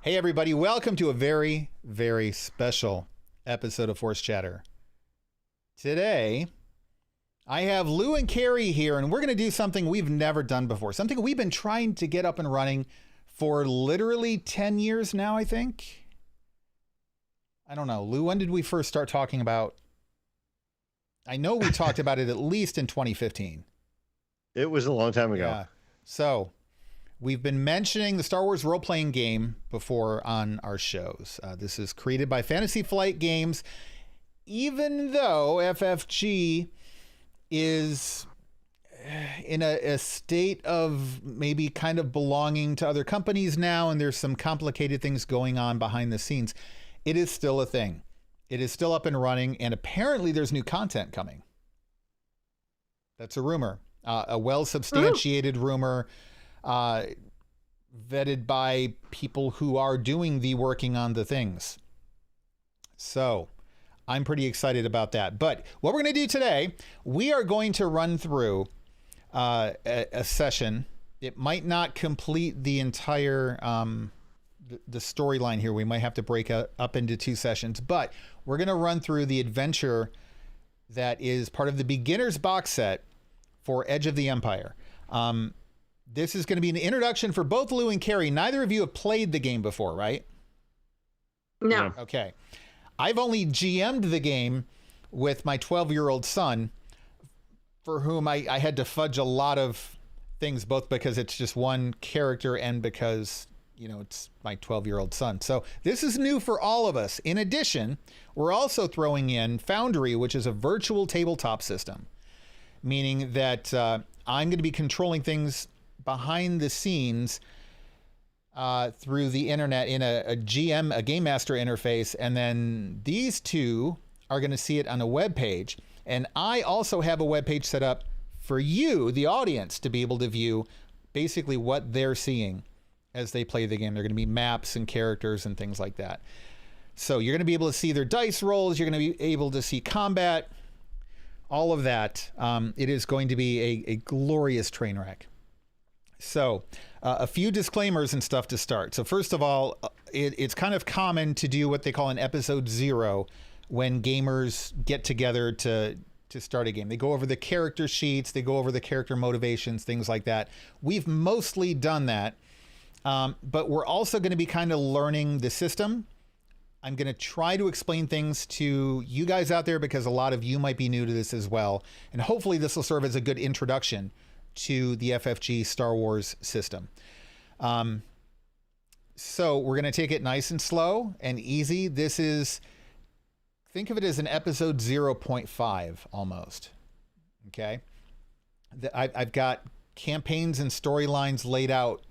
Hey everybody, welcome to a very, very special episode of Force Chatter. Today, I have Lou and Keri here, and we're going to do something we've never done before. Something we've been trying to get up and running for literally 10 years now, I think. I don't know. Lou, when did we first start talking about? I know we talked about it at least in 2015. It was a long time ago. Yeah. So, we've been mentioning the Star Wars role-playing game before on our shows. This is created by Fantasy Flight Games. Even though FFG is in a state of maybe kind of belonging to other companies now, and there's some complicated things going on behind the scenes, it is still a thing. It is still up and running, and apparently there's new content coming. That's a rumor. A well-substantiated rumor. Vetted by people who are doing the working on the things. So I'm pretty excited about that. But what we're going to do today, we are going to run through a session. It might not complete the entire the storyline here. We might have to break up into two sessions, but we're going to run through the adventure that is part of the beginner's box set for Edge of the Empire. This is going to be an introduction for both Lou and Keri. Neither of you have played the game before, right? No. Okay. I've only GM'd the game with my 12-year-old son, for whom I had to fudge a lot of things, both because it's just one character and because, you know, it's my 12-year-old son. So this is new for all of us. In addition, we're also throwing in Foundry, which is a virtual tabletop system, meaning that I'm going to be controlling things behind the scenes through the internet in a GM, a Game Master interface, and then these two are going to see it on a web page. And I also have a web page set up for you, the audience, to be able to view basically what they're seeing as they play the game. They're going to be maps and characters and things like that. So you're going to be able to see their dice rolls. You're going to be able to see combat, all of that. It is going to be a glorious train wreck. So a few disclaimers and stuff to start. So first of all, it's kind of common to do what they call an episode 0 when gamers get together to start a game. They go over the character sheets, they go over the character motivations, things like that. We've mostly done that, but we're also going to be kind of learning the system. I'm going to try to explain things to you guys out there because a lot of you might be new to this as well. And hopefully this will serve as a good introduction to the FFG Star Wars system. So we're going to take it nice and slow and easy. This is, think of it as an episode 0.5 almost. Okay. I've got campaigns and storylines laid out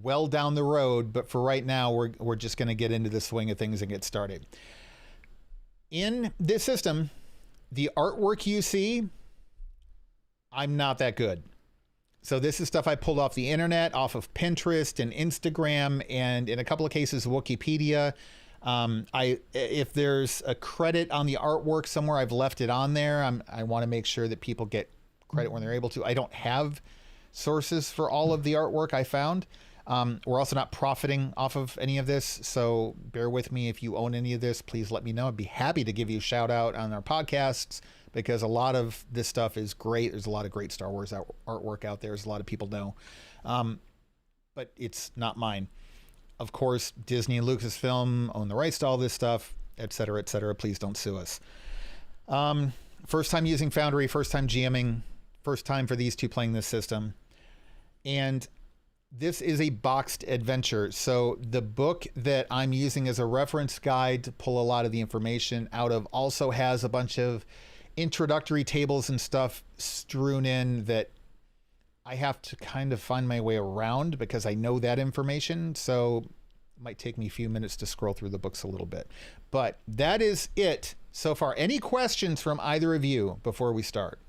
well down the road, but for right now, we're just going to get into the swing of things and get started. In this system, the artwork you see, I'm not that good. So this is stuff I pulled off the internet, off of Pinterest and Instagram, and in a couple of cases, Wikipedia. If there's a credit on the artwork somewhere, I've left it on there. I want to make sure that people get credit when they're able to. I don't have sources for all of the artwork I found. We're also not profiting off of any of this, so bear with me. If you own any of this, please let me know. I'd be happy to give you a shout out on our podcasts, because a lot of this stuff is great. There's a lot of great Star Wars artwork out there, as a lot of people know. But it's not mine. Of course, Disney and Lucasfilm own the rights to all this stuff, et cetera, et cetera. Please don't sue us. First time using Foundry, first time GMing, first time for these two playing this system. And this is a boxed adventure. So the book that I'm using as a reference guide to pull a lot of the information out of also has a bunch of introductory tables and stuff strewn in that I have to kind of find my way around because I know that information. So it might take me a few minutes to scroll through the books a little bit. But that is it so far. Any questions from either of you before we start?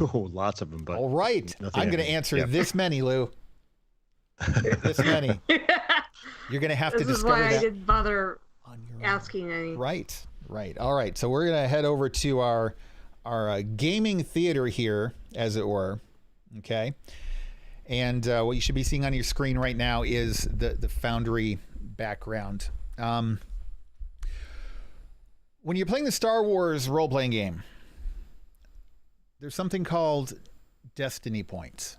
Oh, lots of them. But all right. I'm going to answer this many, Lou. This many. You're going to have to discover that. This is why I didn't bother asking any. Right. All right. So we're going to head over to our gaming theater here, as it were. Okay. And what you should be seeing on your screen right now is the Foundry background. When you're playing the Star Wars role-playing game, there's something called destiny points.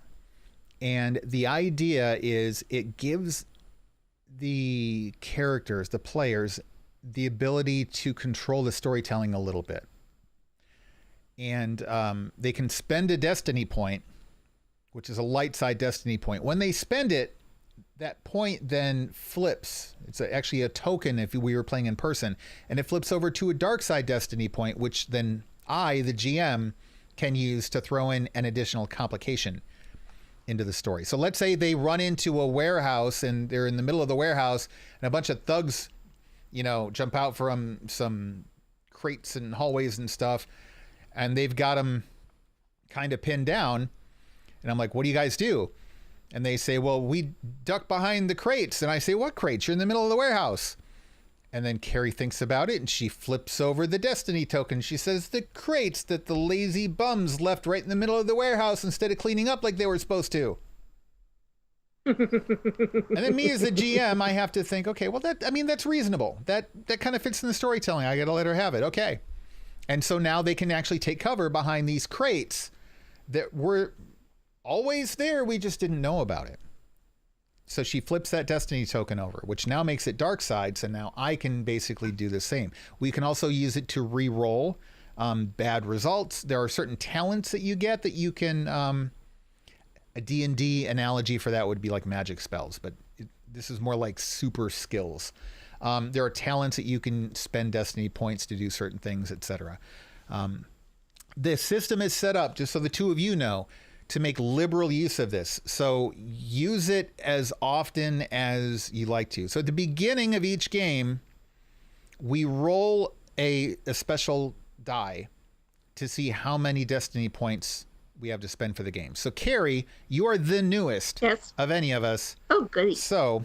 And the idea is it gives the characters, the players, the ability to control the storytelling a little bit. And they can spend a destiny point, which is a light side destiny point. When they spend it, that point then flips. It's actually a token if we were playing in person. And it flips over to a dark side destiny point, which then I, the GM, can use to throw in an additional complication into the story. So let's say they run into a warehouse and they're in the middle of the warehouse and a bunch of thugs, jump out from some crates and hallways and stuff. And they've got them kind of pinned down. And I'm like, what do you guys do? And they say, well, we duck behind the crates. And I say, what crates? You're in the middle of the warehouse. And then Keri thinks about it and she flips over the destiny token. She says, the crates that the lazy bums left right in the middle of the warehouse instead of cleaning up like they were supposed to. And then me as a GM, I have to think, okay, well, that's reasonable. That kind of fits in the storytelling. I got to let her have it. Okay. And so now they can actually take cover behind these crates that were always there. We just didn't know about it. So she flips that destiny token over, which now makes it dark side. So now I can basically do the same. We can also use it to re-roll bad results. There are certain talents that you get that you can, a D&D analogy for that would be like magic spells, but this is more like super skills. There are talents that you can spend destiny points to do certain things, etc. The system is set up, just so the two of you know, to make liberal use of this. So use it as often as you like to. So at the beginning of each game, we roll a special die to see how many destiny points we have to spend for the game. So Keri, you are the newest of any of us. Oh, goody. So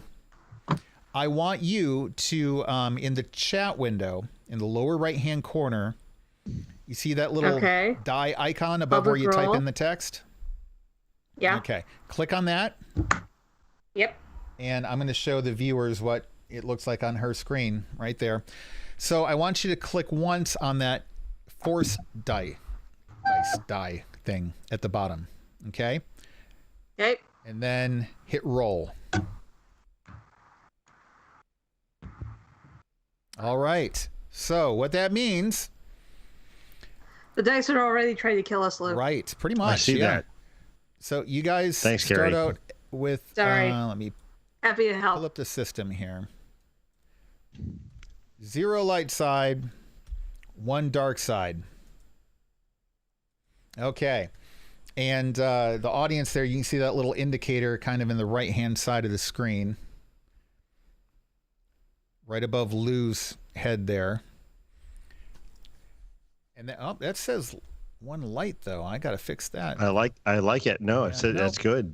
I want you to, in the chat window, in the lower right-hand corner, you see that little die icon above where you type in the text? Yeah. Okay. Click on that. Yep. And I'm going to show the viewers what it looks like on her screen right there. So I want you to click once on that force die thing at the bottom. Okay. Okay. And then hit roll. All right. So what that means. The dice are already trying to kill us, Lou. Right. Pretty much. I see that. So you guys start Keri. Out with, Sorry. Let me happy to help. pull up the system here. 0 light side, 1 dark side. Okay. And the audience there, you can see that little indicator kind of in the right-hand side of the screen. Right above Lou's head there. And that says 1 light though. I got to fix that. I like it. No, that's good.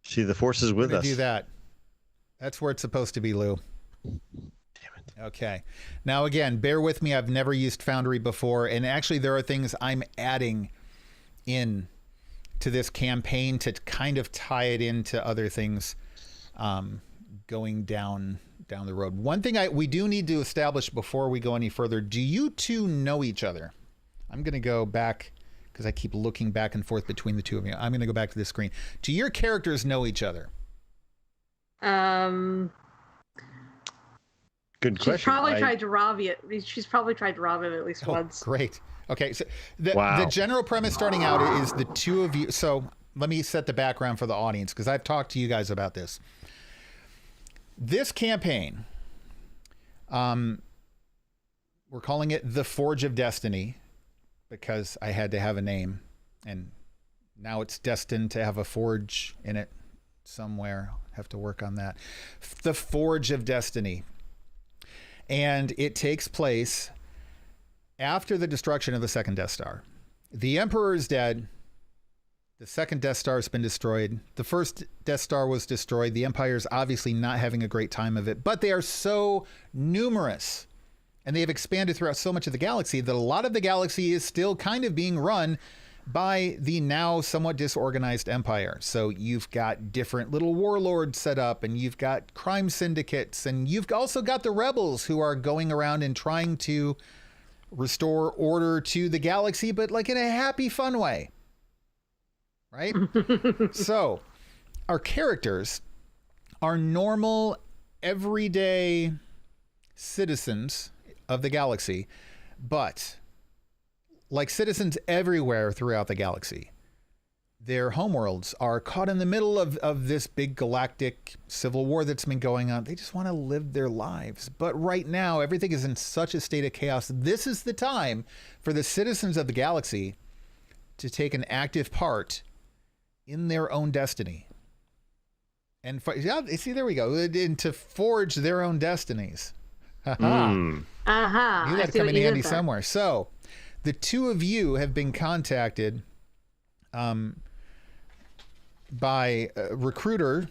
See, the force is with us. Do that. That's where it's supposed to be, Lou. Damn it. Okay. Now again, bear with me. I've never used Foundry before, and actually there are things I'm adding in to this campaign to kind of tie it into other things going down the road. One thing we do need to establish before we go any further, do you two know each other? I'm going to go back because I keep looking back and forth between the two of you. I'm going to go back to this screen. Do your characters know each other? Good question. She's probably tried to rob it. She's probably tried to rob him at least once. Great. Okay, so the general premise starting out is the two of you. So let me set the background for the audience because I've talked to you guys about this. This campaign, we're calling it The Forge of Destiny because I had to have a name, and now it's destined to have a forge in it somewhere. Have to work on that. The Forge of Destiny. And it takes place after the destruction of the second Death Star. The Emperor is dead. The second Death Star has been destroyed. The first Death Star was destroyed. The Empire's obviously not having a great time of it, but they are so numerous and they have expanded throughout so much of the galaxy that a lot of the galaxy is still kind of being run by the now somewhat disorganized empire. So you've got different little warlords set up, and you've got crime syndicates, and you've also got the rebels who are going around and trying to restore order to the galaxy, but like in a happy, fun way. Right? So our characters are normal, everyday citizens of the galaxy, but like citizens everywhere throughout the galaxy, their homeworlds are caught in the middle of this big galactic civil war that's been going on. They just want to live their lives. But right now, everything is in such a state of chaos. This is the time for the citizens of the galaxy to take an active part in their own destiny. And see, there we go. And to forge their own destinies. Knew that'd come in handy somewhere. So the two of you have been contacted by a recruiter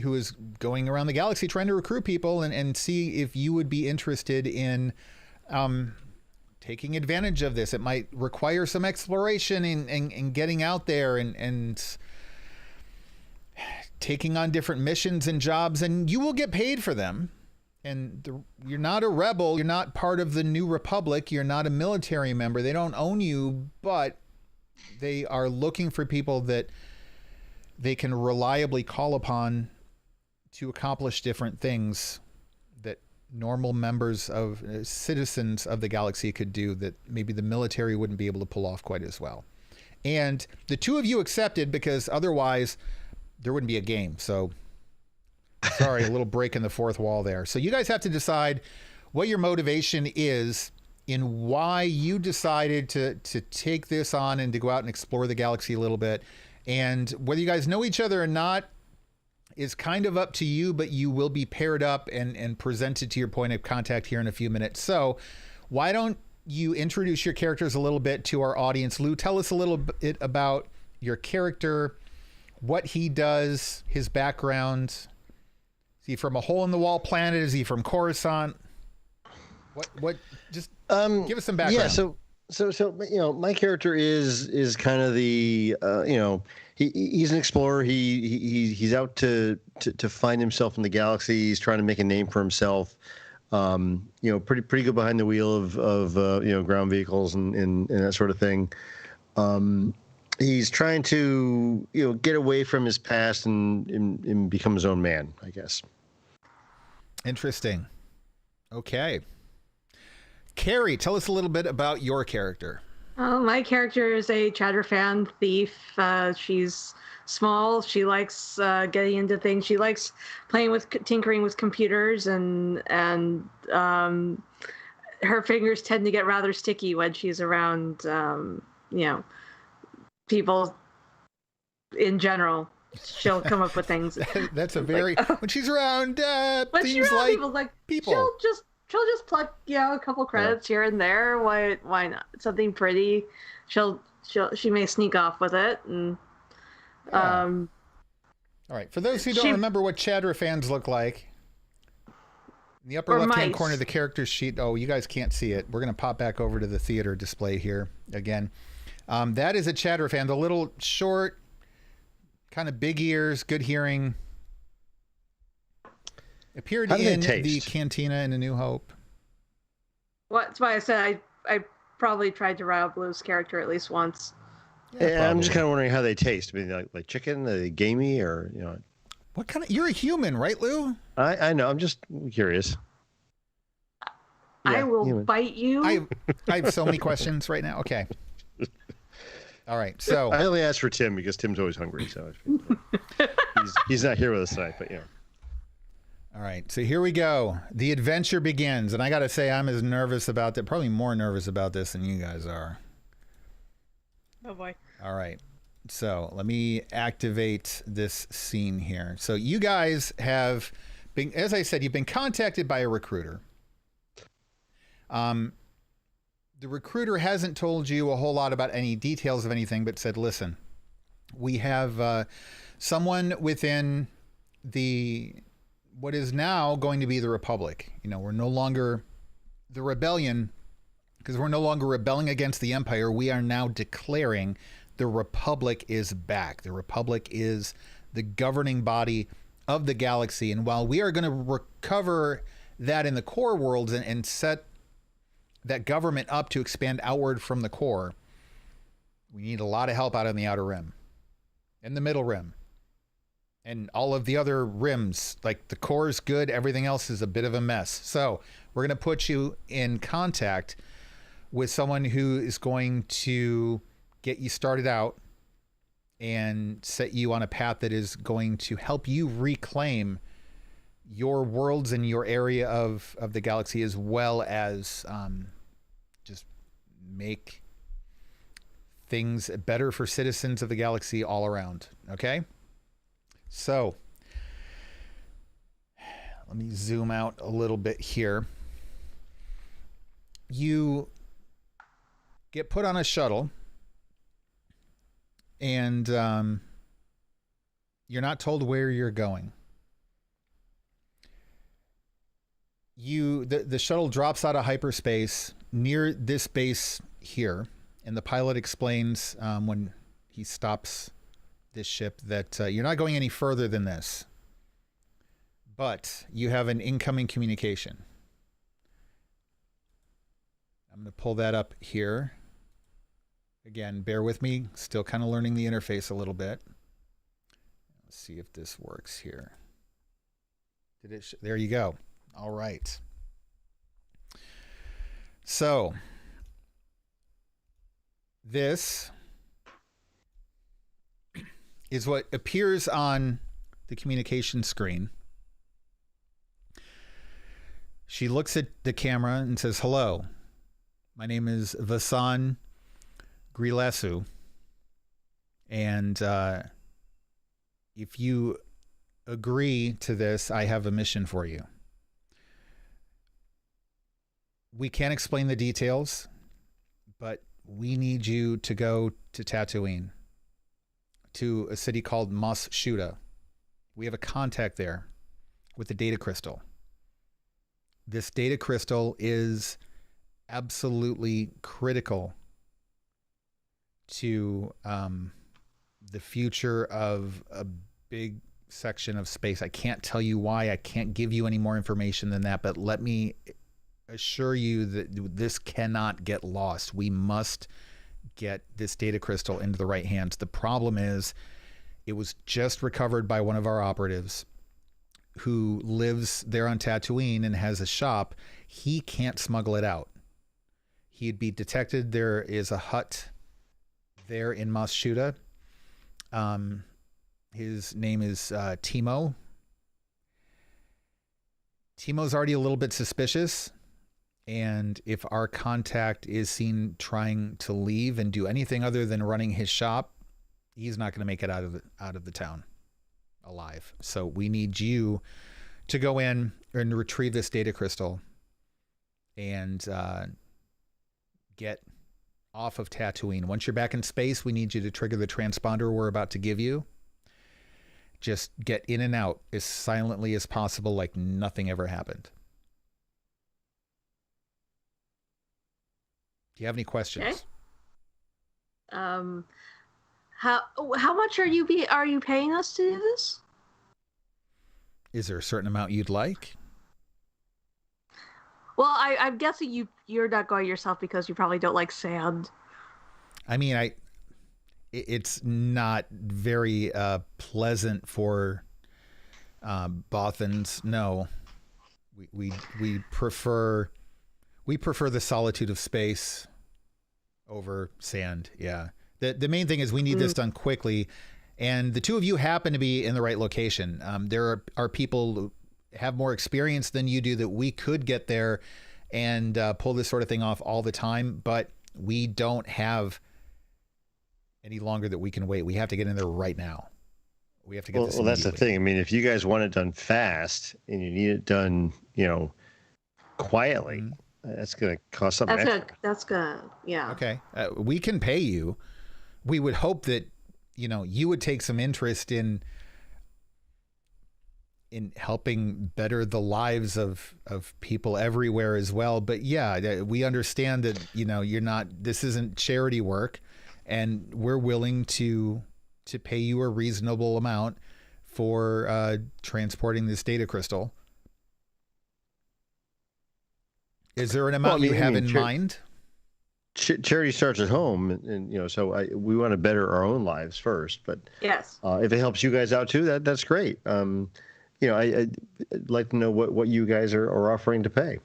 who is going around the galaxy trying to recruit people and see if you would be interested in taking advantage of this. It might require some exploration and getting out there and taking on different missions and jobs, and you will get paid for them. And you're not a rebel. You're not part of the New Republic. You're not a military member. They don't own you, but they are looking for people that they can reliably call upon to accomplish different things that normal members of citizens of the galaxy could do that maybe the military wouldn't be able to pull off quite as well. And the two of you accepted because otherwise there wouldn't be a game. So sorry, a little break in the fourth wall there. So you guys have to decide what your motivation is in why you decided to take this on and to go out and explore the galaxy a little bit. And whether you guys know each other or not is kind of up to you, but you will be paired up and presented to your point of contact here in a few minutes. So why don't you introduce your characters a little bit to our audience? Lou, tell us a little bit about your character, what he does, his background. Is he from a hole-in-the-wall planet? Is he from Coruscant? What? Just give us some background. Yeah. So my character is kind of the he's an explorer. He's out to find himself in the galaxy. He's trying to make a name for himself. Pretty good behind the wheel of ground vehicles and that sort of thing. He's trying to get away from his past and become his own man, I guess. Interesting. Okay. Keri, tell us a little bit about your character. My character is a Chatterfan thief. She's small. She likes getting into things. She likes tinkering with computers, and her fingers tend to get rather sticky when she's around, people in general. She'll come up with things. That's a very when she's around when things she's around like people. She'll just pluck a couple credits here and there. Why not? Something pretty. She may sneak off with it. And all right. For those who don't remember what Chatterfans look like, in the upper left-hand corner of the character sheet. Oh, you guys can't see it. We're gonna pop back over to the theater display here again. That is a Chatterfan, the little short, kind of big ears, good hearing. Appeared in the Cantina in A New Hope. Well, that's why I said I probably tried to rile Blue's character at least once. Yeah, I'm just kind of wondering how they taste. I mean, like chicken, are they gamey or What kind of? You're a human, right, Lou? I know. I'm just curious. I will bite you. I have so many questions right now. Okay. All right. So I only asked for Tim because Tim's always hungry. So he's not here with us tonight, but All right, so here we go. The adventure begins, and I got to say I'm as nervous about that, probably more nervous about this than you guys are. Oh boy. All right, so let me activate this scene here. So you guys have been, as I said, you've been contacted by a recruiter. The recruiter hasn't told you a whole lot about any details of anything, but said, listen, we have someone within what is now going to be the Republic. We're no longer the rebellion. because we're no longer rebelling against the Empire. We are now declaring the Republic is back. The Republic is the governing body of the galaxy. And while we are going to recover that in the core worlds and set that government up to expand outward from the core, we need a lot of help out in the Outer Rim and the Middle Rim and all of the other rims. Like, the core is good, everything else is a bit of a mess. So we're going to put you in contact with someone who is going to get you started out and set you on a path that is going to help you reclaim your worlds and your area of the galaxy, as well as just make things better for citizens of the galaxy all around. Okay? So let me zoom out a little bit here. You get put on a shuttle, and you're not told where you're going. The shuttle drops out of hyperspace near this base here, and the pilot explains when he stops this ship that you're not going any further than this, but you have an incoming communication. I'm going to pull that up here. Again, bear with me, still kind of learning the interface a little bit. Let's see if this works here. There you go. All right. So this is what appears on the communication screen. She looks at the camera and says, "Hello, my name is Vasan Grilesu, and if you agree to this, I have a mission for you. We can't explain the details, but we need you to go to Tatooine, to a city called Mos Shuuta. We have a contact there with the data crystal. This data crystal is absolutely critical to the future of a big section of space. I can't tell you why. I can't give you any more information than that, but let me assure you that this cannot get lost. We must get this data crystal into the right hands. The problem is it was just recovered by one of our operatives who lives there on Tatooine and has a shop. He can't smuggle it out. He'd be detected. There is a hut there in Mos Shuuta. His name is Timo. Timo's already a little bit suspicious, and if our contact is seen trying to leave and do anything other than running his shop, he's not going to make it out of the town alive. So we need you to go in and retrieve this data crystal and get off of Tatooine. Once you're back in space, we need you to trigger the transponder we're about to give you. Just get in and out as silently as possible, like nothing ever happened. Do you have any questions? Okay. How much are you paying us to do this? Is there a certain amount you'd like? Well, I'm guessing you're not going yourself because you probably don't like sand. I mean, it's not very pleasant for Bothans. No, we prefer the solitude of space over sand. Yeah. The main thing is we need this done quickly, and the two of you happen to be in the right location. There are people who have more experience than you do that we could get there and pull this sort of thing off all the time, but we don't have any longer that we can wait. We have to get in there right now. We have to get this. Well, that's the thing. I mean, if you guys want it done fast and you need it done, quietly, that's going to cost something extra. Yeah. Okay. We can pay you. We would hope that, you would take some interest in in helping better the lives of people everywhere as well. But yeah, we understand that, this isn't charity work, and we're willing to pay you a reasonable amount for transporting this data crystal. Is there an amount you have in mind? Charity starts at home, and so we want to better our own lives first. But yes, if it helps you guys out too, that's great. I'd like to know what you guys are offering to pay.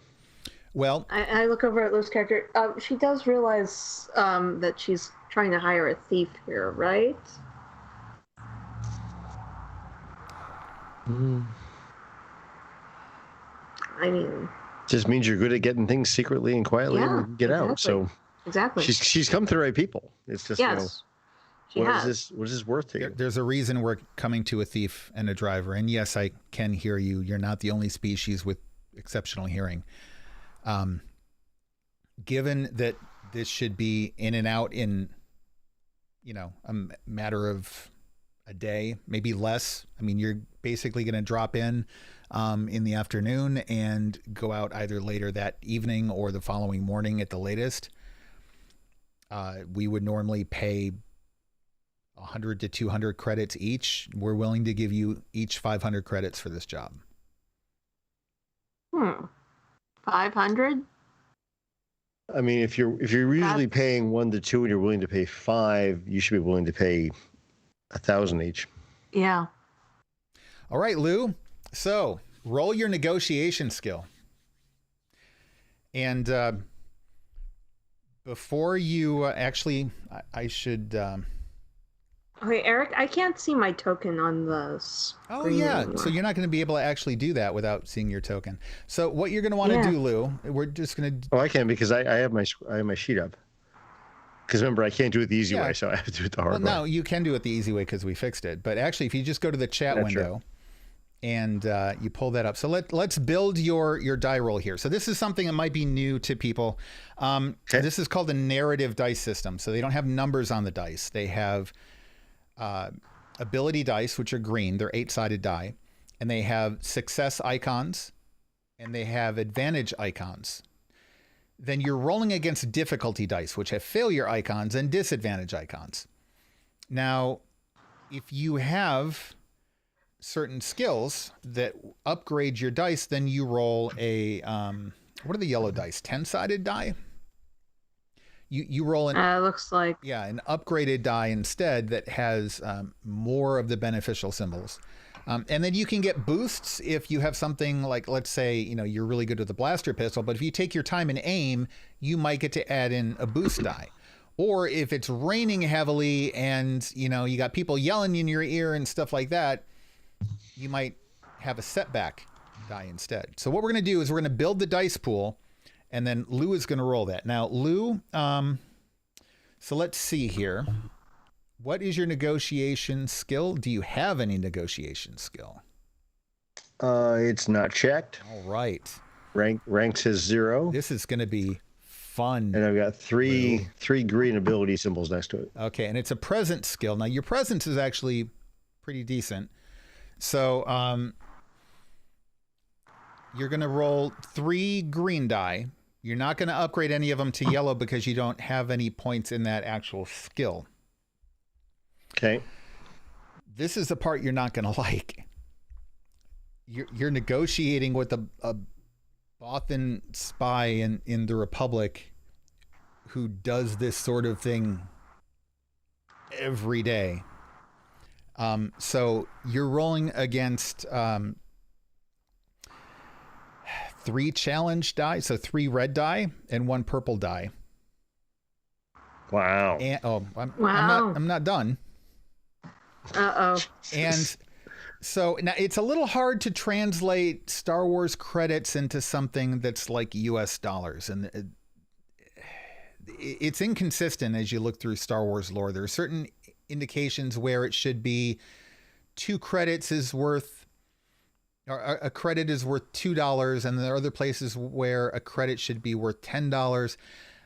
Well, I look over at Lou's character. She does realize that she's trying to hire a thief here, right? I mean, just means you're good at getting things secretly and quietly and get out. So exactly, she's come to the right people. It's just what is this worth to you? There's a reason we're coming to a thief and a driver. And yes, I can hear you. You're not the only species with exceptional hearing. Given that this should be in and out in, a matter of a day, maybe less. I mean, you're basically going to drop in the afternoon and go out either later that evening or the following morning at the latest. We would normally pay 100 to 200 credits each. We're willing to give you each 500 credits for this job. 500? I mean, if you're usually paying 1 to 2 and you're willing to pay 5, you should be willing to pay 1,000 each. Yeah. All right, Lou. So roll your negotiation skill. And before you I should... Okay, Eric, I can't see my token on the screen. Oh, yeah. Anymore. So you're not going to be able to actually do that without seeing your token. So what you're going to want to do, Lou, we're just going to... Oh, I can, because I have my sheet up. Because remember, I can't do it the easy way, so I have to do it the hard way. No, you can do it the easy way because we fixed it. But actually, if you just go to the chat window and you pull that up. So let's build your die roll here. So this is something that might be new to people. This is called the narrative dice system. So they don't have numbers on the dice. They have ability dice, which are green. They're 8-sided die. And they have success icons. And they have advantage icons. Then you're rolling against difficulty dice, which have failure icons and disadvantage icons. Now, if you have certain skills that upgrade your dice, then you roll a, what are the yellow dice? 10-sided die? You roll an... looks like... Yeah, an upgraded die instead that has more of the beneficial symbols. And then you can get boosts if you have something like, let's say, you're really good with the blaster pistol, but if you take your time and aim, you might get to add in a boost die. Or if it's raining heavily and, you got people yelling in your ear and stuff like that, you might have a setback die instead. So what we're going to do is we're going to build the dice pool, and then Lou is going to roll that. Now, Lou, so let's see here. What is your negotiation skill? Do you have any negotiation skill? It's not checked. All right. Rank says 0. This is going to be fun. And I've got three green ability symbols next to it. Okay, and it's a presence skill. Now, your presence is actually pretty decent. So you're going to roll 3 green die. You're not going to upgrade any of them to yellow because you don't have any points in that actual skill. Okay. This is the part you're not going to like. You're negotiating with a Bothan spy in the Republic who does this sort of thing every day. So you're rolling against 3 challenge die, so 3 red die and 1 purple die. Wow. And I'm not done. Uh-oh. And so now it's a little hard to translate Star Wars credits into something that's like US dollars. And it's inconsistent as you look through Star Wars lore. There are certain indications where it should be 2 credits is worth, or a credit is worth $2. And there are other places where a credit should be worth $10.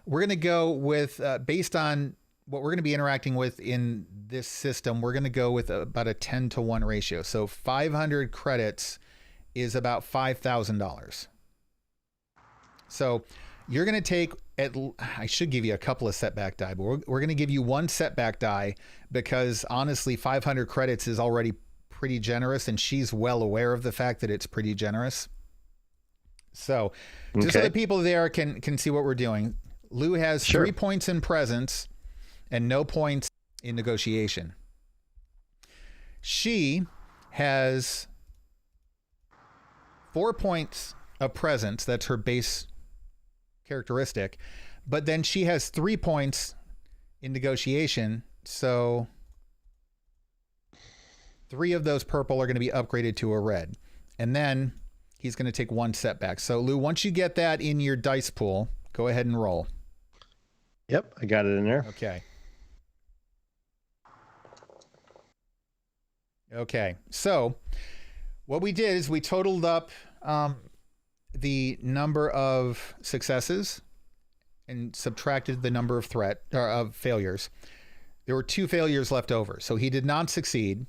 We're going to go with, based on what we're going to be interacting with in this system, we're going to go with about a 10-to-1 ratio. So 500 credits is about $5,000. So you're going to take, I should give you a couple of setback die, but we're going to give you one setback die because honestly, 500 credits is already pretty generous, and she's well aware of the fact that it's pretty generous. So just so the people there can see what we're doing, Lou has 3 points in presence and no points in negotiation. She has 4 points of presence. That's her base characteristic. But then she has 3 points in negotiation. So 3 of those purple are going to be upgraded to a red. And then he's going to take 1 setback. So Lou, once you get that in your dice pool, go ahead and roll. Yep, I got it in there. Okay. Okay, so what we did is we totaled up the number of successes and subtracted the number of failures. There were 2 failures left over, so he did not succeed.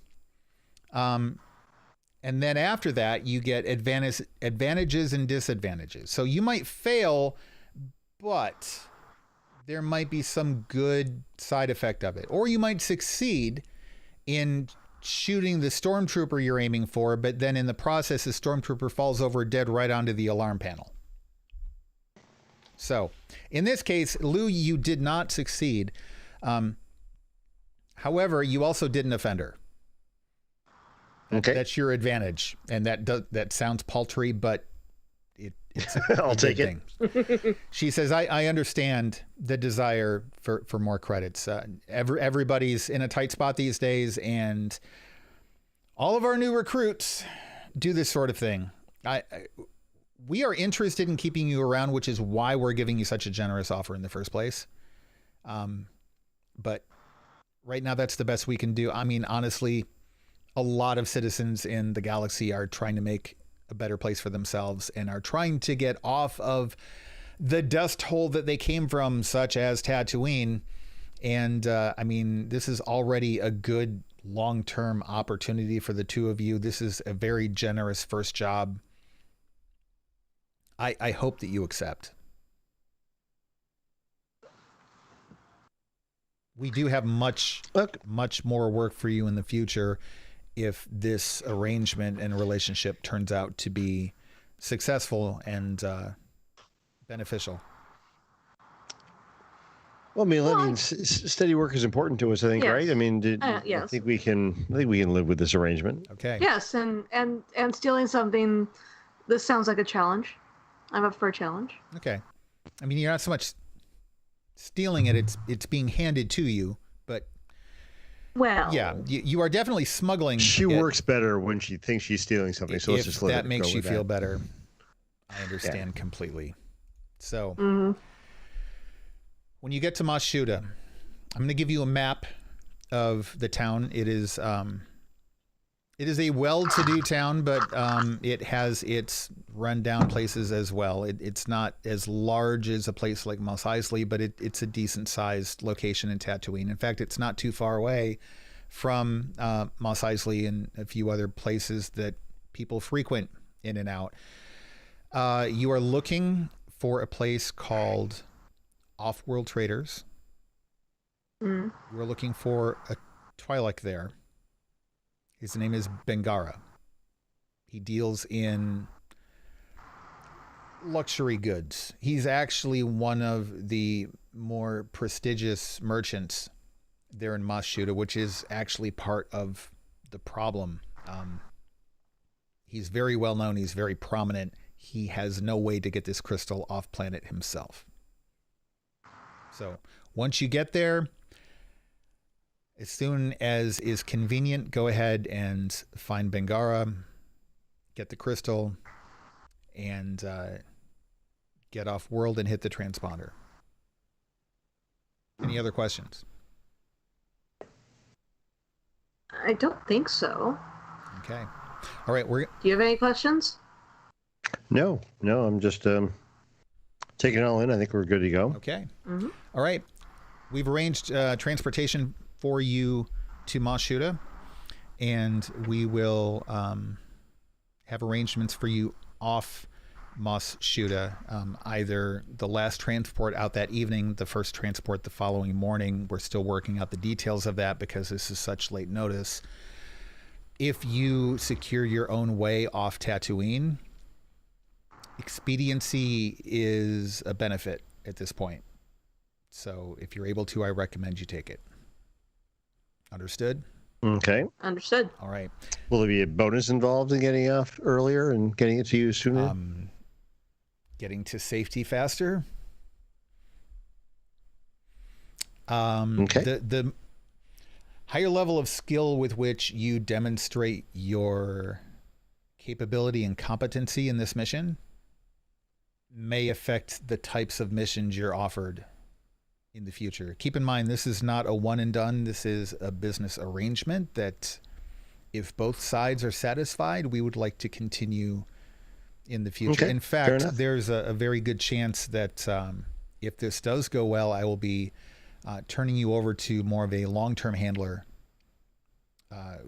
And then after that, you get advantages and disadvantages. So you might fail, but there might be some good side effect of it, or you might succeed in shooting the stormtrooper you're aiming for, but then in the process, the stormtrooper falls over dead right onto the alarm panel. So in this case, Lou, you did not succeed. However, you also didn't offend her. Okay. That's your advantage. And that sounds paltry, but it's I'll take it. Thing. She says, I understand the desire for more credits. Everybody's in a tight spot these days, and all of our new recruits do this sort of thing. We are interested in keeping you around, which is why we're giving you such a generous offer in the first place. But right now, that's the best we can do. I mean, honestly, a lot of citizens in the galaxy are trying to make a better place for themselves and are trying to get off of the dust hole that they came from, such as Tatooine. And I mean, this is already a good long-term opportunity for the two of you. This is a very generous first job. I hope that you accept. We do have much more work for you in the future if this arrangement and relationship turns out to be successful and beneficial. Well, I mean, steady work is important to us, I think, yes. right? I mean, yes. I think we can live with this arrangement. Okay. Yes, and stealing something, this sounds like a challenge. I'm up for a challenge. Okay. I mean, you're not so much stealing it, it's being handed to you, but well, yeah, you are definitely smuggling. She works better when she thinks she's stealing something, so let's just let that it makes go you with feel that. better. I understand completely. So when you get to Mos Shuuta, I'm going to give you a map of the town. It is a well-to-do town, but it has its run-down places as well. It's not as large as a place like Mos Eisley, but it's a decent-sized location in Tatooine. In fact, it's not too far away from Mos Eisley and a few other places that people frequent in and out. You are looking for a place called Off-World Traders. You are looking for a Twi'lek there. His name is Bengara. He deals in luxury goods. He's actually one of the more prestigious merchants there in Mos Shuuta, which is actually part of the problem. He's very well known. He's very prominent. He has no way to get this crystal off planet himself. So once you get there, as soon as is convenient, go ahead and find Bengara, get the crystal, and get off world and hit the transponder. Any other questions? I don't think so. Okay. All right. Do you have any questions? No, I'm just taking it all in. I think we're good to go. Okay. All right. We've arranged transportation for you to Mos Shuuta, and we will have arrangements for you off Mos Shuuta, either the last transport out that evening, the first transport the following morning. We're still working out the details of that because this is such late notice. If you secure your own way off Tatooine, expediency is a benefit at this point. So if you're able to, I recommend you take it. Understood? Okay. Understood. All right. Will there be a bonus involved in getting off earlier and getting it to you sooner? Getting to safety faster. Okay. The higher level of skill with which you demonstrate your capability and competency in this mission may affect the types of missions you're offered in the future. Keep in mind, this is not a one and done. This is a business arrangement that if both sides are satisfied, we would like to continue in the future. Okay, in fact, there's a very good chance that if this does go well, I will be turning you over to more of a long-term handler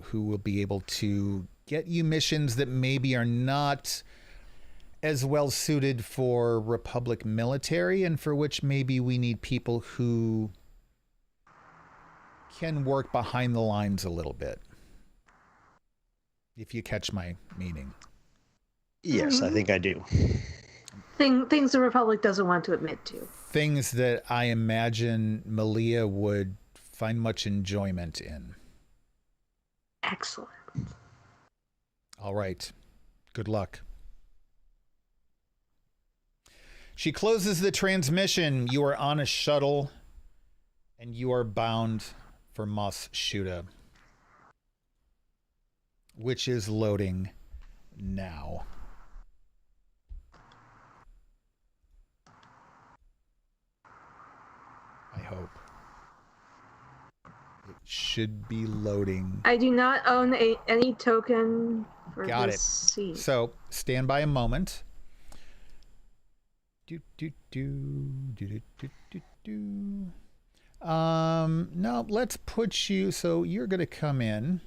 who will be able to get you missions that maybe are not as well suited for Republic military, and for which maybe we need people who can work behind the lines a little bit. If you catch my meaning. Yes, I think I do. Things the Republic doesn't want to admit to. Things that I imagine Malia would find much enjoyment in. Excellent. All right. Good luck. She closes the transmission. You are on a shuttle, and you are bound for Mos Shuuta, which is loading now. I hope. It should be loading. I do not own any token for Got this it. seat. So stand by a moment. No, let's put you, so you're going to come in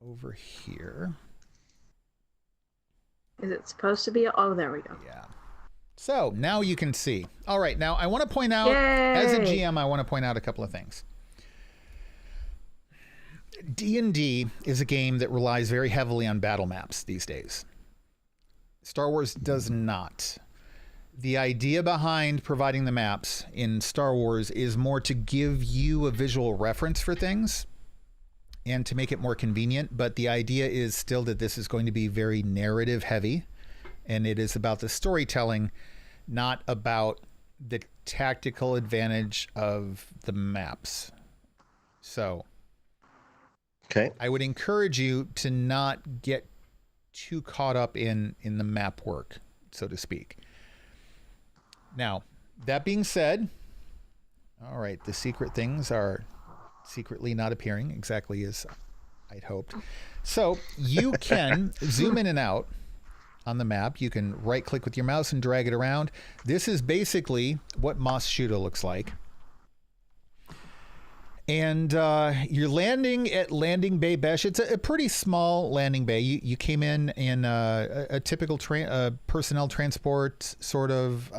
over here. Is it supposed to be? Oh, there we go. Yeah. So now you can see. All right. Now I want to point out, as a GM, I want to point out a couple of things. D&D is a game that relies very heavily on battle maps these days. Star Wars does not. The idea behind providing the maps in Star Wars is more to give you a visual reference for things and to make it more convenient. But the idea is still that this is going to be very narrative heavy, and it is about the storytelling, not about the tactical advantage of the maps. So okay, I would encourage you to not get too caught up in the map work, so to speak. Now, that being said, all right, the secret things are secretly not appearing exactly as I'd hoped. So you can zoom in and out on the map. You can right click with your mouse and drag it around. This is basically what Mos Shuuta looks like. And you're landing at Landing Bay Besh. It's a pretty small landing bay. You came in a typical personnel transport sort of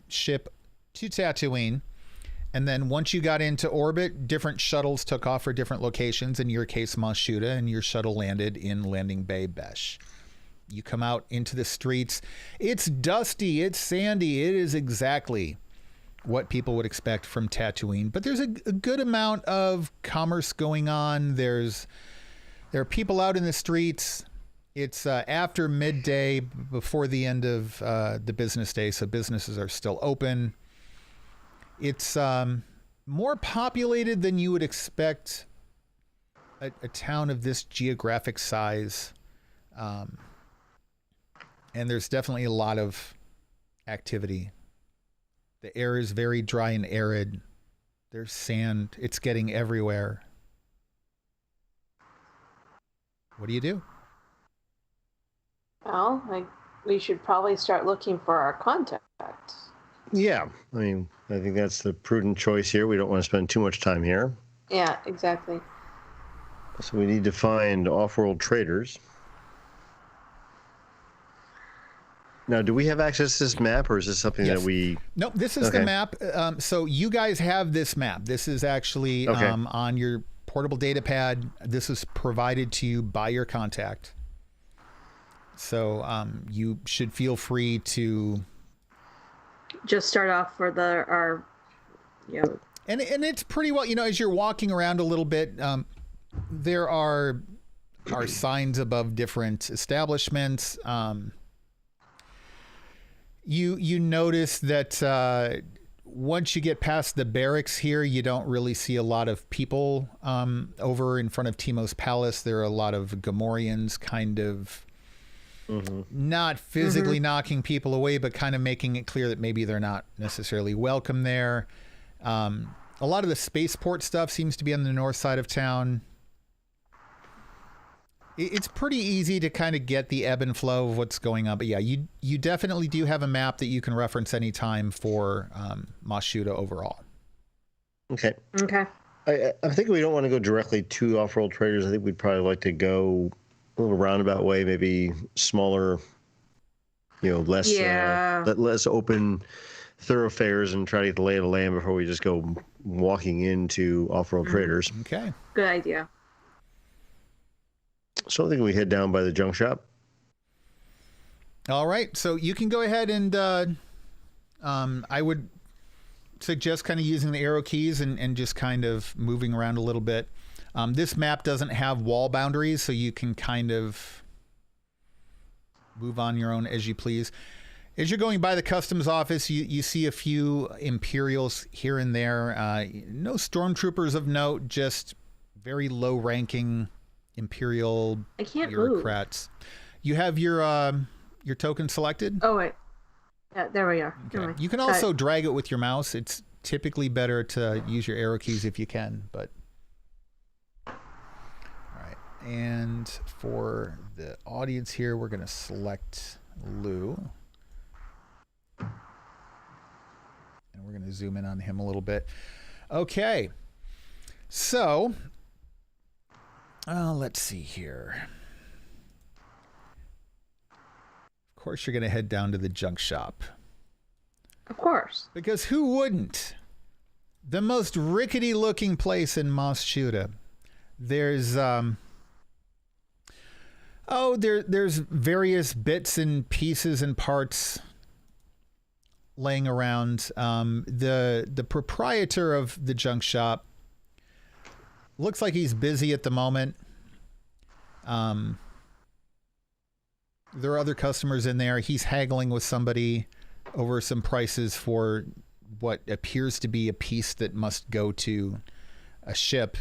ship to Tatooine. And then once you got into orbit, different shuttles took off for different locations. In your case, Mos Shuuta, and your shuttle landed in Landing Bay Besh. You come out into the streets. It's dusty. It's sandy. It is exactly what people would expect from Tatooine, but there's a good amount of commerce going on. There are people out in the streets. It's after midday, before the end of the business day, so businesses are still open. It's more populated than you would expect a town of this geographic size, and there's definitely a lot of activity. The air is very dry and arid. There's sand. It's getting everywhere. What do you do? Well, we should probably start looking for our contacts. Yeah, I mean, I think that's the prudent choice here. We don't want to spend too much time here. Yeah, exactly. So we need to find off-world traders. Now, do we have access to this map, or is this something Yes. that we? Nope, this is the map. So you guys have this map. This is actually on your portable data pad. This is provided to you by your contact. So you should feel free to just start off for our. And it's pretty well, as you're walking around a little bit, there are signs above different establishments. You notice that once you get past the barracks here, you don't really see a lot of people over in front of Timo's Palace. There are a lot of Gamorreans kind of not physically knocking people away, but kind of making it clear that maybe they're not necessarily welcome there. A lot of the spaceport stuff seems to be on the north side of town. It's pretty easy to kind of get the ebb and flow of what's going on. But yeah, you definitely do have a map that you can reference anytime for Mos Shuuta overall. Okay. Okay. I think we don't want to go directly to Off-World Traders. I think we'd probably like to go a little roundabout way, maybe smaller, less less open thoroughfares, and try to get the lay of the land before we just go walking into Off-World Traders. Okay. Good idea. So I think we head down by the junk shop. All right. So you can go ahead and I would suggest kind of using the arrow keys and just kind of moving around a little bit. This map doesn't have wall boundaries, so you can kind of move on your own as you please. As you're going by the customs office, you see a few Imperials here and there. No stormtroopers of note, just very low-ranking Imperial bureaucrats. You have your token selected? Oh, wait. Yeah, there we are. Okay. You can also drag it with your mouse. It's typically better to use your arrow keys if you can, but... All right. And for the audience here, we're going to select Lou. And we're going to zoom in on him a little bit. Okay. So... let's see here. Of course, you're going to head down to the junk shop. Of course. Because who wouldn't? The most rickety looking place in Mos Shuuta. There's there's various bits and pieces and parts laying around. The proprietor of the junk shop looks like he's busy at the moment. There are other customers in there. He's haggling with somebody over some prices for what appears to be a piece that must go to a ship.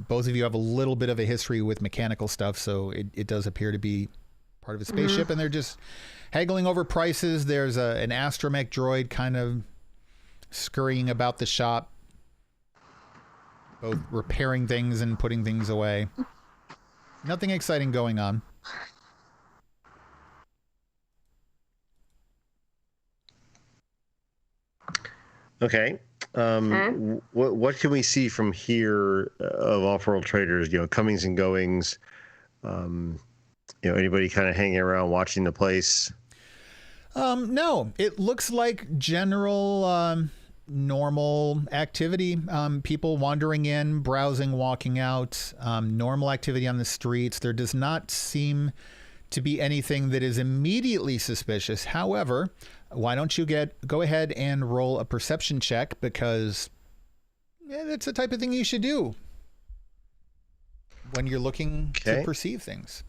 Both of you have a little bit of a history with mechanical stuff, so it does appear to be part of a spaceship, and they're just haggling over prices. There's an astromech droid kind of scurrying about the shop, both repairing things and putting things away. Nothing exciting going on. Okay. What can we see from here of Off-World Traders? Comings and goings. Anybody kind of hanging around watching the place? No, it looks like general normal activity. People wandering in, browsing, walking out. Normal activity on the streets. There does not seem to be anything that is immediately suspicious. However, why don't you go ahead and roll a perception check, because that's the type of thing you should do when you're looking to perceive things.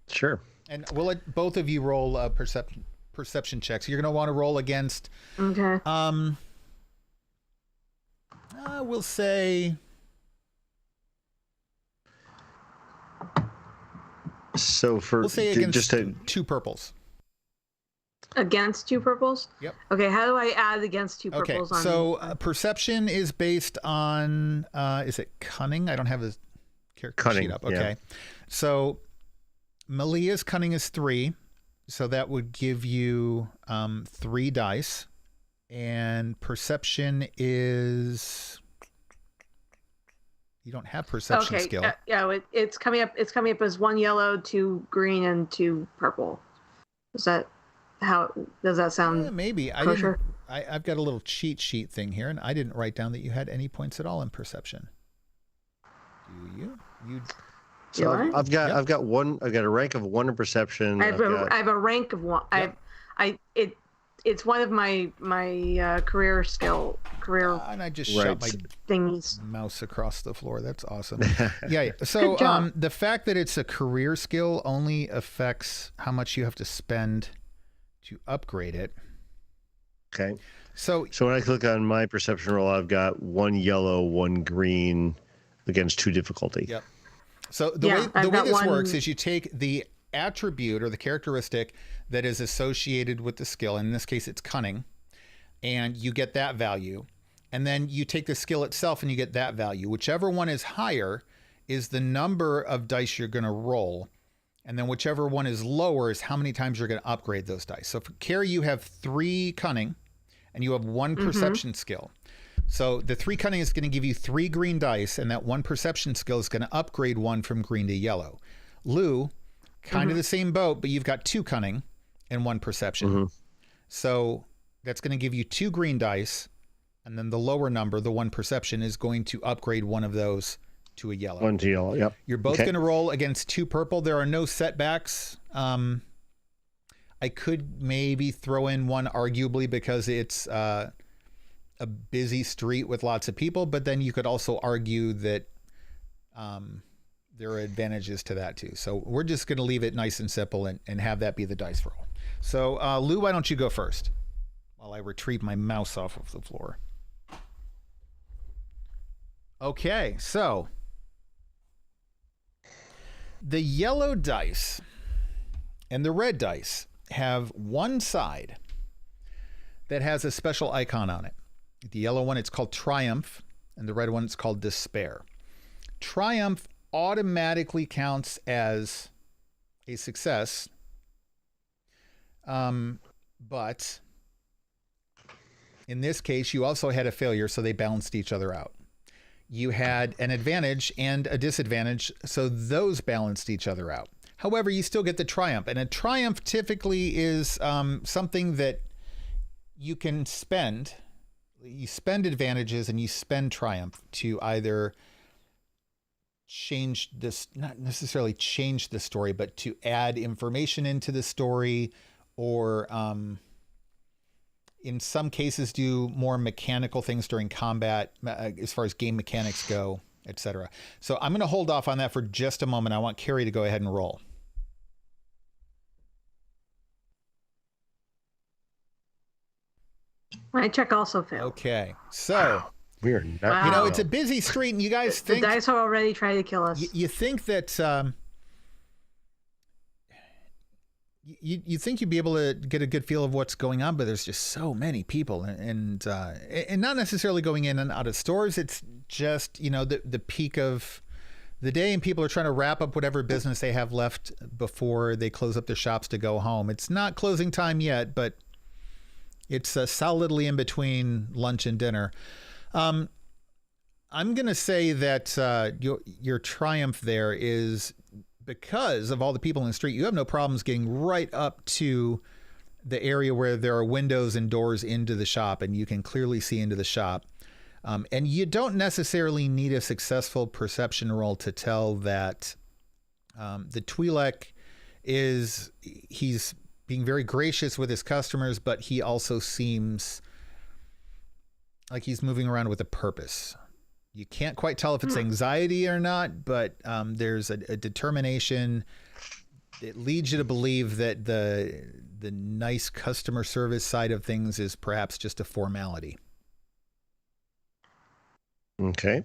Sure. And we'll let both of you roll a perception checks. You're going to want to roll against. Okay. We'll say. So we'll say against two purples. Against two purples? Yep. Okay, how do I add against two purples? Okay, so perception is based on, is it cunning? I don't have a character sheet up. Okay. Yeah. So Malia's cunning is 3. So that would give you 3 dice. And perception is... You don't have perception skill. Yeah, it's coming up. It's coming up as 1 yellow, 2 green, and 2 purple. Is that How does that sound? Yeah, maybe. Kosher? I've got a little cheat sheet thing here, and I didn't write down that you had any points at all in perception. Do you? You. So I've got Yep. I've got a rank of 1 in perception. I have a rank of 1. Yep. It's one of my career. And I just Right. shot my Thingies. mouse across the floor. That's awesome. Yeah. So the fact that it's a career skill only affects how much you have to spend to upgrade it. Okay. So when I click on my perception roll, I've got 1 yellow, 1 green against 2 difficulty. Yep. So the way this works is you take the attribute or the characteristic that is associated with the skill. In this case, it's cunning, and you get that value. And then you take the skill itself and you get that value. Whichever one is higher is the number of dice you're going to roll. And then whichever one is lower is how many times you're going to upgrade those dice. So for Keri, you have 3 cunning and you have 1 perception skill. So the 3 cunning is going to give you 3 green dice, and that 1 perception skill is going to upgrade 1 from green to yellow. Lou, kind of the same boat, but you've got 2 cunning and 1 perception. So that's going to give you 2 green dice, and then the lower number, the 1 perception, is going to upgrade 1 of those to a yellow. 1 to yellow, yep. You're both going to roll against 2 purple. There are no setbacks. I could maybe throw in 1 arguably because it's a busy street with lots of people, but then you could also argue that there are advantages to that too. So we're just going to leave it nice and simple and have that be the dice roll. So Lou, why don't you go first while I retrieve my mouse off of the floor? Okay, so the yellow dice and the red dice have one side that has a special icon on it. The yellow one, it's called Triumph, and the red one, it's called Despair. Triumph automatically counts as a success, but in this case, you also had a failure, so they balanced each other out. You had an advantage and a disadvantage, so those balanced each other out. However, you still get the triumph, and a triumph typically is something that you can spend. You spend advantages and you spend triumph to either change this, not necessarily change the story, but to add information into the story, or in some cases do more mechanical things during combat as far as game mechanics go, etc. So I'm going to hold off on that for just a moment. I want Keri to go ahead and roll. My check also failed. Okay, so we are not. Wow. you know, it's a busy street, and you guys The think dice are already trying to kill us. you think that you think you'd be able to get a good feel of what's going on, but there's just so many people, and not necessarily going in and out of stores. It's just, you know, the peak of the day, and people are trying to wrap up whatever business they have left before they close up their shops to go home. It's not closing time yet, but it's solidly in between lunch and dinner. I'm going to say that your triumph there is because of all the people in the street. You have no problems getting right up to the area where there are windows and doors into the shop, and you can clearly see into the shop. And you don't necessarily need a successful perception roll to tell that the Twi'lek he's being very gracious with his customers, but he also seems like he's moving around with a purpose. You can't quite tell if it's anxiety or not, but there's a determination. It leads you to believe that the nice customer service side of things is perhaps just a formality. Okay.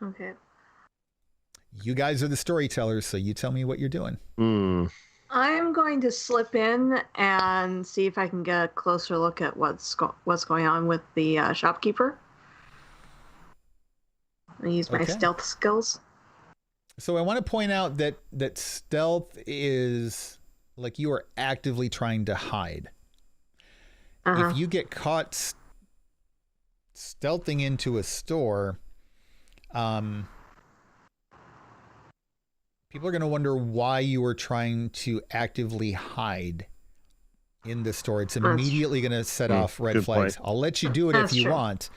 Okay. You guys are the storytellers, so you tell me what you're doing. I'm going to slip in and see if I can get a closer look at what's going on with the shopkeeper. I use my stealth skills. So I want to point out that stealth is like you are actively trying to hide. If you get caught stealthing into a store, People are going to wonder why you were trying to actively hide in this store. It's immediately going to set off red flags. Point. I'll let you do it if you want.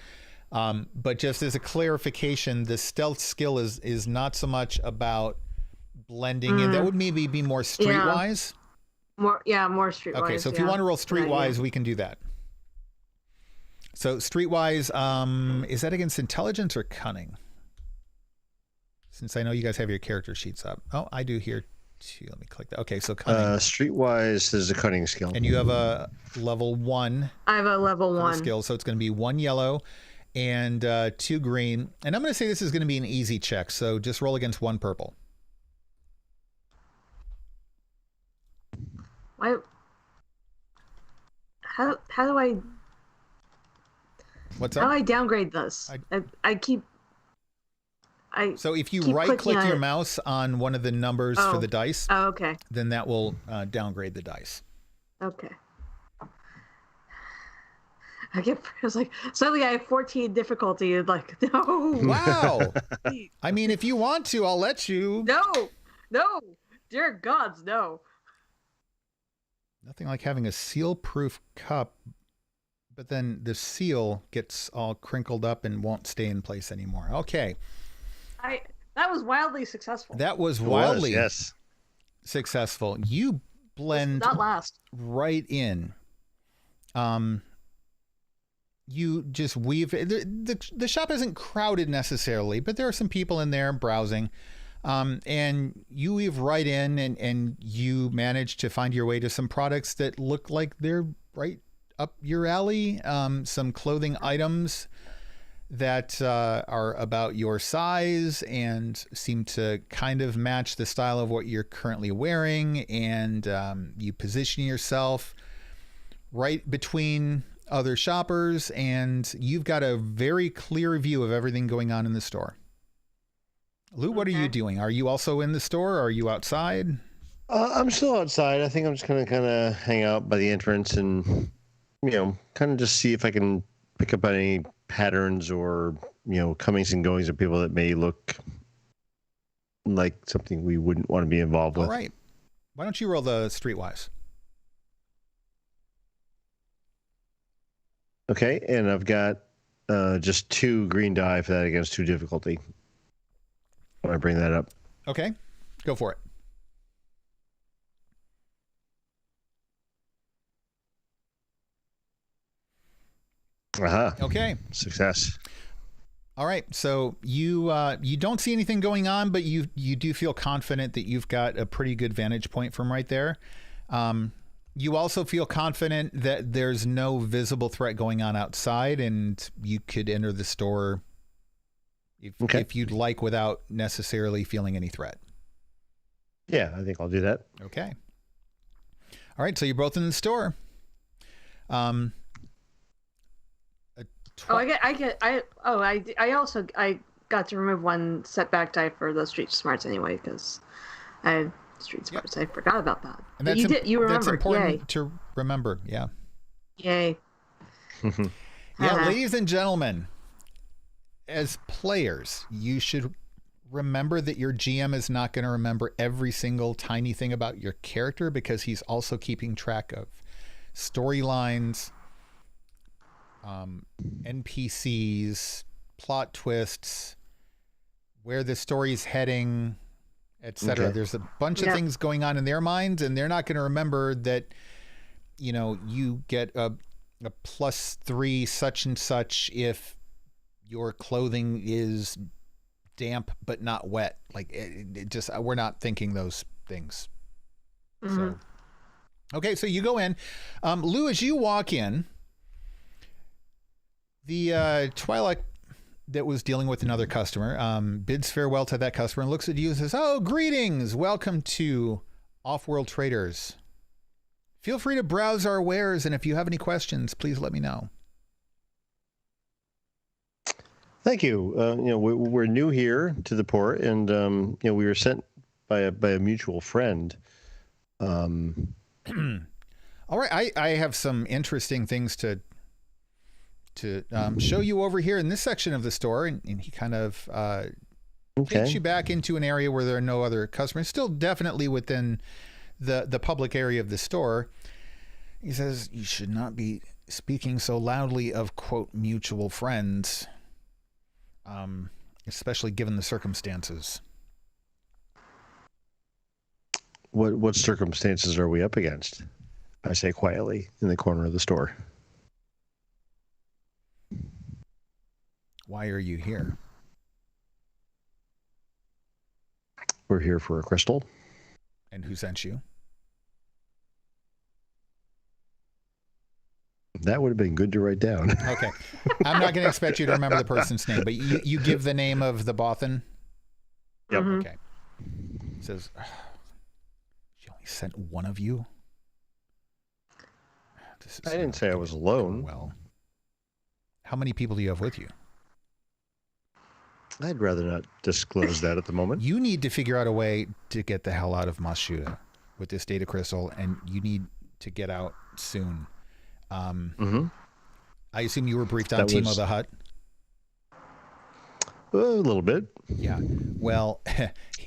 But just as a clarification, the stealth skill is not so much about blending in. That would maybe be more streetwise. More streetwise. Okay, so if you want to roll streetwise, we can do that. So streetwise, is that against intelligence or cunning? Since I know you guys have your character sheets up. Oh, I do here too. Let me click that. Okay, so cunning. Streetwise is a cunning skill. And you have a level 1. I have a level 1 skill, so it's going to be 1 yellow and 2 green. And I'm going to say this is going to be an easy check, so just roll against 1 purple. How do I... What's up? How do I downgrade this? So if you right-click your mouse on one of the numbers for the dice, okay, then that will downgrade the dice. Okay. I was like, suddenly I have 14 difficulty. Like, no. Wow. I mean, if you want to, I'll let you. No. Dear gods, no. Nothing like having a seal-proof cup, but then the seal gets all crinkled up and won't stay in place anymore. Okay. That was wildly successful. That was wildly successful. You blend not last right in. You just weave. The shop isn't crowded necessarily, but there are some people in there browsing. And you weave right in and you manage to find your way to some products that look like they're right up your alley. Some clothing items that are about your size and seem to kind of match the style of what you're currently wearing. And you position yourself right between other shoppers, and you've got a very clear view of everything going on in the store. Lou, what are you doing? Are you also in the store? Or are you outside? I'm still outside. I think I'm just going to kind of hang out by the entrance and, kind of just see if I can pick up any patterns or, comings and goings of people that may look like something we wouldn't want to be involved with. All right. Why don't you roll the streetwise? Okay, and I've got just 2 green die for that against 2 difficulty. When I bring that up. Okay, go for it. Aha. Okay. Success. All right, so you don't see anything going on, but you do feel confident that you've got a pretty good vantage point from right there. You also feel confident that there's no visible threat going on outside, and you could enter the store if you'd like without necessarily feeling any threat. Yeah, I think I'll do that. Okay. All right, so you're both in the store. I got to remove 1 setback die for the street smarts anyway, because I had street smarts. Yep. I forgot about that. And that's you remembered. That's important Yay. to remember. Yeah. Yay. Yeah, ladies and gentlemen, as players, you should remember that your GM is not going to remember every single tiny thing about your character, because he's also keeping track of storylines, NPCs, plot twists, where the story's heading, etc. Okay. There's a bunch of things going on in their minds, and they're not going to remember that, you get a +3 such and such if your clothing is damp but not wet. Like it just, we're not thinking those things. Mm-hmm. So, okay, so you go in. Lou, as you walk in, the Twilight that was dealing with another customer bids farewell to that customer and looks at you and says, "Oh, greetings. Welcome to Off-World Traders. Feel free to browse our wares, and if you have any questions, please let me know." Thank you. We're new here to the port, and we were sent by a mutual friend. All right, I have some interesting things to show you over here in this section of the store, and he kind of Takes you back into an area where there are no other customers, still definitely within the public area of the store. He says, you should not be speaking so loudly of, quote, mutual friends, especially given the circumstances. What circumstances are we up against? I say quietly in the corner of the store. Why are you here? We're here for a crystal. And who sent you? That would have been good to write down. Okay. I'm not going to expect you to remember the person's name, but you give the name of the Bothan? Yep. Okay. It says, she only sent one of you? I didn't say I was alone. Well, how many people do you have with you? I'd rather not disclose that at the moment. You need to figure out a way to get the hell out of Mos Shuuta with this data crystal, and you need to get out soon. I assume you were briefed on Timo the Hutt? A little bit. Yeah. Well,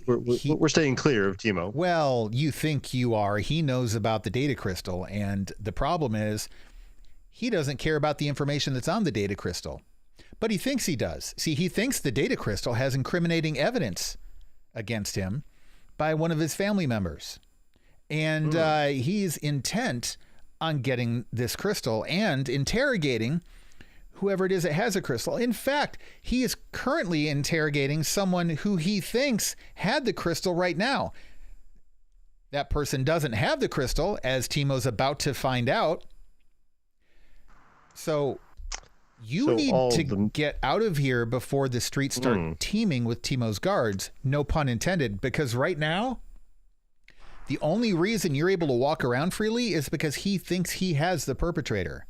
we're staying clear of Timo. Well, you think you are. He knows about the data crystal, and the problem is he doesn't care about the information that's on the data crystal. But he thinks he does. See, he thinks the data crystal has incriminating evidence against him by one of his family members. And he's intent on getting this crystal and interrogating whoever it is that has a crystal. In fact, he is currently interrogating someone who he thinks had the crystal right now. That person doesn't have the crystal, as Timo's about to find out. So you need to get out of here before the streets start teeming with Timo's guards. No pun intended, because right now, the only reason you're able to walk around freely is because he thinks he has the perpetrator.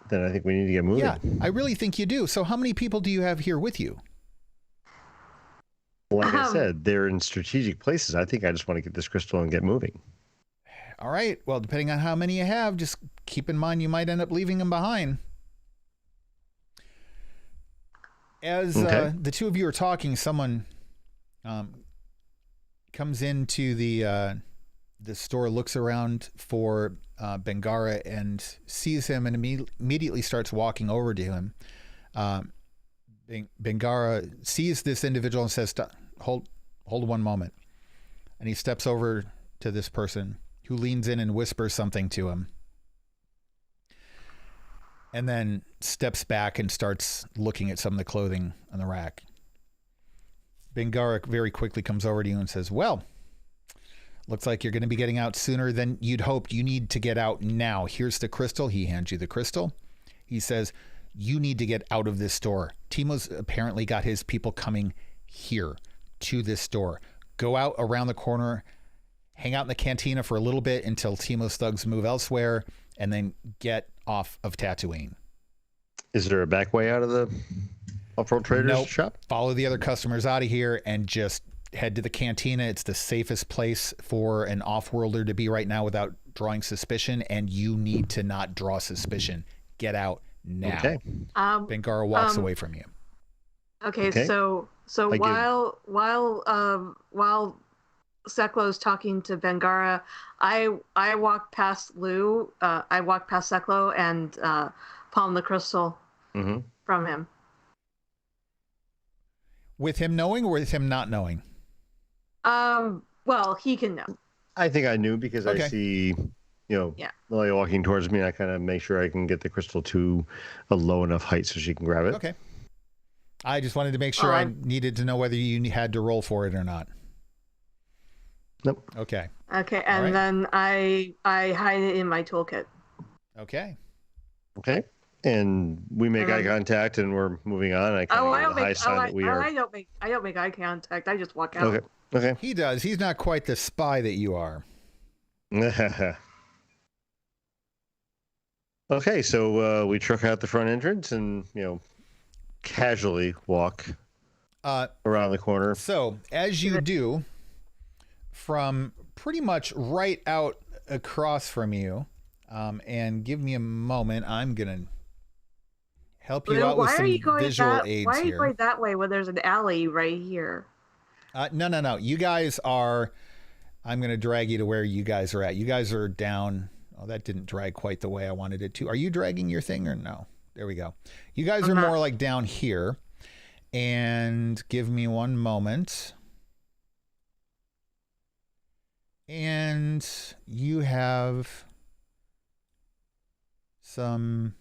Then I think we need to get moving. Yeah, I really think you do. So how many people do you have here with you? Like I said, they're in strategic places. I think I just want to get this crystal and get moving. All right. Well, depending on how many you have, just keep in mind you might end up leaving them behind. As the two of you are talking, someone comes into the store, looks around for Bengara and sees him and immediately starts walking over to him. Bengara sees this individual and says, hold one moment. And he steps over to this person who leans in and whispers something to him. And then steps back and starts looking at some of the clothing on the rack. Bengara very quickly comes over to you and says, well, looks like you're going to be getting out sooner than you'd hoped. You need to get out now. Here's the crystal. He hands you the crystal. He says, you need to get out of this store. Timo's apparently got his people coming here to this store. Go out around the corner, hang out in the cantina for a little bit until Timo's thugs move elsewhere, and then get off of Tatooine. Is there a back way out of the off-road traders shop? Follow the other customers out of here and just head to the cantina. It's the safest place for an off-worlder to be right now without drawing suspicion, and you need to not draw suspicion. Get out now. Okay. Bengara walks away from you. Okay. So while Seklo's talking to Bengara, I walk past Lou. I walk past Seklo and palm the crystal from him. With him knowing or with him not knowing? Well, he can know. I think I knew because I see, Lily walking towards me. I kind of make sure I can get the crystal to a low enough height so she can grab it. Okay. I just wanted to make sure I needed to know whether you had to roll for it or not. Nope. Okay. Okay, and then I hide it in my toolkit. Okay. Okay. And we make eye contact, and we're moving on. I kind of give a high sign that we are. I don't make eye contact. I just walk out. Okay. He does. He's not quite the spy that you are. Okay, so we truck out the front entrance and casually walk around the corner. So as you do, from pretty much right out across from you, and give me a moment, I'm gonna help you out with some visual aids why are you here. going that way when there's an alley right here? No. You guys are. I'm going to drag you to where you guys are at. You guys are down. Oh, that didn't drag quite the way I wanted it to. Are you dragging your thing or no? There we go. You guys are more like down here. And give me one moment. And you have some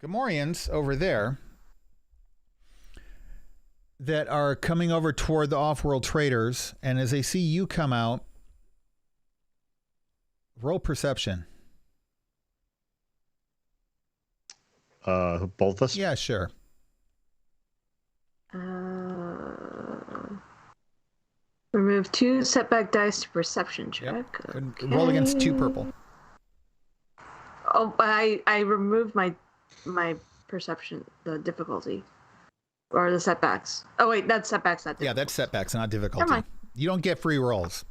Gamorreans over there that are coming over toward the off-world traders. And as they see you come out, roll perception. Both of us? Yeah, sure. Remove 2 setback dice to perception check. Yep. Okay. Roll against 2 purple. Oh, I removed my perception, the difficulty, or the setbacks. Oh wait, that's setbacks, not difficulty. Yeah, that's setbacks, not difficulty. Never mind. You don't get free rolls.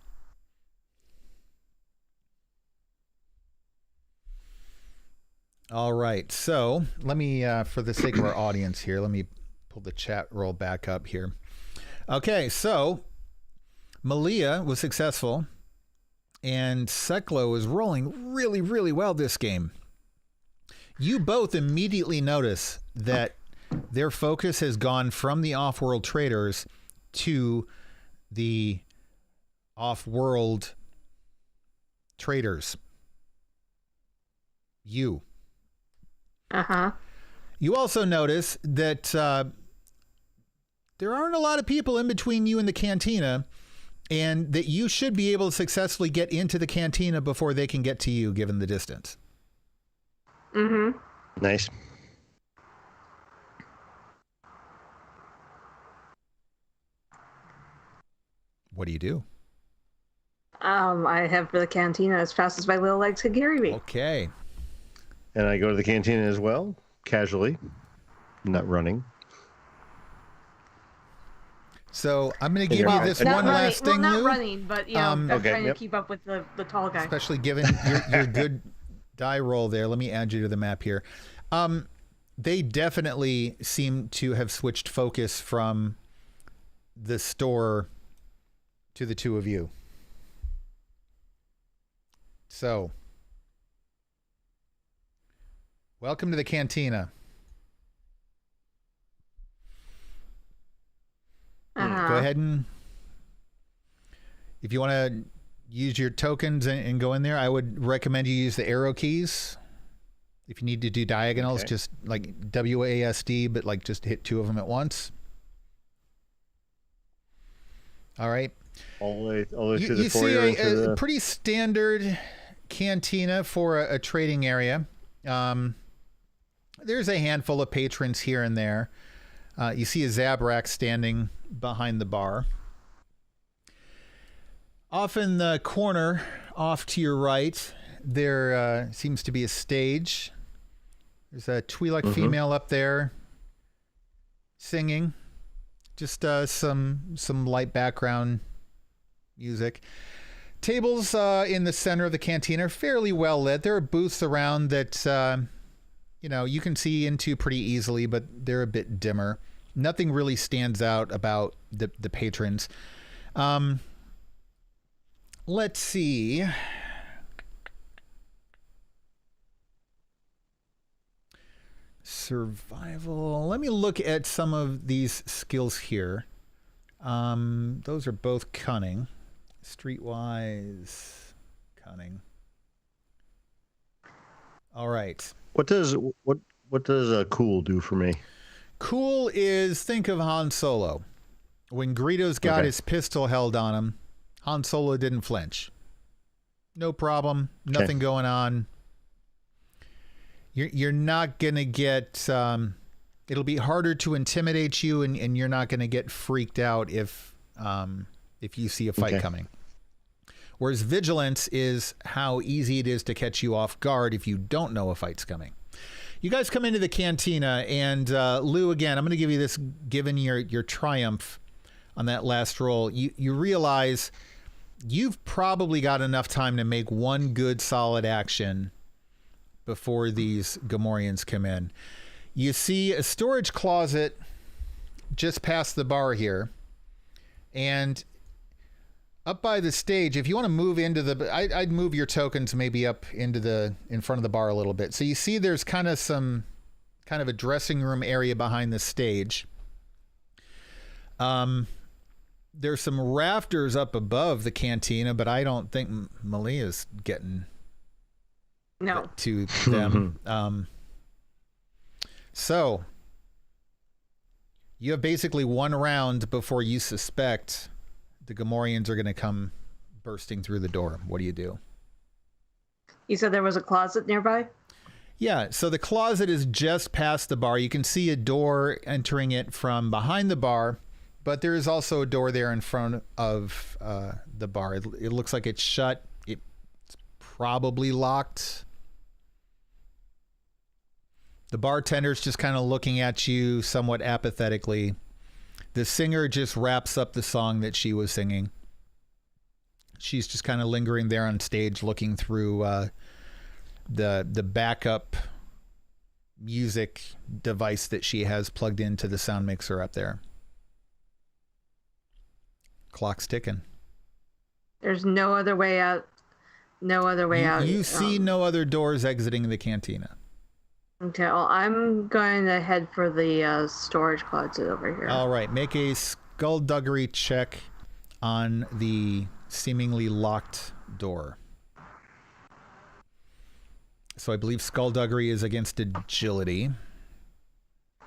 All right, so let me, for the sake of our audience here, let me pull the chat roll back up here. Okay, so Malia was successful, and Seklo is rolling really, really well this game. You both immediately notice that their focus has gone from the off-world traders to the off-world traders. You. Uh-huh. You also notice that there aren't a lot of people in between you and the cantina, and that you should be able to successfully get into the cantina before they can get to you, given the distance. Mm-hmm. Nice. What do you do? I head for the cantina as fast as my little legs could carry me. Okay. And I go to the cantina as well, casually, not running. So I'm going to give you this one last thing, not Lou. running, but I'm Okay, trying to keep up with the tall guy. Especially given your good die roll there. Let me add you to the map here. They definitely seem to have switched focus from the store to the two of you. So, welcome to the cantina. Uh-huh. Go ahead and, if you want to use your tokens and go in there, I would recommend you use the arrow keys. If you need to do diagonals, Okay. just like WASD, but like just hit 2 of them at once. All right. All the way to You the see foyer. into a the... pretty standard cantina for a trading area. There's a handful of patrons here and there. You see a Zabrak standing behind the bar. Off in the corner, off to your right, there seems to be a stage. There's a Twi'lek female up there singing. Just some light background music. Tables in the center of the canteen are fairly well lit. There are booths around that you can see into pretty easily, but they're a bit dimmer. Nothing really stands out about the patrons. Let's see. Survival. Let me look at some of these skills here. Those are both cunning. Streetwise, cunning. All right. What does cool do for me? Cool is, think of Han Solo. When Greedo's got Okay. his pistol held on him, Han Solo didn't flinch. No problem. Nothing going on. You're not going to get... it'll be harder to intimidate you, and you're not going to get freaked out if you see a fight coming. Whereas vigilance is how easy it is to catch you off guard if you don't know a fight's coming. You guys come into the cantina, and Lou, again, I'm going to give you this, given your triumph on that last roll. You realize you've probably got enough time to make one good solid action before these Gamorreans come in. You see a storage closet just past the bar here. And up by the stage, if you want to move into the... I'd move your tokens maybe up into in front of the bar a little bit. So you see there's kind of a dressing room area behind the stage. There's some rafters up above the cantina, but I don't think Malia's getting to them. So you have basically one round before you suspect the Gamorreans are going to come bursting through the door. What do you do? You said there was a closet nearby? Yeah, so the closet is just past the bar. You can see a door entering it from behind the bar. But there is also a door there in front of the bar. It looks like it's shut. It's probably locked. The bartender's just kind of looking at you somewhat apathetically. The singer just wraps up the song that she was singing. She's just kind of lingering there on stage looking through the backup music device that she has plugged into the sound mixer up there. Clock's ticking. There's no other way out. No other way out. You see no other doors exiting the cantina. Okay, well, I'm going to head for the storage closet over here. All right, make a skullduggery check on the seemingly locked door. So I believe skullduggery is against agility.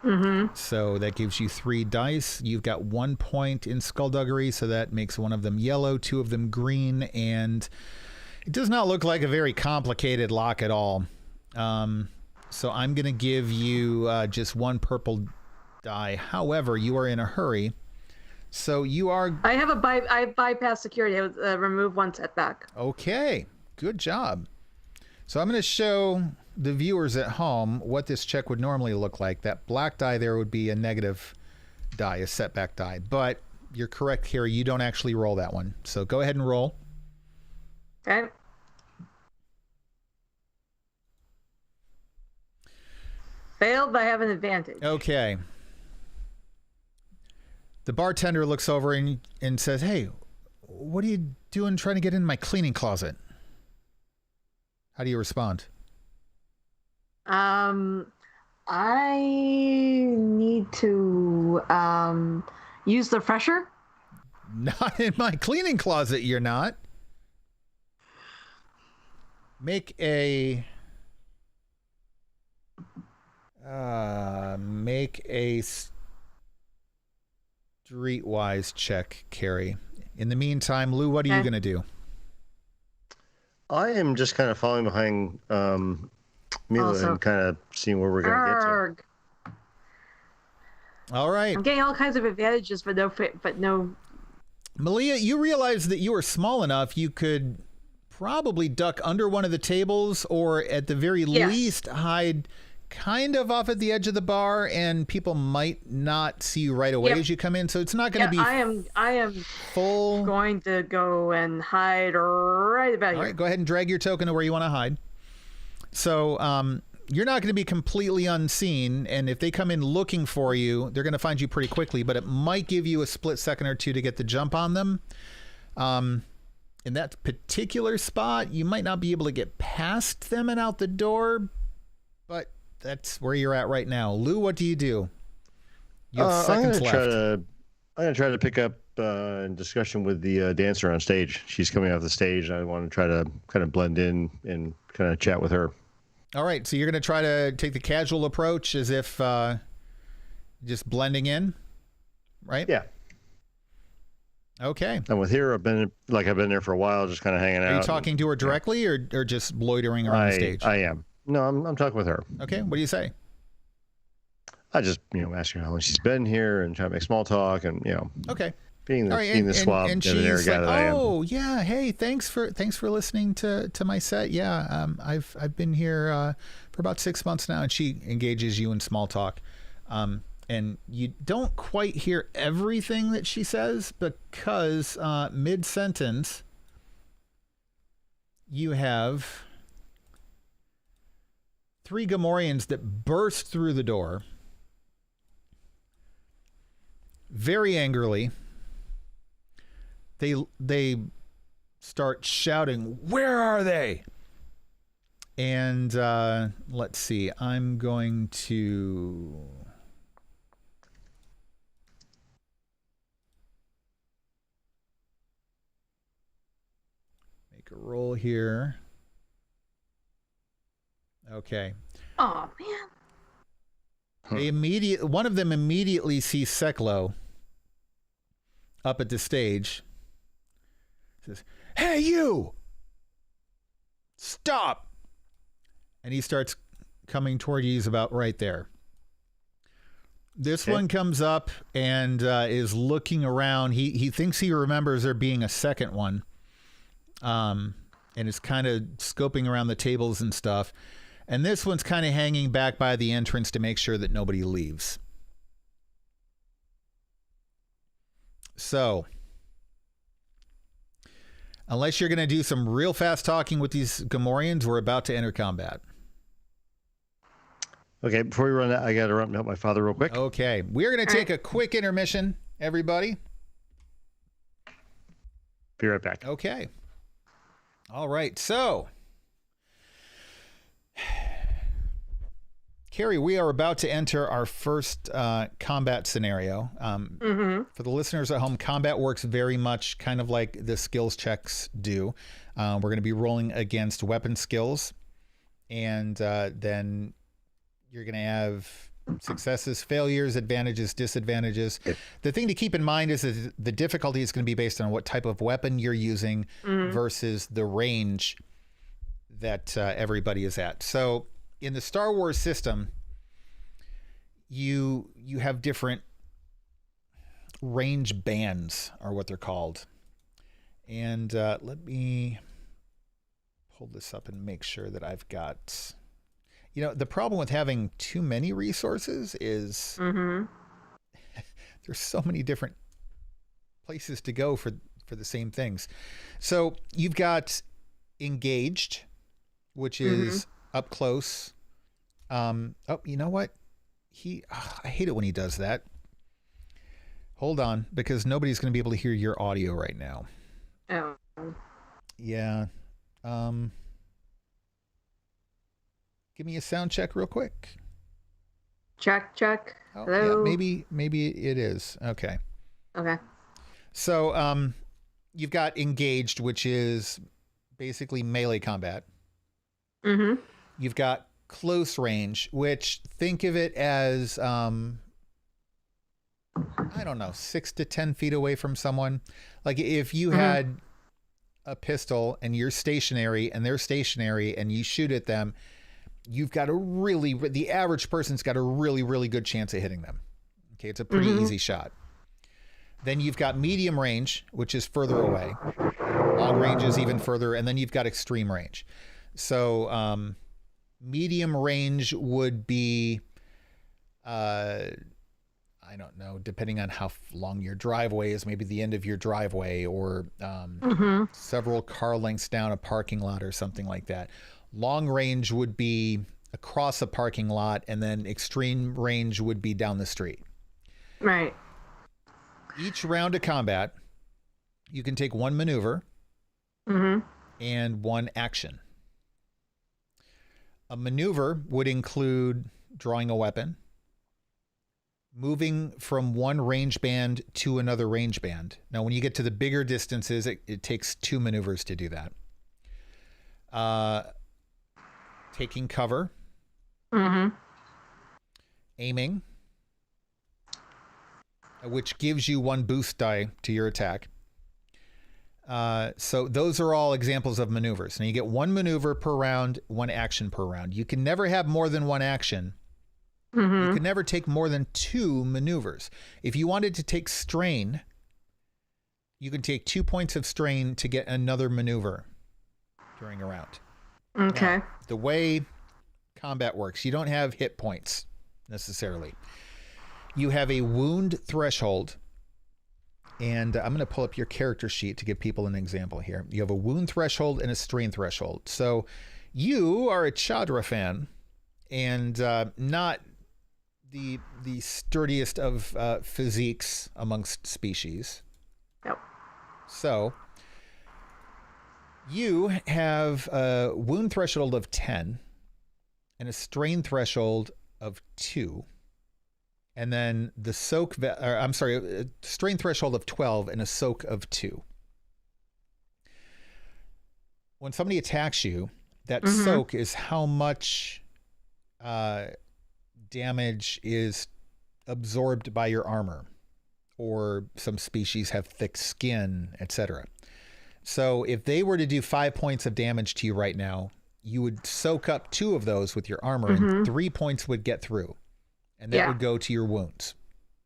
Mm-hmm. So that gives you 3 dice. You've got 1 point in skullduggery, so that makes one of them yellow, 2 of them green, and it does not look like a very complicated lock at all. So I'm going to give you just 1 purple die. However, you are in a hurry, so you are... I bypassed security. I would remove 1 setback. Okay, good job. So I'm going to show the viewers at home what this check would normally look like. That black die there would be a negative die, a setback die. But you're correct, Keri. You don't actually roll that one. So go ahead and roll. Okay. Failed, but I have an advantage. Okay. The bartender looks over and says, "Hey, what are you doing trying to get in my cleaning closet?" How do you respond? I need to use the fresher. Not in my cleaning closet, you're not. Make a streetwise check, Keri. In the meantime, Lou, what are you going to do? I am just kind of following behind Mila and kind of seeing where we're going to get to. All right. I'm getting all kinds of advantages, but no. Malia, you realize that you are small enough you could probably duck under one of the tables, or at the very least hide kind of off at the edge of the bar, and people might not see you right away as you come in. So it's not going to be. I am full. Going to go and hide right about here. All right, go ahead and drag your token to where you want to hide. So you're not going to be completely unseen, and if they come in looking for you, they're going to find you pretty quickly. But it might give you a split second or two to get the jump on them. In that particular spot, you might not be able to get past them and out the door, but that's where you're at right now. Lou, what do you do? You have seconds left. I'm going to try to pick up in discussion with the dancer on stage. She's coming off the stage. I want to try to kind of blend in and kind of chat with her. All right. So you're going to try to take the casual approach as if just blending in, right? Yeah. Okay. And with her, I've been there for a while, just kind of hanging out. Are you talking to her directly or just loitering around the stage? I am. No, I'm talking with her. Okay. What do you say? I just, ask her how long she's been here and try to make small talk and, Okay. being the swab and debonair guy that I am. Oh, yeah. Hey, thanks for listening to my set. Yeah. I've been here for about 6 months now, and she engages you in small talk. And you don't quite hear everything that she says because mid-sentence you have 3 Gamorreans that burst through the door very angrily. They start shouting, "Where are they?" And let's see. I'm going to make a roll here. Okay. Oh man. One of them immediately sees Seklo up at the stage. Says, "Hey, you! Stop!" And he starts coming toward you. He's about right there. This one comes up and is looking around. He thinks he remembers there being a second one, and is kind of scoping around the tables and stuff. And this one's kind of hanging back by the entrance to make sure that nobody leaves. So, unless you're going to do some real fast talking with these Gamorreans, we're about to enter combat. Okay, before we run that, I got to run help my father real quick. Okay, we're going to take a quick intermission, everybody. Be right back. Okay. All right, so Keri, we are about to enter our first combat scenario. For the listeners at home, combat works very much kind of like the skills checks do. We're going to be rolling against weapon skills, and then you're going to have successes, failures, advantages, disadvantages. The thing to keep in mind is that the difficulty is going to be based on what type of weapon you're using versus the range that everybody is at. So in the Star Wars system, you have different range bands, are what they're called. And let me pull this up and make sure that I've got... You know, the problem with having too many resources is there's so many different places to go for the same things. So you've got engaged, which is up close. Oh, you know what? I hate it when he does that. Hold on, because nobody's going to be able to hear your audio right now. Oh. Yeah. Give me a sound check real quick. Check. Oh, Hello. yeah, maybe it is. Okay. Okay. So, you've got engaged, which is basically melee combat. You've got close range, which think of it as, I don't know, 6 to 10 feet away from someone. Like if you had a pistol and you're stationary and they're stationary and you shoot at them, you've got the average person's got a really, really good chance of hitting them. Okay. It's a pretty easy shot. Then you've got medium range, which is further away. Long range is even further. And then you've got extreme range. So, medium range would be, I don't know, depending on how long your driveway is, maybe the end of your driveway or several car lengths down a parking lot or something like that. Long range would be across a parking lot, and then extreme range would be down the street. Right. Each round of combat, you can take one maneuver and one action. A maneuver would include drawing a weapon, moving from one range band to another range band. Now, when you get to the bigger distances, it takes 2 maneuvers to do that. Taking cover, aiming, which gives you 1 boost die to your attack. So those are all examples of maneuvers. Now you get 1 maneuver per round, 1 action per round. You can never have more than 1 action. You can never take more than 2 maneuvers. If you wanted to take strain, you can take 2 points of strain to get another maneuver during a round. Okay. Now, the way combat works, you don't have hit points necessarily. You have a wound threshold, and I'm going to pull up your character sheet to give people an example here. You have a wound threshold and a strain threshold. So you are a Chadra fan, and not the sturdiest of physiques amongst species. Yep. So you have a wound threshold of 10 and a strain threshold of 2. And then the soak, a strain threshold of 12 and a soak of 2. When somebody attacks you, that soak is how much damage is absorbed by your armor, or some species have thick skin, etc. So if they were to do 5 points of damage to you right now, you would soak up 2 of those with your armor, and 3 points would get through, and that would go to your wounds.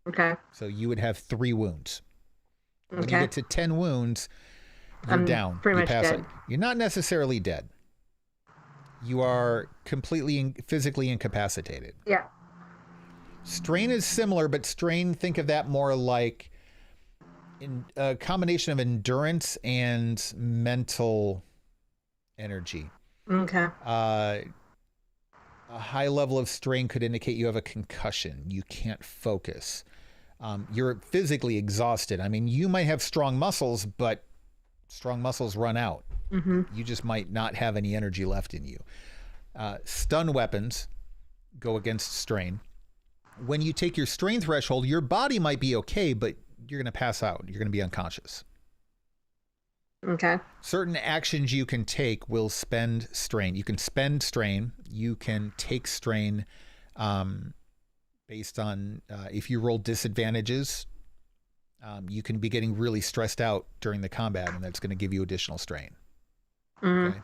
Okay. So you would have 3 wounds. When you get to 10 wounds, you're down. Pretty much pass dead. out. You're not necessarily dead. You are completely physically incapacitated. Yeah. Strain is similar, but strain, think of that more like a combination of endurance and mental energy. Okay. A high level of strain could indicate you have a concussion. You can't focus. You're physically exhausted. I mean, you might have strong muscles, but strong muscles run out. You just might not have any energy left in you. Stun weapons go against strain. When you take your strain threshold, your body might be okay, but you're going to pass out. You're going to be unconscious. Okay. Certain actions you can take will spend strain. You can spend strain. You can take strain based on if you roll disadvantages. You can be getting really stressed out during the combat, and that's going to give you additional strain. Okay?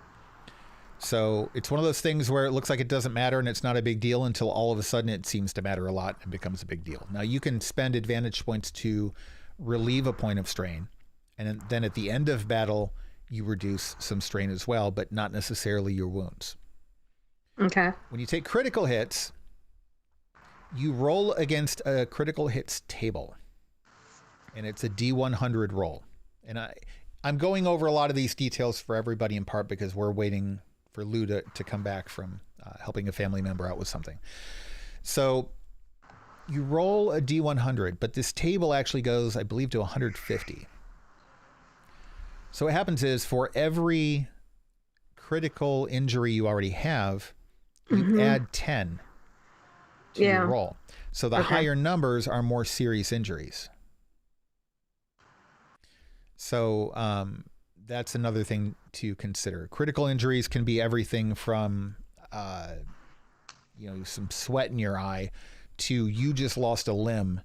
So it's one of those things where it looks like it doesn't matter and it's not a big deal until all of a sudden it seems to matter a lot and becomes a big deal. Now you can spend advantage points to relieve a point of strain, and then at the end of battle you reduce some strain as well, but not necessarily your wounds. Okay. When you take critical hits, you roll against a critical hits table, and it's a D100 roll. And I'm going over a lot of these details for everybody in part because we're waiting for Lou to come back from helping a family member out with something. So you roll a D100, but this table actually goes, I believe, to 150. So what happens is for every critical injury you already have, you add 10 to your roll. So the higher numbers are more serious injuries. So that's another thing to consider. Critical injuries can be everything from, some sweat in your eye to you just lost a limb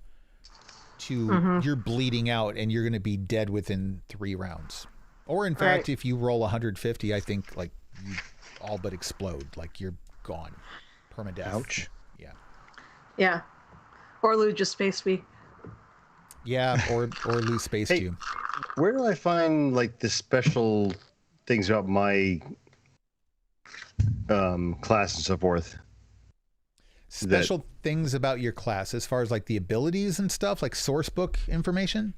to you're bleeding out and you're going to be dead within 3 rounds. Or in fact, if you roll 150, I think like you all but explode, like you're gone, permadeath. Ouch. Yeah. Yeah. Or Lou just spaced me. Yeah, or Lou spaced you. Where do I find like the special things about my class and so forth? Special things about your class as far as like the abilities and stuff, like source book information?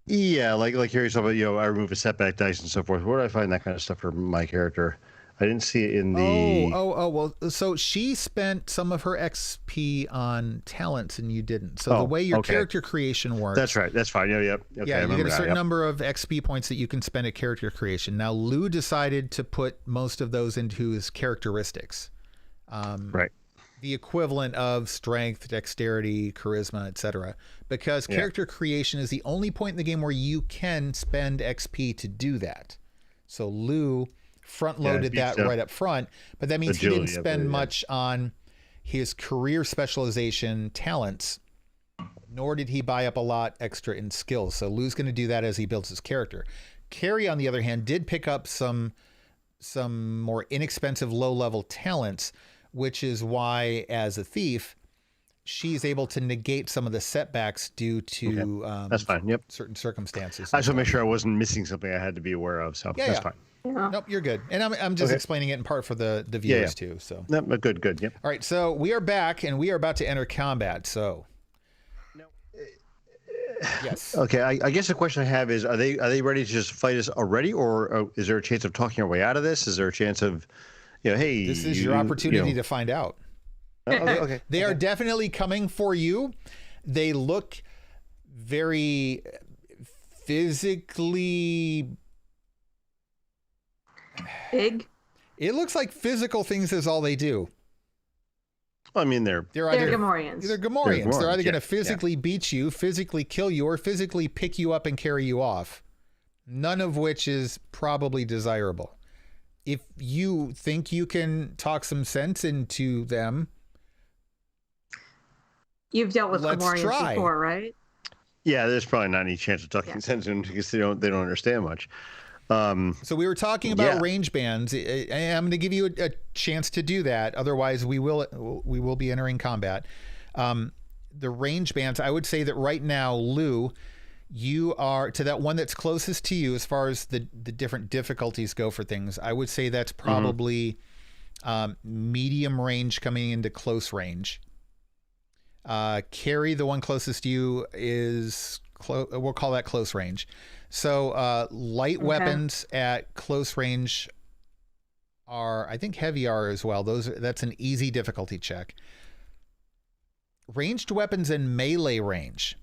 Yeah, like hearing something, I remove a setback dice and so forth. Where do I find that kind of stuff for my character? I didn't see it in the... well, so she spent some of her XP on talents and you didn't. So the way your character creation works... That's right. That's fine. Yeah. Okay, yeah, you get a certain number of XP points that you can spend at character creation. Now, Lou decided to put most of those into his characteristics. Right. The equivalent of strength, dexterity, charisma, etc. Because character creation is the only point in the game where you can spend XP to do that. So Lou front-loaded that right up front, but that means agility, he didn't spend much on his career specialization talents, nor did he buy up a lot extra in skills. So Lou's going to do that as he builds his character. Keri, on the other hand, did pick up some more inexpensive low-level talents, which is why, as a thief, she's able to negate some of the setbacks due to that's fine. Yep. certain circumstances. I just want to make sure I wasn't missing something I had to be aware of. So that's fine. Yeah. Nope, you're good. And I'm just explaining it in part for the viewers too. So nope, good. Yep. All right, so we are back and we are about to enter combat. So yes. Okay, I guess the question I have is: Are they ready to just fight us already, or is there a chance of talking our way out of this? Is there a chance of, hey, this is your opportunity to find out. Okay. They are definitely coming for you. They look very physically Big. It looks like physical things is all they do. I mean, they're either Gamorreans. They're Gamorreans. They're either going to yeah. physically beat you, physically kill you, or physically pick you up and carry you off. None of which is probably desirable. If you think you can talk some sense into them, you've dealt with let's Gamorreans try. before, right? Yeah, there's probably not any chance of talking sense into them because they don't understand much. So we were talking about range bands. I'm going to give you a chance to do that. Otherwise, we will be entering combat. The range bands. I would say that right now, Lou, you are to that one that's closest to you as far as the different difficulties go for things. I would say that's probably medium range coming into close range. Keri, the one closest to you, is we'll call that close range. So light weapons at close range are, I think heavy are as well. That's an easy difficulty check. Ranged weapons in melee range.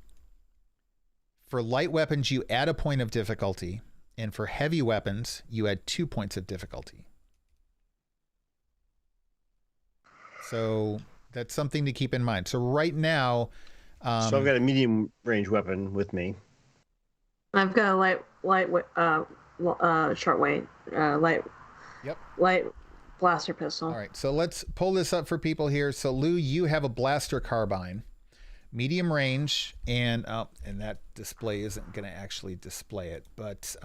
For light weapons, you add a point of difficulty. And for heavy weapons, you add 2 points of difficulty. So that's something to keep in mind. So right now... so I've got a medium range weapon with me. I've got a light blaster pistol. All right, so let's pull this up for people here. So Lou, you have a blaster carbine, medium range, and that display isn't going to actually display it, but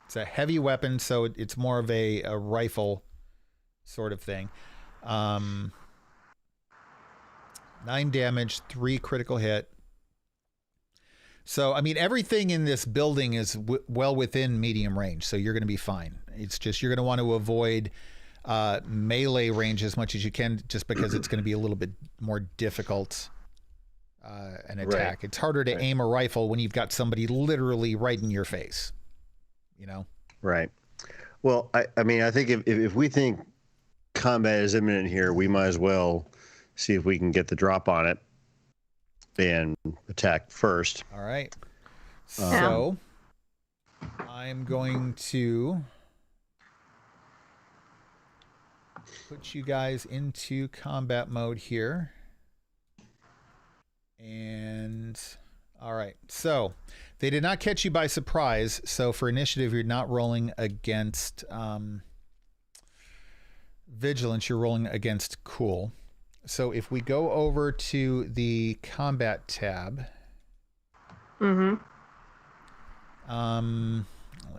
it's a heavy weapon, so it's more of a rifle sort of thing. 9 damage, 3 critical hit. So, I mean, everything in this building is well within medium range, so you're going to be fine. It's just you're going to want to avoid melee range as much as you can, just because it's going to be a little bit more difficult an attack. Right. It's harder to aim a rifle when you've got somebody literally right in your face, you know? Right. Well, I mean, I think if we think combat is imminent here, we might as well see if we can get the drop on it and attack first. All right. So I'm going to put you guys into combat mode here. And all right. So they did not catch you by surprise. So for initiative, you're not rolling against vigilance. You're rolling against cool. So if we go over to the combat tab, let's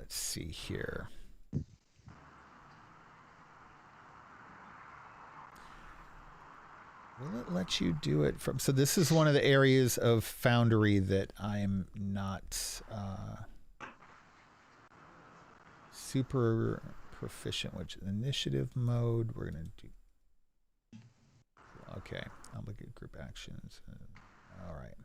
see here. Will it let you do it from? So this is one of the areas of Foundry that I'm not super proficient, which initiative mode we're going to do. Okay, I'll look at group actions. All right.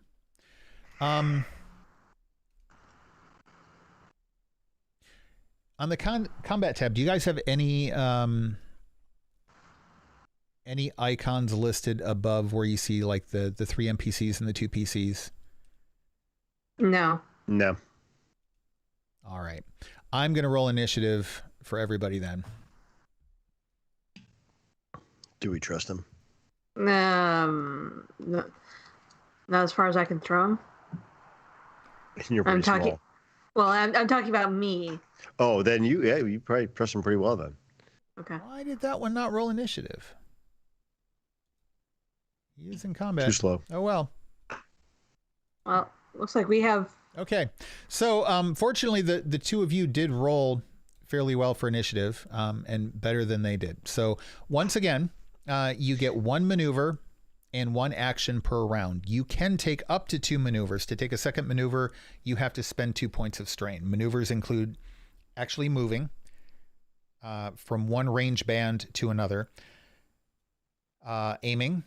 On the combat tab, do you guys have any icons listed above where you see like the 3 NPCs and the 2 PCs? No. All right. I'm going to roll initiative for everybody then. Do we trust them? Not as far as I can throw them. You're pretty small. Well, I'm talking about me. Oh, then you probably press them pretty well then. Okay. Why did that one not roll initiative? He is in combat. Too slow. Oh, well. Well, looks like we have... Okay. So, fortunately, the two of you did roll fairly well for initiative, and better than they did. So, once again, you get 1 maneuver and 1 action per round. You can take up to 2 maneuvers. To take a second maneuver, you have to spend 2 points of strain. Maneuvers include actually moving from one range band to another, aiming,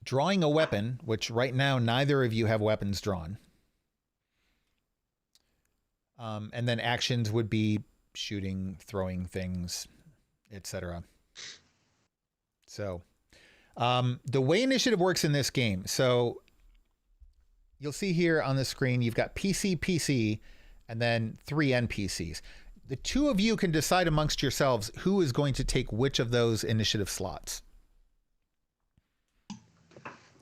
drawing a weapon, which right now neither of you have weapons drawn. And then actions would be shooting, throwing things, etc. So The way initiative works in this game, so you'll see here on the screen, you've got PC, and then 3 NPCs. The two of you can decide amongst yourselves who is going to take which of those initiative slots.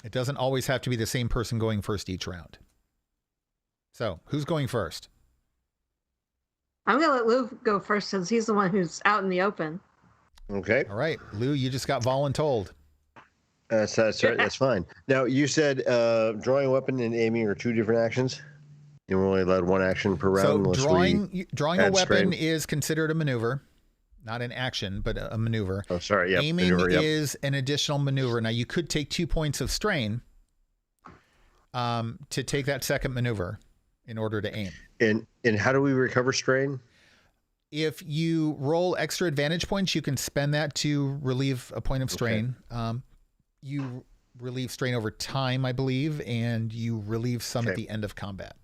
It doesn't always have to be the same person going first each round. So, who's going first? I'm going to let Lou go first since he's the one who's out in the open. Okay. All right. Lou, you just got voluntold. That's right. That's fine. Now, you said drawing a weapon and aiming are 2 different actions? You're only allowed 1 action per round? So drawing a weapon strain. is considered a maneuver. Not an action, but a maneuver. Oh, sorry. Yep. Aiming maneuver, yep. is an additional maneuver. Now, you could take 2 points of strain to take that second maneuver in order to aim. And how do we recover strain? If you roll extra advantage points, you can spend that to relieve a point of strain. Okay. You relieve strain over time, I believe, and you relieve some at the end of combat.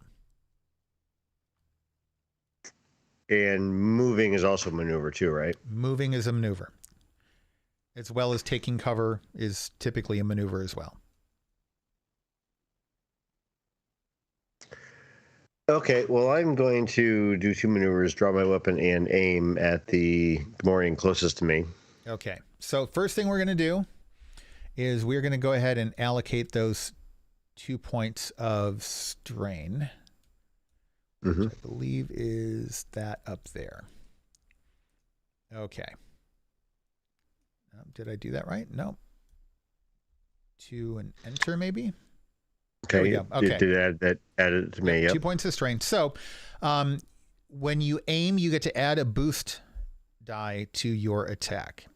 And moving is also a maneuver too, right? Moving is a maneuver. As well as taking cover is typically a maneuver as well. Okay, well, I'm going to do 2 maneuvers, draw my weapon, and aim at the Gamorrean closest to me. Okay, so first thing we're going to do is we're going to go ahead and allocate those 2 points of strain. Mm-hmm. Which I believe is that up there. Okay. Did I do that right? No. 2 and enter maybe? Okay. There we go. Okay. Did add it to me. Yep. 2 points of strain. So when you aim, you get to add a boost die to your attack.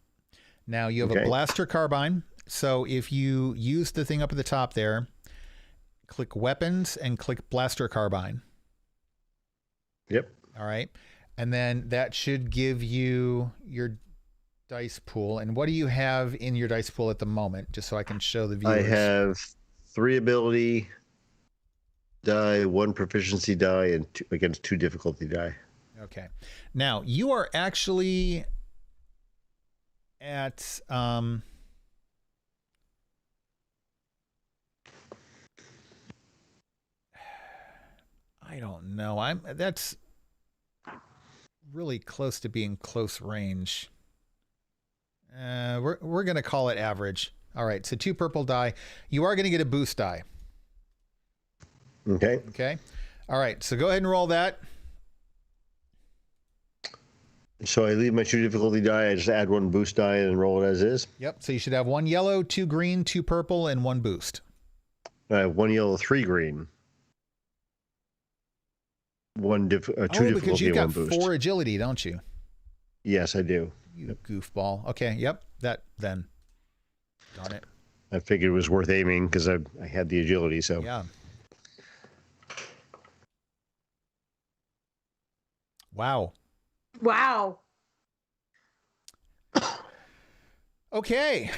Now you have a blaster carbine. So if you use the thing up at the top there, click weapons and click blaster carbine. Yep. All right. And then that should give you your dice pool. And what do you have in your dice pool at the moment? Just so I can show the viewers. I have 3 ability die, 1 proficiency die, and against 2 difficulty die. Okay. Now you are actually at I don't know. That's really close to being close range. We're gonna call it average. All right, so 2 purple die. You are gonna get a boost die. Okay. Okay. All right, so go ahead and roll that. So I leave my 2 difficulty die. I just add 1 boost die and roll it as is. Yep. So you should have 1 yellow, 2 green, 2 purple, and 1 boost. I have 1 yellow, 3 green. 2 difficulty, because you've got and 1 boost. 4 agility, don't you? Yes, I do. You goofball. Okay. Yep. That then. Got it. I figured it was worth aiming because I had the agility. So yeah. Wow. Wow. Okay.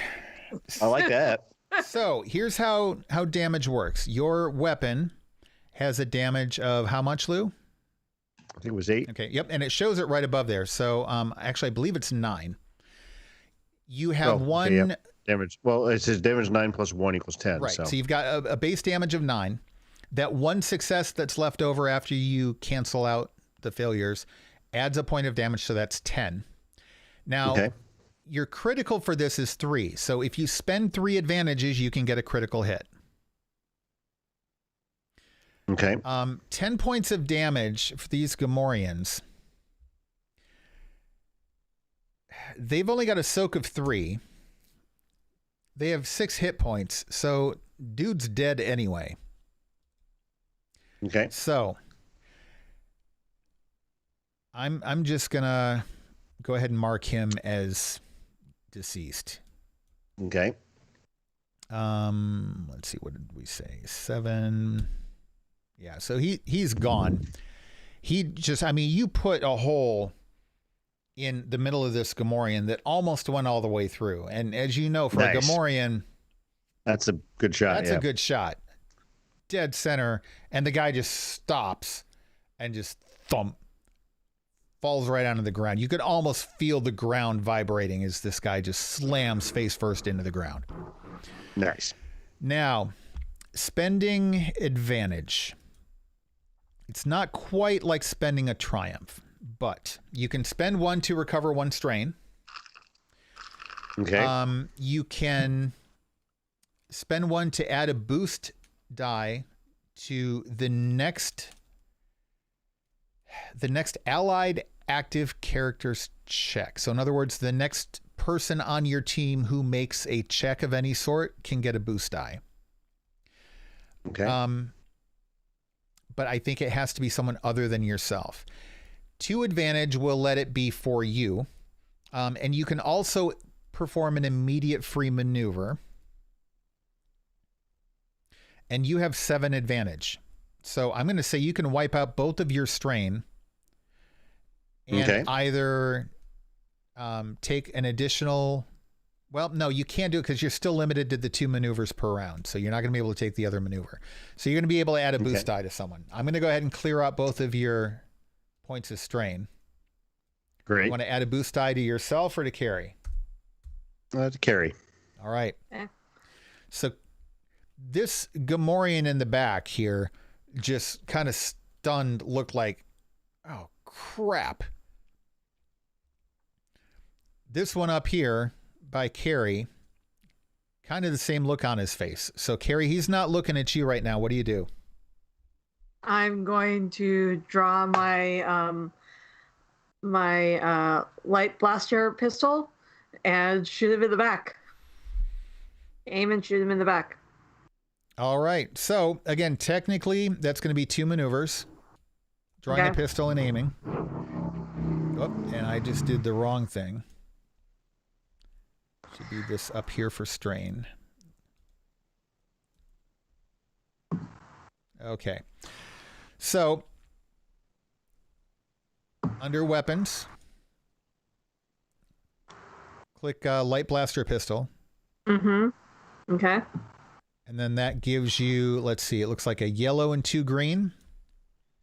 I like that. So here's how damage works. Your weapon has a damage of how much, Lou? I think it was 8. Okay. Yep. And it shows it right above there. So actually, I believe it's 9. You have 1 yep. Damage. Well, it says damage 9 plus 1 equals 10. Right. So you've got a base damage of 9. That 1 success that's left over after you cancel out the failures adds a point of damage, so that's 10. Now, your critical for this is 3. So if you spend 3 advantages, you can get a critical hit. Okay. 10 points of damage for these Gamorreans. They've only got a soak of 3. They have 6 hit points, so dude's dead anyway. Okay. So I'm just gonna go ahead and mark him as deceased. Okay. Let's see, what did we say? 7. Yeah, so he's gone. He just, I mean, you put a hole in the middle of this Gamorrean that almost went all the way through. And as you know, for a Gamorrean, that's a good shot. That's a good shot. Dead center, and the guy just stops and just thump. falls right onto the ground. You could almost feel the ground vibrating as this guy just slams face first into the ground. Nice. Now, spending advantage. It's not quite like spending a triumph, but you can spend 1 to recover 1 strain. Okay. You can spend 1 to add a boost die to the next allied active character's check. So in other words, the next person on your team who makes a check of any sort can get a boost die. Okay. But I think it has to be someone other than yourself. 2 advantage will let it be for you. And you can also perform an immediate free maneuver. And you have 7 advantage. So I'm going to say you can wipe out both of your strain and either take an additional... Well, no, you can't do it because you're still limited to the 2 maneuvers per round. So you're not going to be able to take the other maneuver. So you're going to be able to add a boost die to someone. I'm going to go ahead and clear out both of your points of strain. Great. You want to add a boost die to yourself or to Keri? To Keri. All right. So this Gamorrean in the back here just kind of stunned, looked like, oh, crap. This one up here by Keri, kind of the same look on his face. So Keri, he's not looking at you right now. What do you do? I'm going to draw my light blaster pistol and shoot him in the back. Aim and shoot him in the back. All right. So again, technically that's going to be 2 maneuvers. Drawing a pistol and aiming. Oh, and I just did the wrong thing. Should be this up here for strain. Okay. So, under weapons, click light blaster pistol. Mm-hmm. Okay. And then that gives you, let's see, it looks like a yellow and 2 green.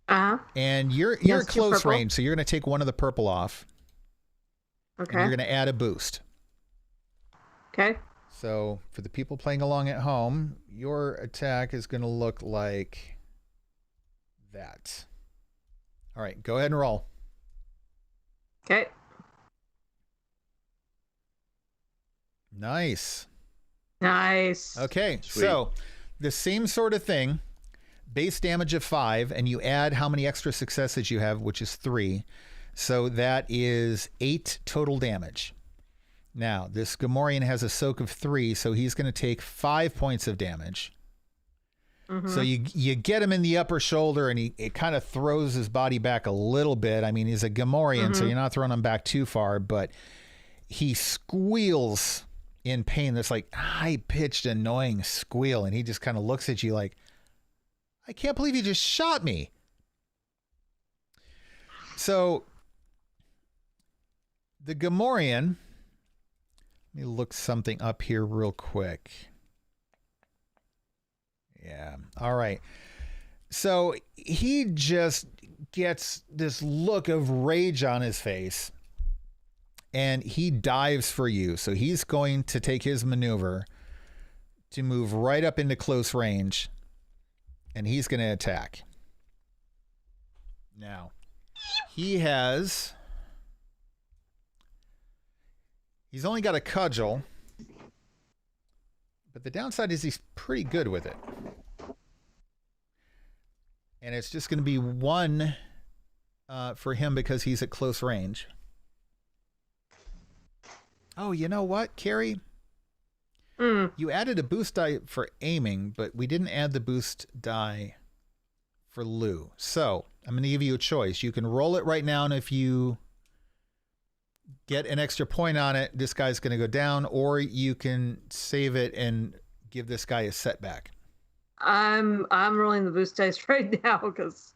Uh-huh. And you're at close range, so you're going to take 1 of the purple off. Okay. And you're going to add a boost. Okay. So for the people playing along at home, your attack is going to look like that. All right, go ahead and roll. Okay. Nice. Nice. Okay, Sweet. So the same sort of thing, base damage of 5, and you add how many extra successes you have, which is 3. So that is 8 total damage. Now, this Gamorrean has a soak of 3, so he's going to take 5 points of damage. Mm-hmm. So you get him in the upper shoulder, and it kind of throws his body back a little bit. I mean, he's a Gamorrean, so you're not throwing him back too far, but he squeals in pain. That's like high-pitched, annoying squeal, and he just kind of looks at you like, I can't believe you just shot me. So the Gamorrean... Let me look something up here real quick. Yeah. All right. So he just gets this look of rage on his face and he dives for you. So he's going to take his maneuver to move right up into close range and he's going to attack. Now, he's only got a cudgel, but the downside is he's pretty good with it. And it's just going to be 1 for him because he's at close range. Oh, you know what, Keri? You added a boost die for aiming, but we didn't add the boost die for Lou. So I'm going to give you a choice. You can roll it right now, and if you get an extra point on it, this guy's going to go down, or you can save it and give this guy a setback. I'm rolling the boost dice right now because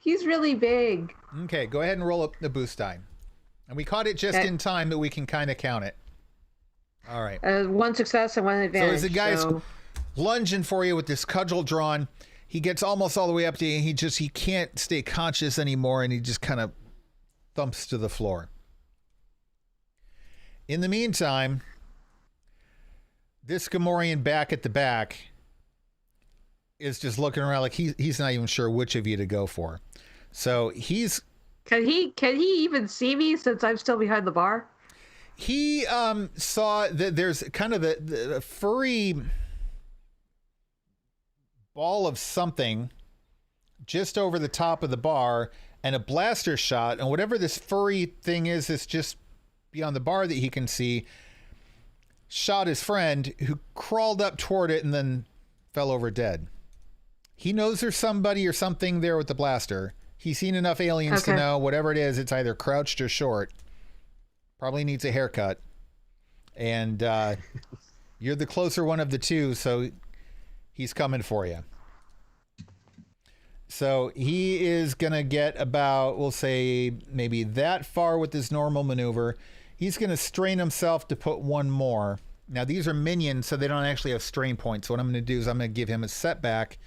he's really big. Okay, go ahead and roll up the boost die. And we caught it just in time that we can kind of count it. All right. 1 success and 1 advantage. So as the guy's lunging for you with this cudgel drawn, he gets almost all the way up to you. He can't stay conscious anymore, and he just kind of thumps to the floor. In the meantime, this Gamorrean back at the back is just looking around like he's not even sure which of you to go for. So he's... Can he even see me since I'm still behind the bar? He saw that there's kind of the furry ball of something just over the top of the bar and a blaster shot, and whatever this furry thing is just beyond the bar that he can see, shot his friend, who crawled up toward it and then fell over dead. He knows there's somebody or something there with the blaster. He's seen enough aliens to know whatever it is, it's either crouched or short. Probably needs a haircut. And you're the closer one of the two, so he's coming for you. So he is going to get about, we'll say, maybe that far with his normal maneuver. He's going to strain himself to put one more. Now, these are minions, so they don't actually have strain points. So what I'm going to do is I'm going to give him a setback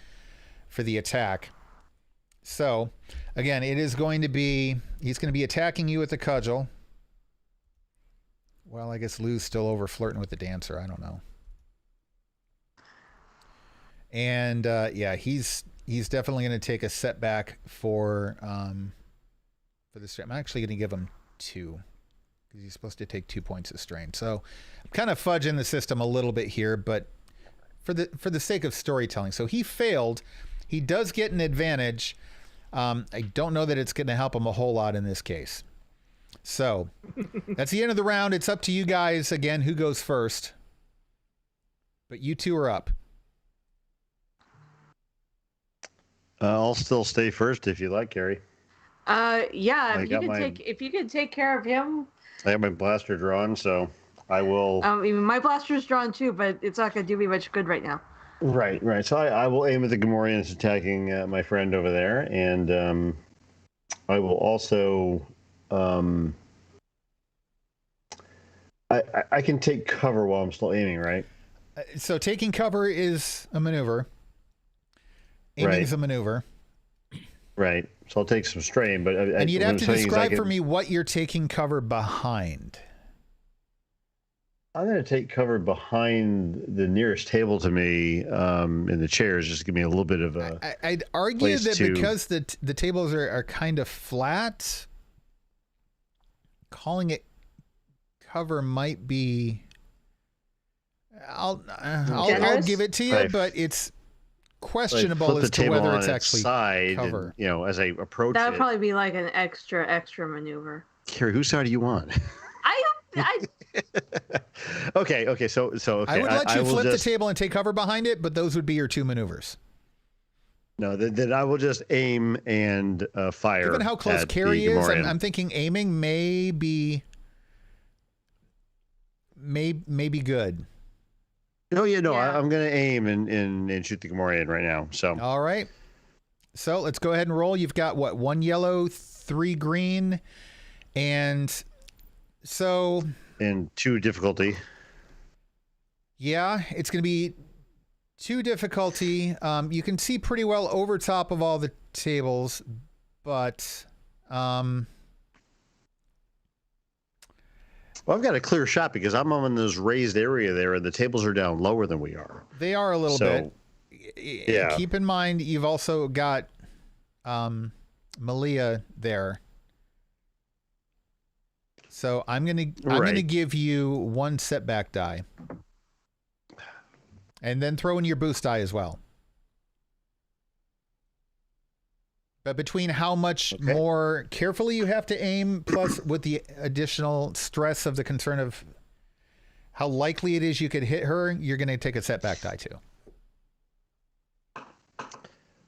for the attack. So, again, it is going to be, he's going to be attacking you with the cudgel. Well, I guess Lou's still over flirting with the dancer. I don't know. And, yeah, he's definitely going to take a setback for this. I'm actually going to give him 2. Because he's supposed to take 2 points of strain. So I'm kind of fudging the system a little bit here, but for the sake of storytelling. So he failed. He does get an advantage. I don't know that it's going to help him a whole lot in this case. So that's the end of the round. It's up to you guys again who goes first. But you two are up. I'll still stay first if you like, Keri. Yeah, if you can take care of him. I have my blaster drawn, so I will. My blaster's drawn too, but it's not going to do me much good right now. Right. So I will aim at the Gamorreans attacking my friend over there, and I will also. I can take cover while I'm still aiming, right? So taking cover is a maneuver. Aiming is a maneuver. Right. So I'll take some strain, but and you'd have to describe for me what you're taking cover behind. I'm going to take cover behind the nearest table to me in the chairs, just to give me a little bit of a. I'd argue that because the tables are kind of flat, calling it cover might be. I'll give it to you, but it's questionable as to whether it's actually cover. And, as I approach that would probably be like an extra maneuver. Keri, whose side do you want? I Okay. So I would let you flip the table and take cover behind it, but those would be your 2 maneuvers. No, then I will just aim and fire. Given how close Keri is, I'm thinking aiming may be good. No, I'm going to aim and shoot the Gamorrean right now. So all right. So let's go ahead and roll. You've got what? 1 yellow, 3 green, and so. And 2 difficulty. Yeah, it's going to be 2 difficulty. You can see pretty well over top of all the tables, but. Well, I've got a clear shot because I'm on this raised area there, and the tables are down lower than we are. They are a little bit. Yeah. Keep in mind, you've also got Malia there. So I'm gonna give you 1 setback die, and then throw in your boost die as well. But between how much more carefully you have to aim, plus with the additional stress of the concern of how likely it is you could hit her, you're going to take a setback die too.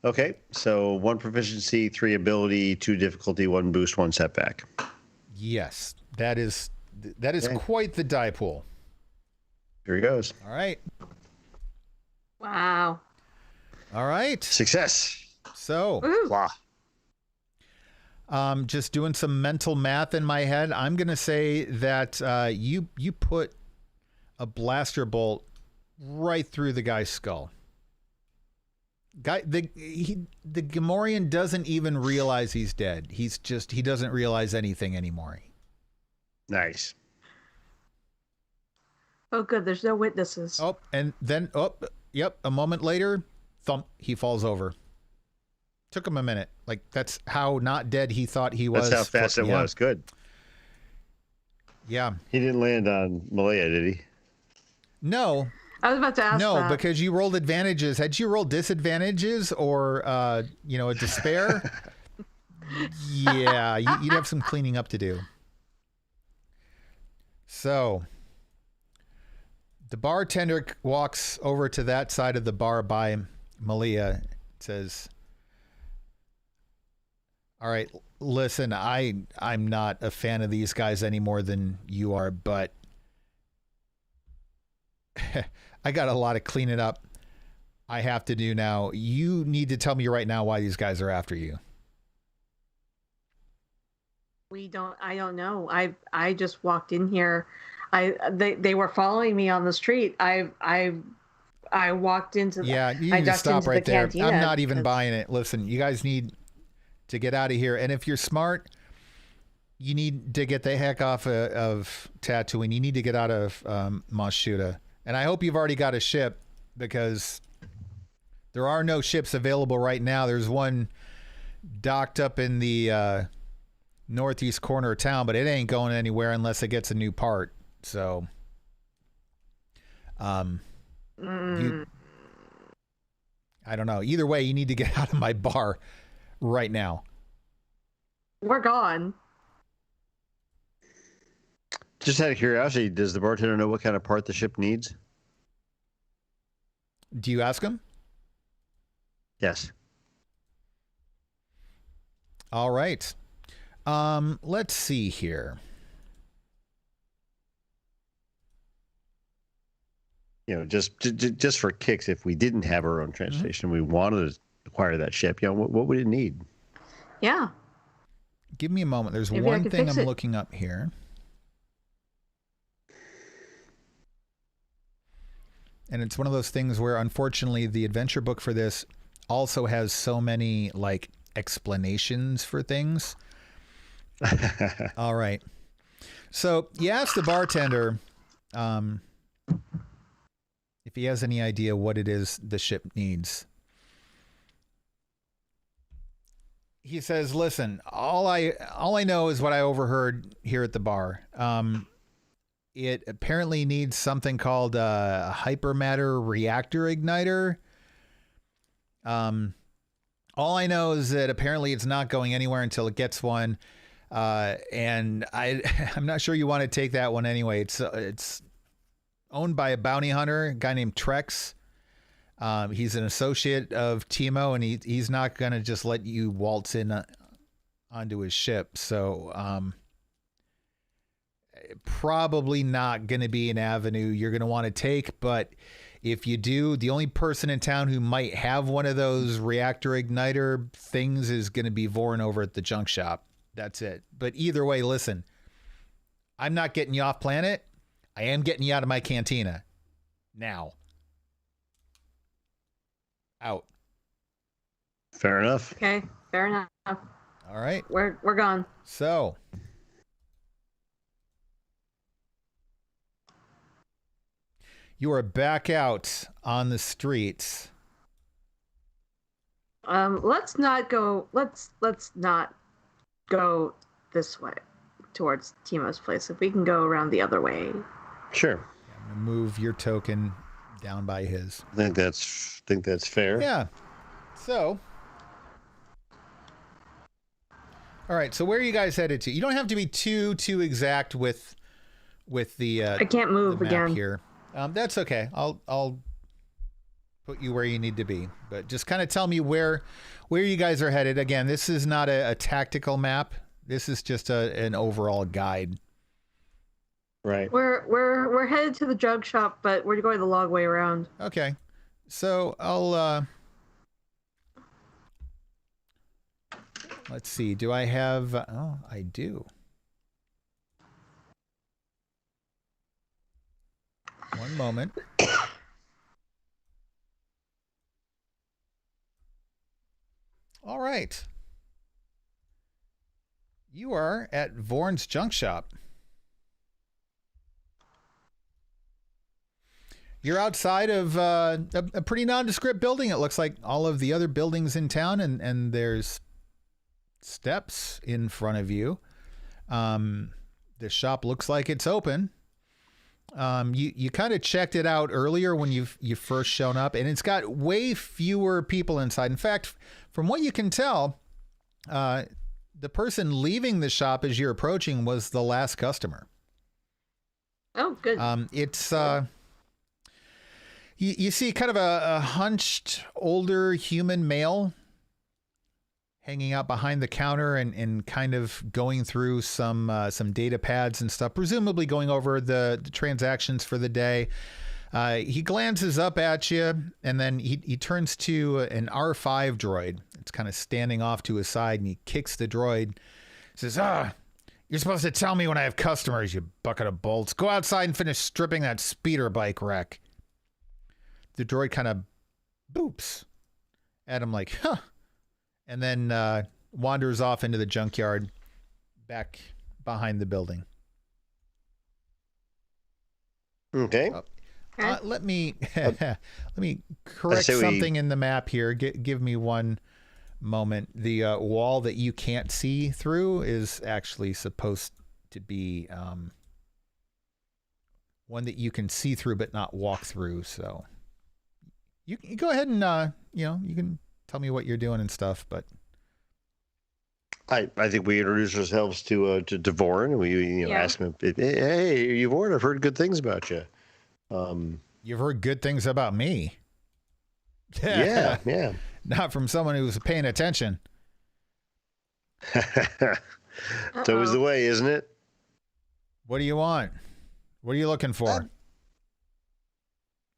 Okay, so 1 proficiency, 3 ability, 2 difficulty, 1 boost, 1 setback. Yes, that is quite the die pool. Here he goes. All right. Wow. All right. Success. So, just doing some mental math in my head, I'm going to say that you put a blaster bolt right through the guy's skull. the Gamorrean doesn't even realize he's dead. He doesn't realize anything anymore. Nice. Oh, good. There's no witnesses. Oh, and then yep. A moment later, thump. He falls over. Took him a minute. Like that's how not dead he thought he was. That's how fast it was. Good. Yeah. He didn't land on Malaya, did he? No. I was about to ask No, that. because you rolled advantages. Had you rolled disadvantages or, a despair? Yeah, you'd have some cleaning up to do. So, the bartender walks over to that side of the bar by Malia. Says, all right, listen, I'm not a fan of these guys any more than you are, but I got a lot of cleaning up I have to do now. You need to tell me right now why these guys are after you. I don't know. I just walked in here. They were following me on the street. I walked into Yeah, you need to stop right there. I'm not even buying it. Listen, you guys need to get out of here. And if you're smart, you need to get the heck off of Tatooine. You need to get out of Mos Shuuta. And I hope you've already got a ship, because there are no ships available right now. There's one docked up in the northeast corner of town, but it ain't going anywhere unless it gets a new part. So, I don't know. Either way, you need to get out of my bar right now. We're gone. Just out of curiosity, does the bartender know what kind of part the ship needs? Do you ask him? Yes. All right. Let's see here. Just for kicks, if we didn't have our own train station, we wanted to acquire that ship, what would it need? Yeah. Give me a moment. There's Maybe one thing I'm looking up here. And it's one of those things where, unfortunately, the adventure book for this also has so many, explanations for things. All right. So you ask the bartender if he has any idea what it is the ship needs. He says, listen, all I know is what I overheard here at the bar. It apparently needs something called a hypermatter reactor igniter. All I know is that apparently it's not going anywhere until it gets one. And I'm not sure you want to take that one anyway. It's owned by a bounty hunter, a guy named Trex. He's an associate of Timo, and he's not going to just let you waltz in onto his ship. So, probably not going to be an avenue you're going to want to take, but if you do, the only person in town who might have one of those reactor igniter things is going to be Vorin over at the junk shop. That's it. But either way, listen, I'm not getting you off planet. I am getting you out of my cantina. Now. Out. Fair enough. Okay, fair enough. All right. We're gone. So, you are back out on the streets. Let's not go go this way towards Timo's place. If we can go around the other way. Sure. I'm gonna move your token down by his. I think that's fair. Yeah. So, all right. So where are you guys headed to? You don't have to be too exact with the. I can't move the map again here. That's okay. I'll put you where you need to be, but just kind of tell me where you guys are headed. Again, this is not a tactical map. This is just an overall guide. Right. We're headed to the jug shop, but we're going the long way around. Okay. So I'll let's see. Do I have oh, I do. One moment. All right. You are at Vorn's Junk Shop. You're outside of a pretty nondescript building. It looks like all of the other buildings in town, and there's steps in front of you. The shop looks like it's open. You kind of checked it out earlier when you first shown up, and it's got way fewer people inside. In fact, from what you can tell, the person leaving the shop as you're approaching was the last customer. Oh, good. It's you see kind of a hunched older human male hanging out behind the counter and kind of going through some data pads and stuff, presumably going over the transactions for the day. He glances up at you, and then he turns to an R5 droid. It's kind of standing off to his side, and he kicks the droid. He says, you're supposed to tell me when I have customers, you bucket of bolts. Go outside and finish stripping that speeder bike wreck. The droid kind of boops at him like, huh. And then wanders off into the junkyard back behind the building. Okay. Let me correct something in the map here. Give me one moment. The wall that you can't see through is actually supposed to be one that you can see through but not walk through. So you go ahead and you can tell me what you're doing and stuff. But I think we introduced ourselves to Vorn, and we asked him, "Hey, Vorn, I've heard good things about you." You've heard good things about me. Yeah. Not from someone who's paying attention. It's always the way, isn't it? What do you want? What are you looking for?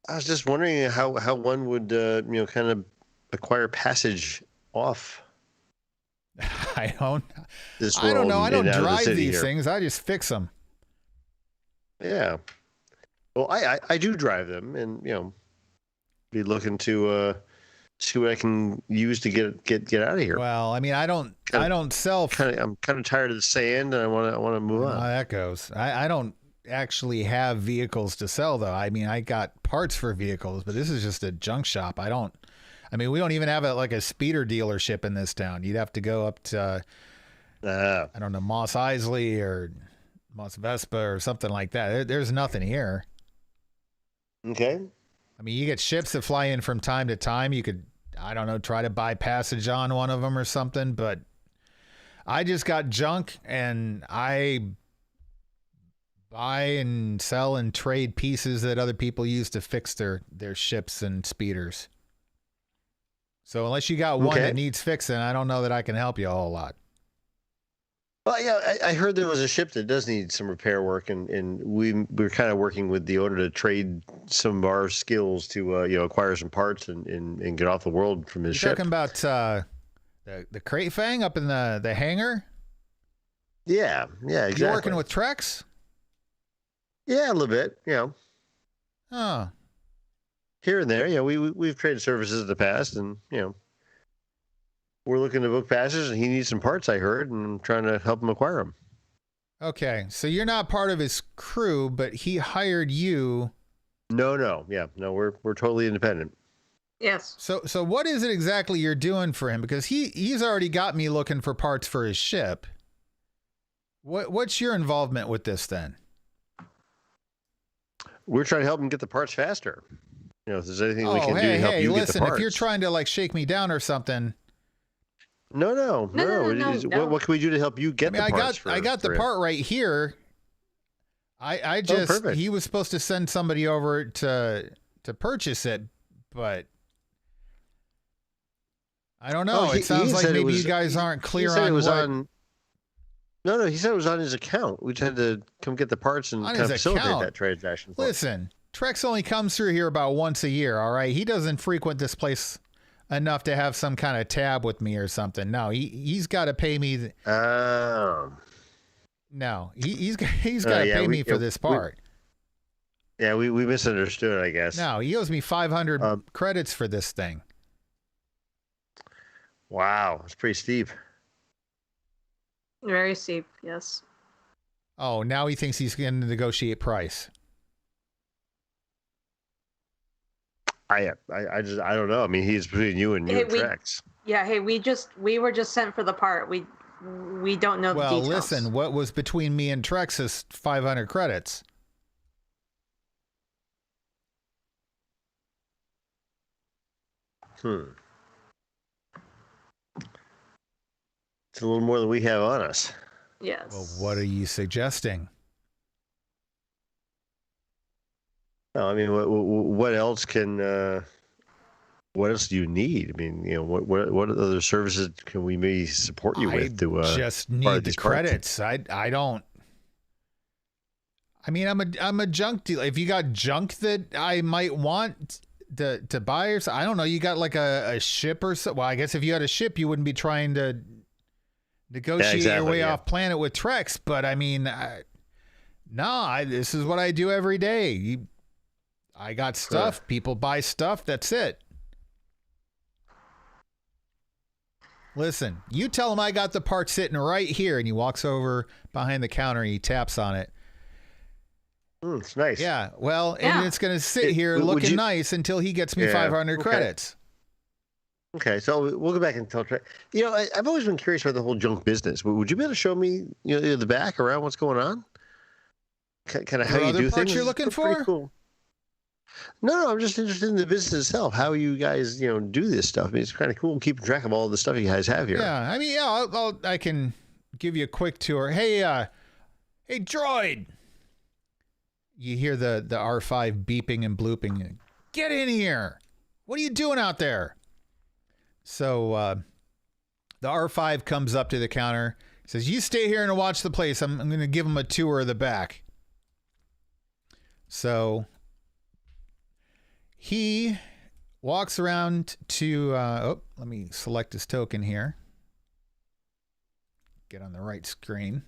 I was just wondering how one would kind of acquire passage off. I don't world know. I don't and out of the drive city these here. things. I just fix them. Yeah. Well, I do drive them, and be looking to see what I can use to get out of here. Well, I mean, I don't sell. I'm kind of tired of the sand, and I want to move on. That goes. I don't actually have vehicles to sell, though. I mean, I got parts for vehicles, but this is just a junk shop. we don't even have a speeder dealership in this town. You'd have to go up to, I don't know, Mos Eisley or Mos Vespa or something like that. There's nothing here. Okay. I mean, you get ships that fly in from time to time. You could, I don't know, try to buy passage on one of them or something, but I just got junk, and I buy and sell and trade pieces that other people use to fix their ships and speeders. So unless you got one that needs fixing, I don't know that I can help you a whole lot. Well, yeah, I heard there was a ship that does need some repair work, and we're kind of working with the owner to trade some of our skills to acquire some parts and get off the world from his ship. You talking about the crate fang up in the hangar? Yeah, exactly. You working with Trex? Yeah, a little bit. Oh. Here and there, we've traded services in the past, and we're looking to book passes, and he needs some parts, I heard, and I'm trying to help him acquire them. Okay, so you're not part of his crew, but he hired you. No, we're totally independent. Yes. So what is it exactly you're doing for him? Because he's already got me looking for parts for his ship. What's your involvement with this then? We're trying to help him get the parts faster. If there's anything we can do to help you listen, get the parts. If you're trying to shake me down or something. No. No. What can we do to help you get the parts? I got the part right here. I just perfect. He was supposed to send somebody over to purchase it, but I don't know. It sounds like maybe you guys aren't clear on what. No, he said it was on his account. We just had to come get the parts and kind of facilitate that transaction. Listen, Trex only comes through here about once a year, all right? He doesn't frequent this place enough to have some kind of tab with me or something. No, he's got to pay me. No, he's got to pay me for this part. We misunderstood, I guess. No, he owes me 500 credits for this thing. Wow, it's pretty steep. Very steep, yes. Oh, now he thinks he's going to negotiate price. I don't know. I mean, he's between you and Trex. Yeah, hey, we were just sent for the part. We don't know the details. Well, listen, what was between me and Trex is 500 credits. It's a little more than we have on us. Yes. Well, what are you suggesting? No, I mean, what else can? What else do you need? I mean, what other services can we maybe support you with? To just need the credits. I don't. I mean, I'm a junk dealer. If you got junk that I might want to buy, or I don't know, you got like a ship or so. Well, I guess if you had a ship, you wouldn't be trying to negotiate your way off planet with Trex. But I mean, this is what I do every day. I got stuff. Sure. People buy stuff. That's it. Listen, you tell him I got the part sitting right here, and he walks over behind the counter and he taps on it. It's nice. Yeah, well, and it's going to sit here looking nice until he gets me 500 credits. Okay, so we'll go back and tell Trex. I've always been curious about the whole junk business. Would you be able to show me, the back around what's going on? Kind of how you do things. You're looking for? Pretty cool. No, I'm just interested in the business itself. How you guys, do this stuff. I mean, it's kind of cool keeping track of all the stuff you guys have here. Yeah, I mean, I can give you a quick tour. Hey, droid. You hear the R5 beeping and blooping. Get in here. What are you doing out there? So the R5 comes up to the counter. Says, you stay here and watch the place. I'm going to give him a tour of the back. So he walks around to, let me select his token here. Get on the right screen.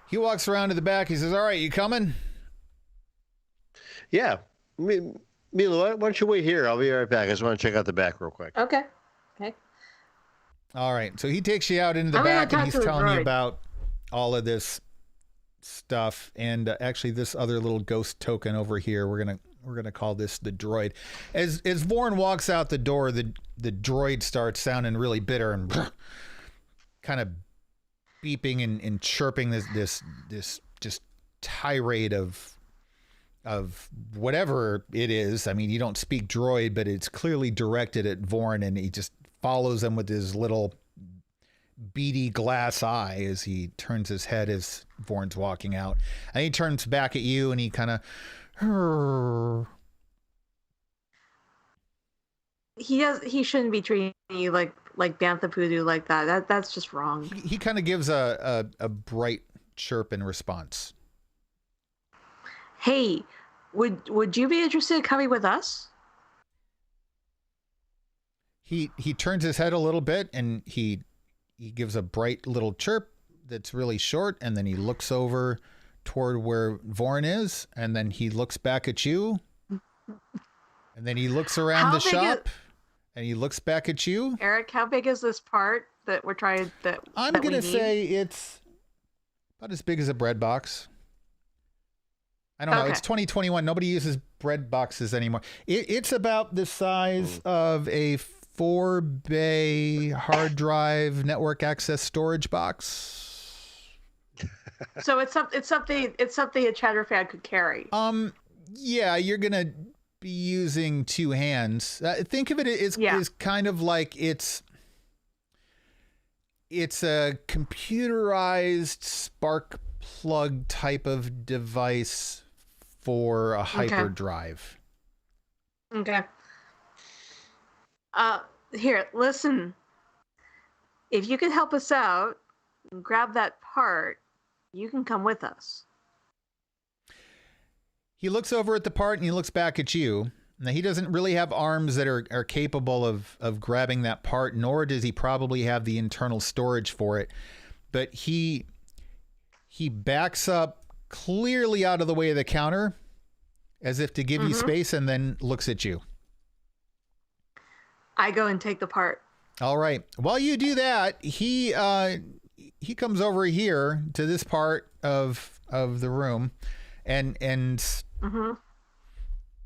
He walks around to the back. He says, all right, you coming? Yeah. Mila, why don't you wait here? I'll be right back. I just want to check out the back real quick. Okay. All right. So he takes you out into the back and he's telling you about all of this stuff. And actually this other little ghost token over here, we're going to call this the droid. As Vorn walks out the door, the droid starts sounding really bitter and kind of beeping and chirping this just tirade of whatever it is. I mean, you don't speak droid, but it's clearly directed at Vorn, and he just follows him with his little beady glass eye as he turns his head as Vorn's walking out. And he turns back at you and he kind of he shouldn't be treating you like Bantha Poodoo like that. That's just wrong. He kind of gives a bright chirp in response. Hey, would you be interested in coming with us? He turns his head a little bit and he gives a bright little chirp that's really short, and then he looks over toward where Vorn is, and then he looks back at you, and then he looks around the shop, and he looks back at you. Eric, how big is this part that we're trying I'm going to say it's about as big as a bread box. I don't know. It's 2021. Nobody uses bread boxes anymore. It's about the size of a 4-bay hard drive network access storage box. So it's something a chatter fan could carry. Yeah, you're gonna be using two hands. Think of it as kind of like it's a computerized spark plug type of device for a hyperdrive. Okay. Here, listen. If you could help us out and grab that part, you can come with us. He looks over at the part and he looks back at you. Now, he doesn't really have arms that are capable of grabbing that part, nor does he probably have the internal storage for it. But he backs up clearly out of the way of the counter as if to give you space, and then looks at you. I go and take the part. All right. While you do that, he comes over here to this part of the room, and Mm-hmm.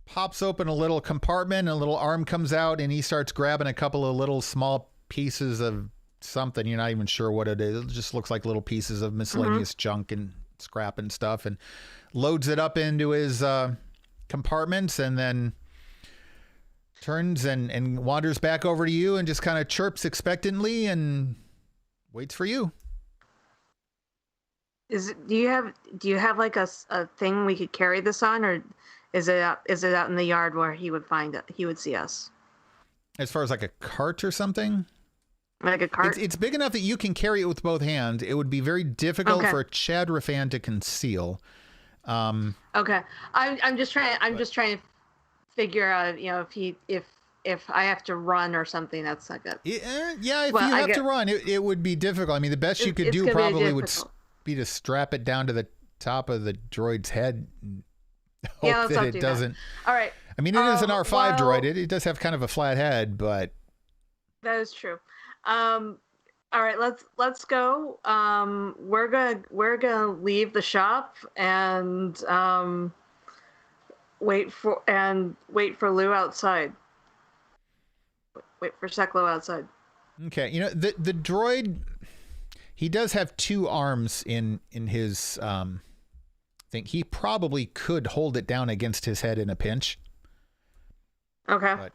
pops open a little compartment. A little arm comes out, and he starts grabbing a couple of little small pieces of something. You're not even sure what it is. It just looks like little pieces of miscellaneous junk and scrap and stuff, and loads it up into his compartments, and then turns and wanders back over to you and just kind of chirps expectantly and waits for you. Do you have like a thing we could carry this on, or is it out in the yard where he would find it? He would see us. As far as like a cart or something? Like a cart? It's big enough that you can carry it with both hands. It would be very difficult for a Chadra fan to conceal. Okay. I'm just trying to figure out, if I have to run or something, that's not good. Yeah, if you have to run, it would be difficult. I mean, the best you could do probably would be to strap it down to the top of the droid's head and hope that it doesn't. All right. I mean, it is an R5 droid. It does have kind of a flat head, but that is true. All right, let's go. We're gonna leave the shop and wait for Lou outside. Wait for Seklo outside. Okay, the droid, he does have two arms in his thing. He probably could hold it down against his head in a pinch. Okay. But,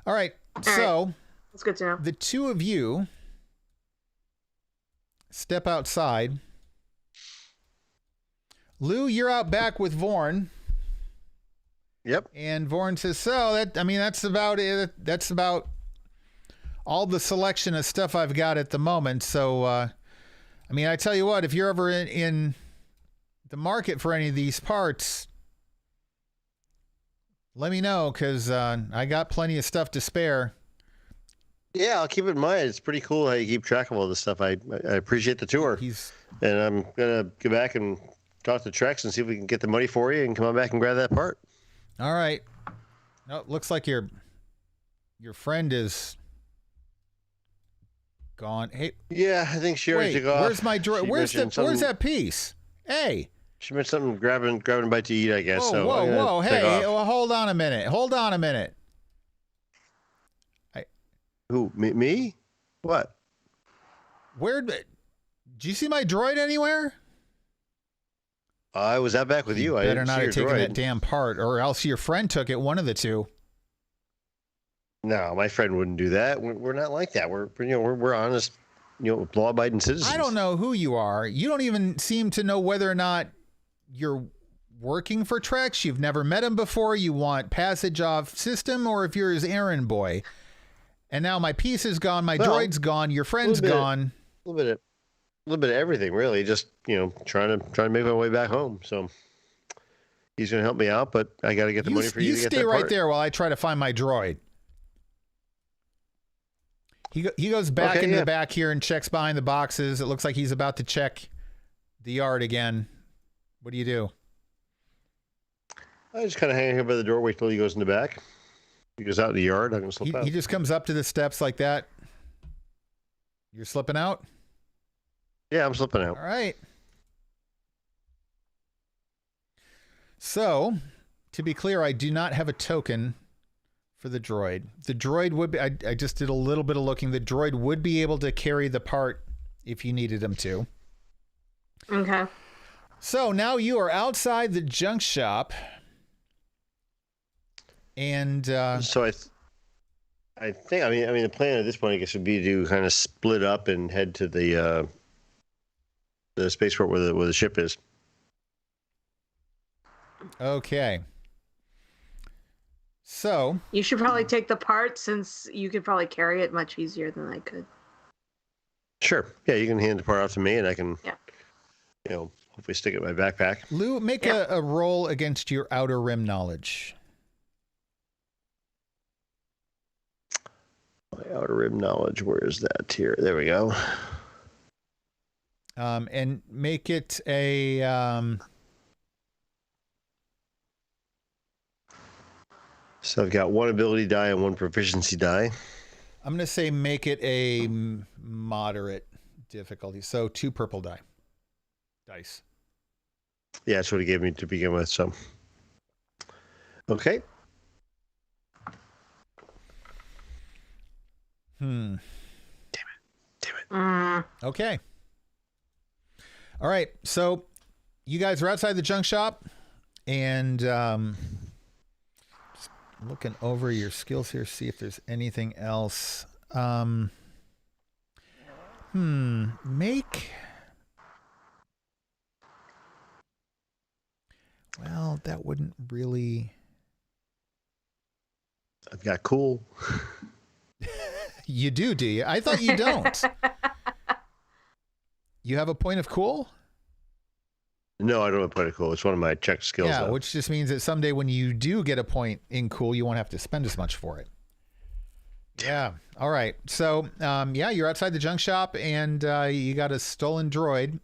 all right. So that's good to know. The two of you step outside. Lou, you're out back with Vorn. Yep. And Vorn says, "So that's about it. That's about all the selection of stuff I've got at the moment. So, I tell you what, if you're ever in the market for any of these parts, let me know, because I got plenty of stuff to spare." Yeah, I'll keep it in mind. It's pretty cool how you keep track of all this stuff. I appreciate the tour. And I'm going to go back and talk to Trex and see if we can get the money for you and come on back and grab that part. All right. No, it looks like your friend is gone. Hey. Yeah, I think she already took off. Where's my droid? Where's that piece? Hey. She meant something grabbing a bite to eat, I guess. Whoa. Hey, hold on a minute. Who? Me? What? Did you see my droid anywhere? I was out back with you. I better not have taken that damn part, or else your friend took it. One of the two. No, my friend wouldn't do that. We're not like that. We're honest, law-abiding citizens. I don't know who you are. You don't even seem to know whether or not you're working for Trex. You've never met him before. You want passage off system, or if you're his errand boy. And now my piece is gone, my droid's gone, your friend's gone. A little bit of everything, really. Just trying to make my way back home. So he's going to help me out, but I got to get the money for you to get that part. You stay right there while I try to find my droid. He goes back into the back here and checks behind the boxes. It looks like he's about to check the yard again. What do you do? I just kind of hang here by the door, wait till he goes in the back. He goes out in the yard, I'm going to slip out. He just comes up to the steps like that. You're slipping out? Yeah, I'm slipping out. All right. So, to be clear, I do not have a token for the droid. The droid would be, I just did a little bit of looking. The droid would be able to carry the part if you needed him to. Okay. So now you are outside the junk shop. And so I think the plan at this point, I guess, would be to kind of split up and head to the spaceport where the ship is. Okay. So you should probably take the part, since you could probably carry it much easier than I could. Sure. Yeah, you can hand the part off to me, and I can, hopefully stick it in my backpack. Lou, make a roll against your outer rim knowledge. My outer rim knowledge, where is that? Here, there we go. And make it a So I've got 1 ability die and 1 proficiency die. I'm going to say make it a moderate difficulty. So 2 purple dice. Yeah, that's what he gave me to begin with. So, okay. Damn it. Okay. All right. So you guys are outside the junk shop and just looking over your skills here, see if there's anything else. Make. Well, that wouldn't really. I've got cool. You do you? I thought you don't. You have a point of cool? No, I don't have a point of cool. It's one of my check skills. Yeah, though. which just means that someday when you do get a point in cool, you won't have to spend as much for it. Yeah. All right. So, yeah, you're outside the junk shop and you got a stolen droid.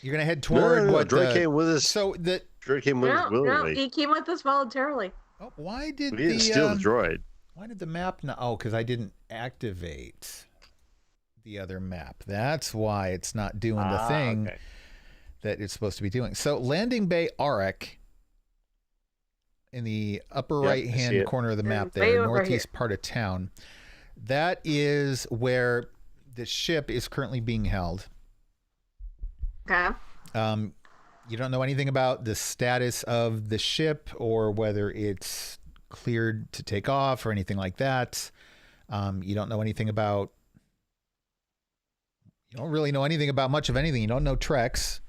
You're gonna head toward what? Droid came with us. So the droid came with us willingly. No, he came with us voluntarily. Oh, why did we didn't steal the droid? Why did the map not? Oh, because I didn't activate the other map. That's why it's not doing the thing that it's supposed to be doing. So landing bay Erik in the upper right hand corner of the map there, northeast part of town. That is where the ship is currently being held. Okay. You don't know anything about the status of the ship or whether it's cleared to take off or anything like that. You don't know anything about. You don't really know anything about much of anything. You don't know Trex.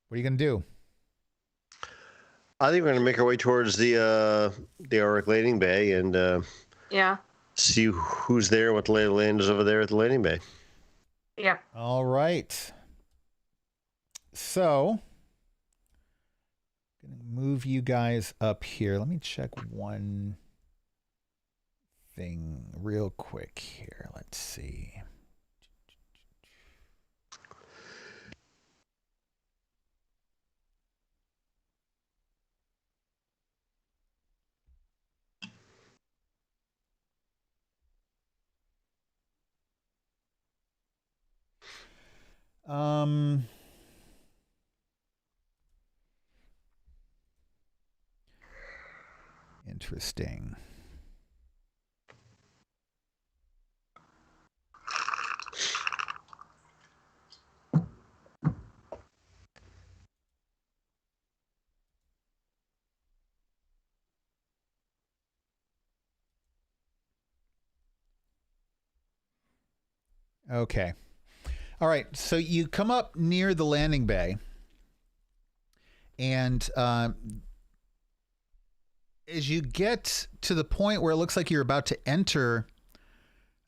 What are you going to do? I think we're going to make our way towards the Erik landing bay and see who's there, what the lay of the land is over there at the landing bay. Yeah. All right. So, I'm going to move you guys up here. Let me check one thing real quick here. Let's see. Interesting. Okay. All right. So you come up near the landing bay, and as you get to the point where it looks like you're about to enter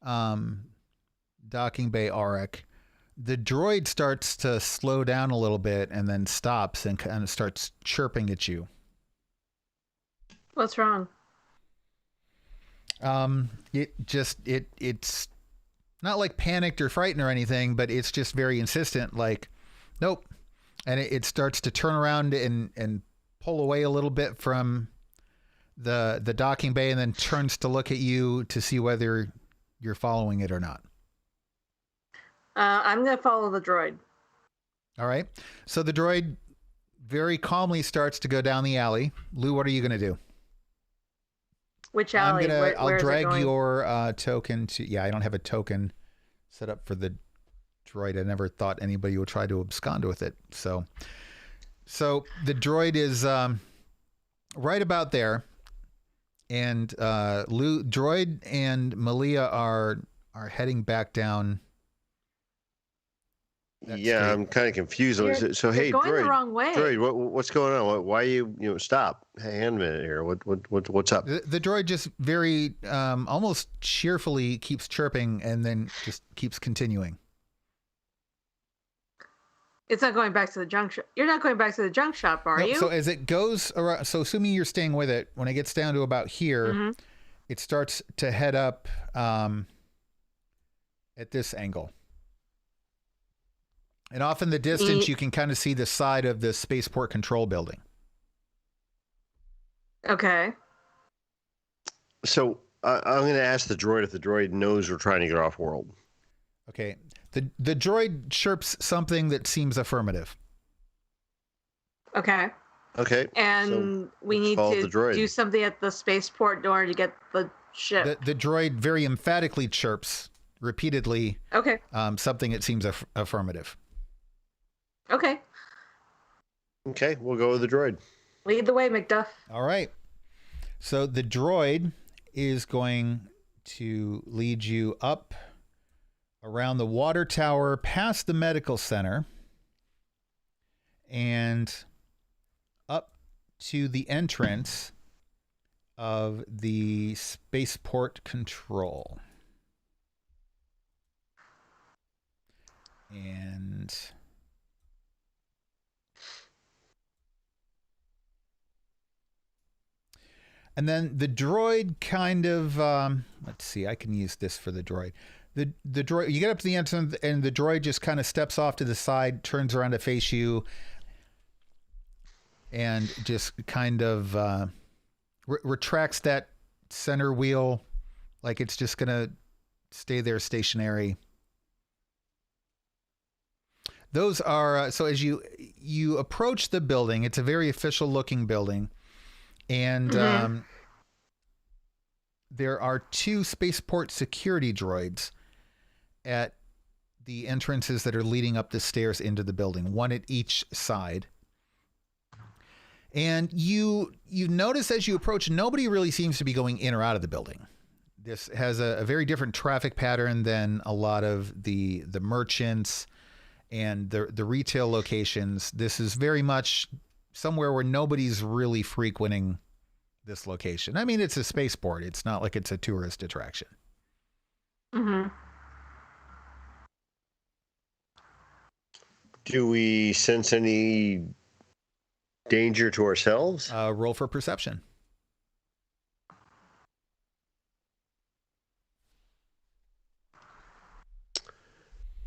docking bay Erik, the droid starts to slow down a little bit and then stops and kind of starts chirping at you. What's wrong? It's not like panicked or frightened or anything, but it's just very insistent, like, nope. And it starts to turn around and pull away a little bit from the docking bay and then turns to look at you to see whether you're following it or not. I'm going to follow the droid. All right. So the droid very calmly starts to go down the alley. Lou, what are you going to do? Which alley? I'll drag your token to. Yeah, I don't have a token set up for the droid. I never thought anybody would try to abscond with it. So the droid is right about there, and droid and Malia are heading back down. Yeah, I'm kind of confused. So hey, going droid, the wrong way. Droid, what's going on? Why you stop? Hey, hand a minute here. What's up? The droid just very almost cheerfully keeps chirping and then just keeps continuing. It's not going back to the junk shop. You're not going back to the junk shop, are you? So as it goes around, so assuming you're staying with it, when it gets down to about here, it starts to head up at this angle. And off in the distance, you can kind of see the side of the spaceport control building. Okay. So I'm going to ask the droid if the droid knows we're trying to get off world. Okay. The droid chirps something that seems affirmative. Okay. Okay. And so we need follow to the droid. do something at the spaceport in order to get the ship. The droid very emphatically chirps repeatedly. Okay. Something that seems affirmative. Okay. Okay, we'll go with the droid. Lead the way, McDuff. All right. So the droid is going to lead you up around the water tower, past the medical center, and up to the entrance of the spaceport control. And then the droid kind of, let's see, I can use this for the droid. The droid, you get up to the entrance and the droid just kind of steps off to the side, turns around to face you, and just kind of retracts that center wheel like it's just going to stay there stationary. Those are, so as you approach the building, it's a very official looking building. And there are 2 spaceport security droids at the entrances that are leading up the stairs into the building, one at each side. And you notice as you approach, nobody really seems to be going in or out of the building. This has a very different traffic pattern than a lot of the merchants and the retail locations. This is very much somewhere where nobody's really frequenting this location. I mean, it's a spaceport. It's not like it's a tourist attraction. Mm-hmm. Do we sense any danger to ourselves? Roll for perception.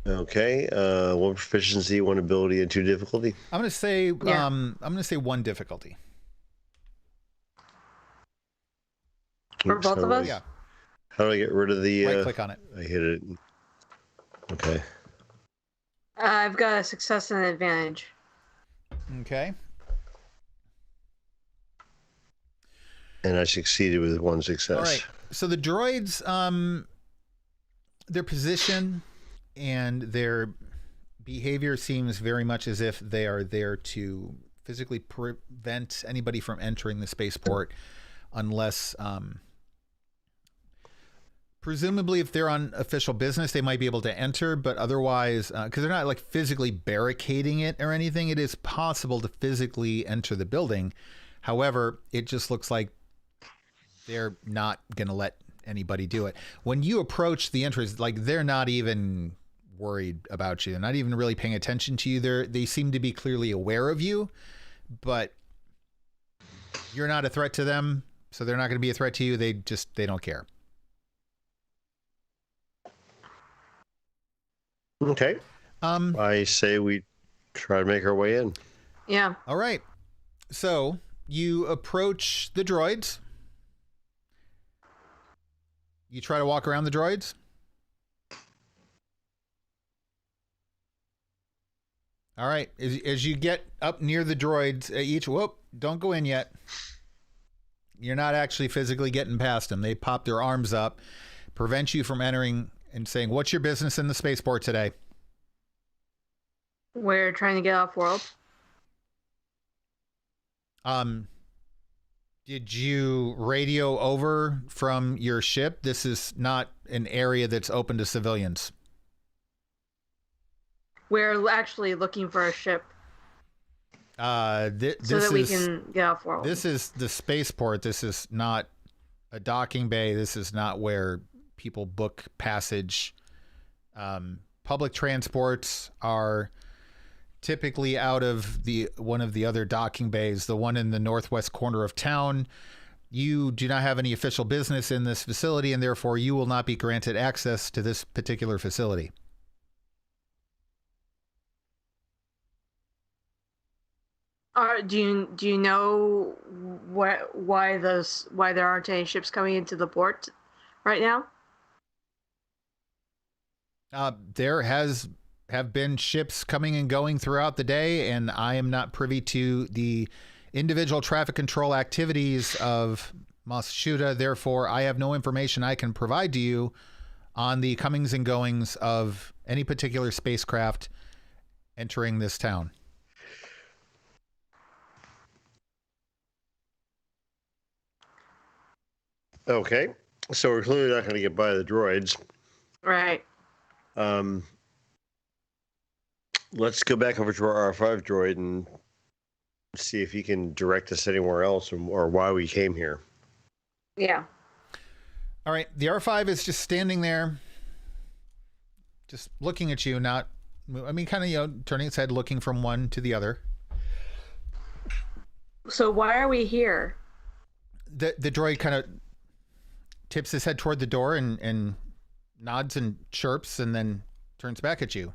Okay. 1 proficiency, 1 ability, and 2 difficulty. I'm going to say I'm going to say 1 difficulty. For both of us? Yeah. How do I get rid of the... Right click on it. I hit it. Okay. I've got a success and an advantage. Okay. And I succeeded with 1 success. All right. So the droids, their position and their behavior seems very much as if they are there to physically prevent anybody from entering the spaceport unless, presumably if they're on official business, they might be able to enter, but otherwise, because they're not like physically barricading it or anything, it is possible to physically enter the building. However, it just looks like they're not going to let anybody do it. When you approach the entrance, like they're not even worried about you. They're not even really paying attention to you. They seem to be clearly aware of you, but you're not a threat to them. So they're not going to be a threat to you. They don't care. Okay. I say we try to make our way in. Yeah. All right. So you approach the droids. You try to walk around the droids. All right. As you get up near the droids, don't go in yet. You're not actually physically getting past them. They pop their arms up, prevent you from entering and saying, "What's your business in the spaceport today?" We're trying to get off world. Did you radio over from your ship? This is not an area that's open to civilians. We're actually looking for a ship. So that we can get off world. This is the spaceport. This is not a docking bay. This is not where people book passage. Public transports are typically out of one of the other docking bays, the one in the northwest corner of town. You do not have any official business in this facility, and therefore you will not be granted access to this particular facility. Do you know why there aren't any ships coming into the port right now? There have been ships coming and going throughout the day, and I am not privy to the individual traffic control activities of Mos Shuuta. Therefore, I have no information I can provide to you on the comings and goings of any particular spacecraft entering this town. Okay, so we're clearly not going to get by the droids. Right. Let's go back over to our R5 droid and see if he can direct us anywhere else or why we came here. Yeah. All right, the R5 is just standing there, just looking at you, kind of, turning its head, looking from one to the other. So why are we here? The droid kind of tips his head toward the door and nods and chirps and then turns back at you.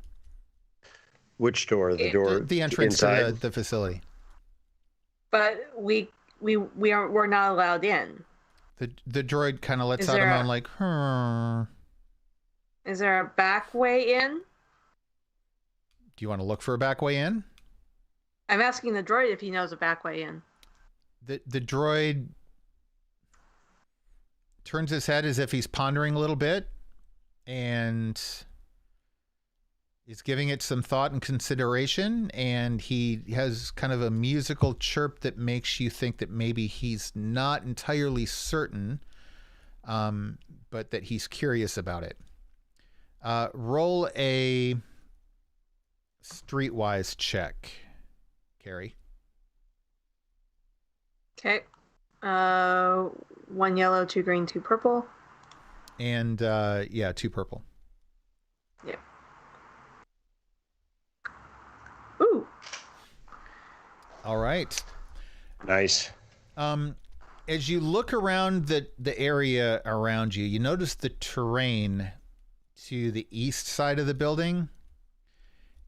Which door? The door? The entrance inside? to the facility. But we're not allowed in. The droid kind of lets out a moan like, Is there a back way in? Do you want to look for a back way in? I'm asking the droid if he knows a back way in. The droid turns his head as if he's pondering a little bit and is giving it some thought and consideration, and he has kind of a musical chirp that makes you think that maybe he's not entirely certain, but that he's curious about it. Roll a streetwise check, Keri. Okay. 1 yellow, 2 green, 2 purple. And 2 purple. Yep. Ooh. All right. Nice. As you look around the area around you, you notice the terrain to the east side of the building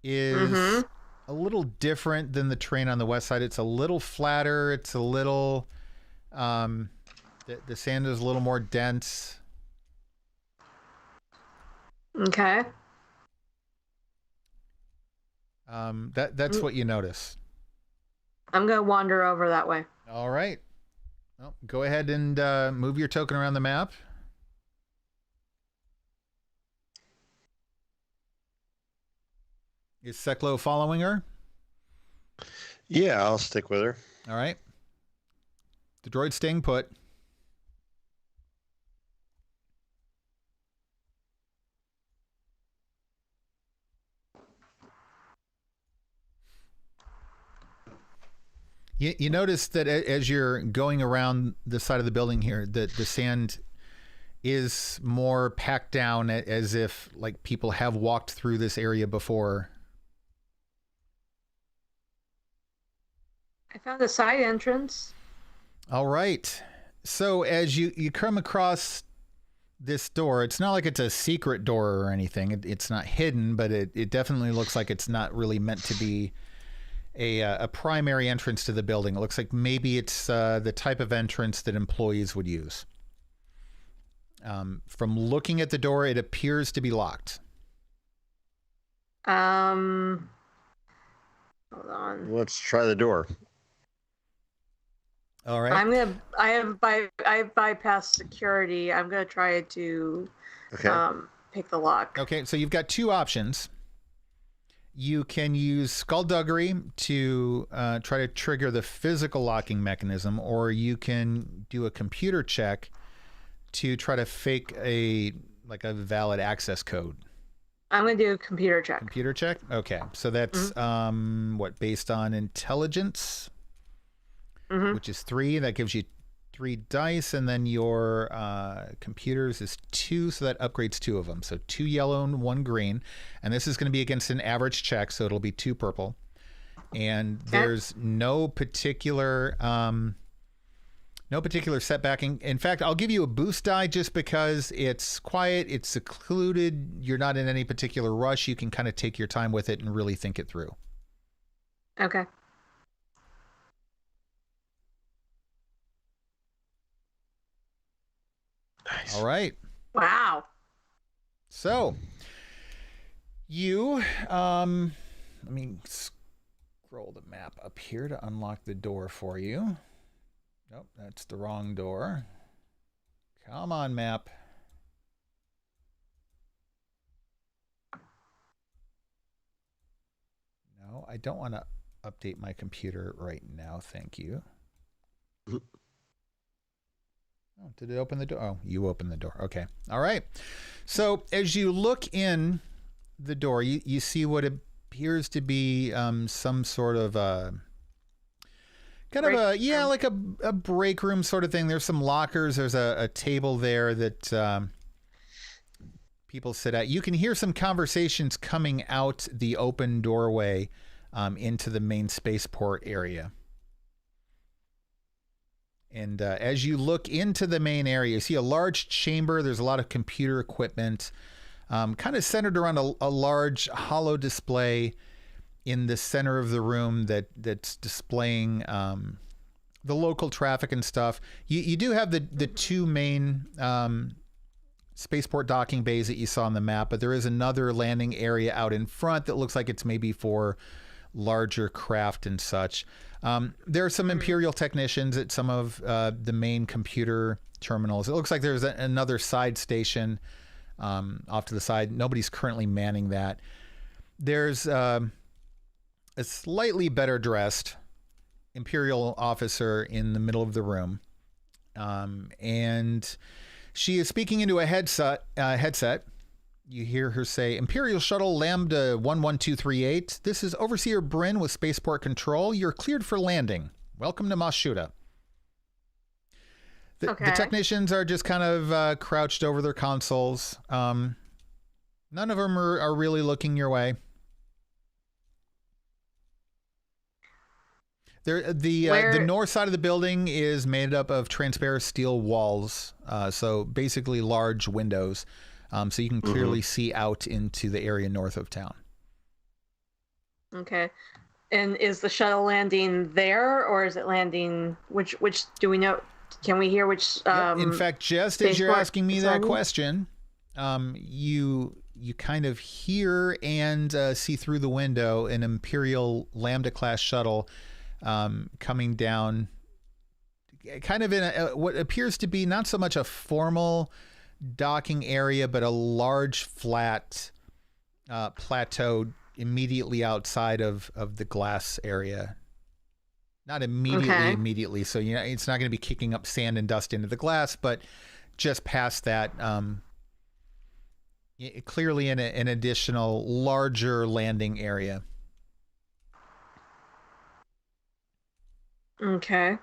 is a little different than the terrain on the west side. It's a little flatter. It's a little, the sand is a little more dense. Okay. That's what you notice. I'm going to wander over that way. All right. Well, go ahead and move your token around the map. Is Seklo following her? Yeah, I'll stick with her. All right. The droid's staying put. You notice that as you're going around the side of the building here, that the sand is more packed down, as if like people have walked through this area before. I found a side entrance. All right. So as you come across this door, it's not like it's a secret door or anything. It's not hidden, but it definitely looks like it's not really meant to be a primary entrance to the building. It looks like maybe it's the type of entrance that employees would use. From looking at the door, it appears to be locked. Hold on. Let's try the door. All right. I have bypassed security. I'm gonna try to pick the lock. Okay, so you've got two options. You can use skullduggery to try to trigger the physical locking mechanism, or you can do a computer check to try to fake a valid access code. I'm gonna do a computer check. Computer check? Okay, so that's based on intelligence, which is 3. That gives you 3 dice, and then your computers is 2, so that upgrades 2 of them. So 2 yellow and 1 green, and this is going to be against an average check, so it'll be 2 purple. And there's no particular setback. In fact, I'll give you a boost die just because it's quiet, it's secluded, you're not in any particular rush. You can kind of take your time with it and really think it through. Okay. Nice. All right. Wow. So you, let me scroll the map up here to unlock the door for you. Nope, that's the wrong door. Come on, map. No, I don't want to update my computer right now. Thank you. Oh, did it open the door? Oh, you opened the door. Okay. All right. So as you look in the door, you see what appears to be some sort of like a break room sort of thing. There's some lockers. There's a table there that people sit at. You can hear some conversations coming out the open doorway into the main spaceport area. And as you look into the main area, you see a large chamber. There's a lot of computer equipment, kind of centered around a large hollow display in the center of the room that's displaying the local traffic and stuff. You do have the two main spaceport docking bays that you saw on the map, but there is another landing area out in front that looks like it's maybe for larger craft and such. There are some Imperial technicians at some of the main computer terminals. It looks like there's another side station off to the side. Nobody's currently manning that. There's a slightly better dressed Imperial officer in the middle of the room. And she is speaking into a headset. You hear her say, Imperial Shuttle Lambda 11238. This is Overseer Bryn with Spaceport Control. You're cleared for landing. Welcome to Mos Shuuta. The technicians are just kind of crouched over their consoles. None of them are really looking your way. The north side of the building is made up of transparent steel walls. So basically large windows. So you can clearly see out into the area north of town. Okay. And is the shuttle landing there, or is it landing, which do we know? Can we hear which? In fact, just as you're asking me that question, you kind of hear and see through the window an Imperial Lambda class shuttle coming down, kind of in what appears to be not so much a formal docking area, but a large flat plateau immediately outside of the glass area. Not immediately. So, it's not going to be kicking up sand and dust into the glass, but just past that, clearly in an additional larger landing area. Okay.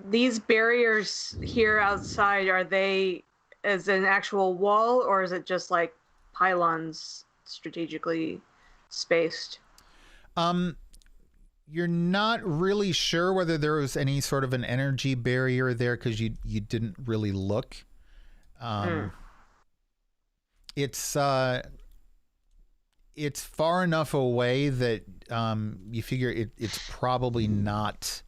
These barriers here outside, are they as an actual wall, or is it just like pylons strategically spaced? You're not really sure whether there was any sort of an energy barrier there because you didn't really look. It's far enough away that you figure it's probably not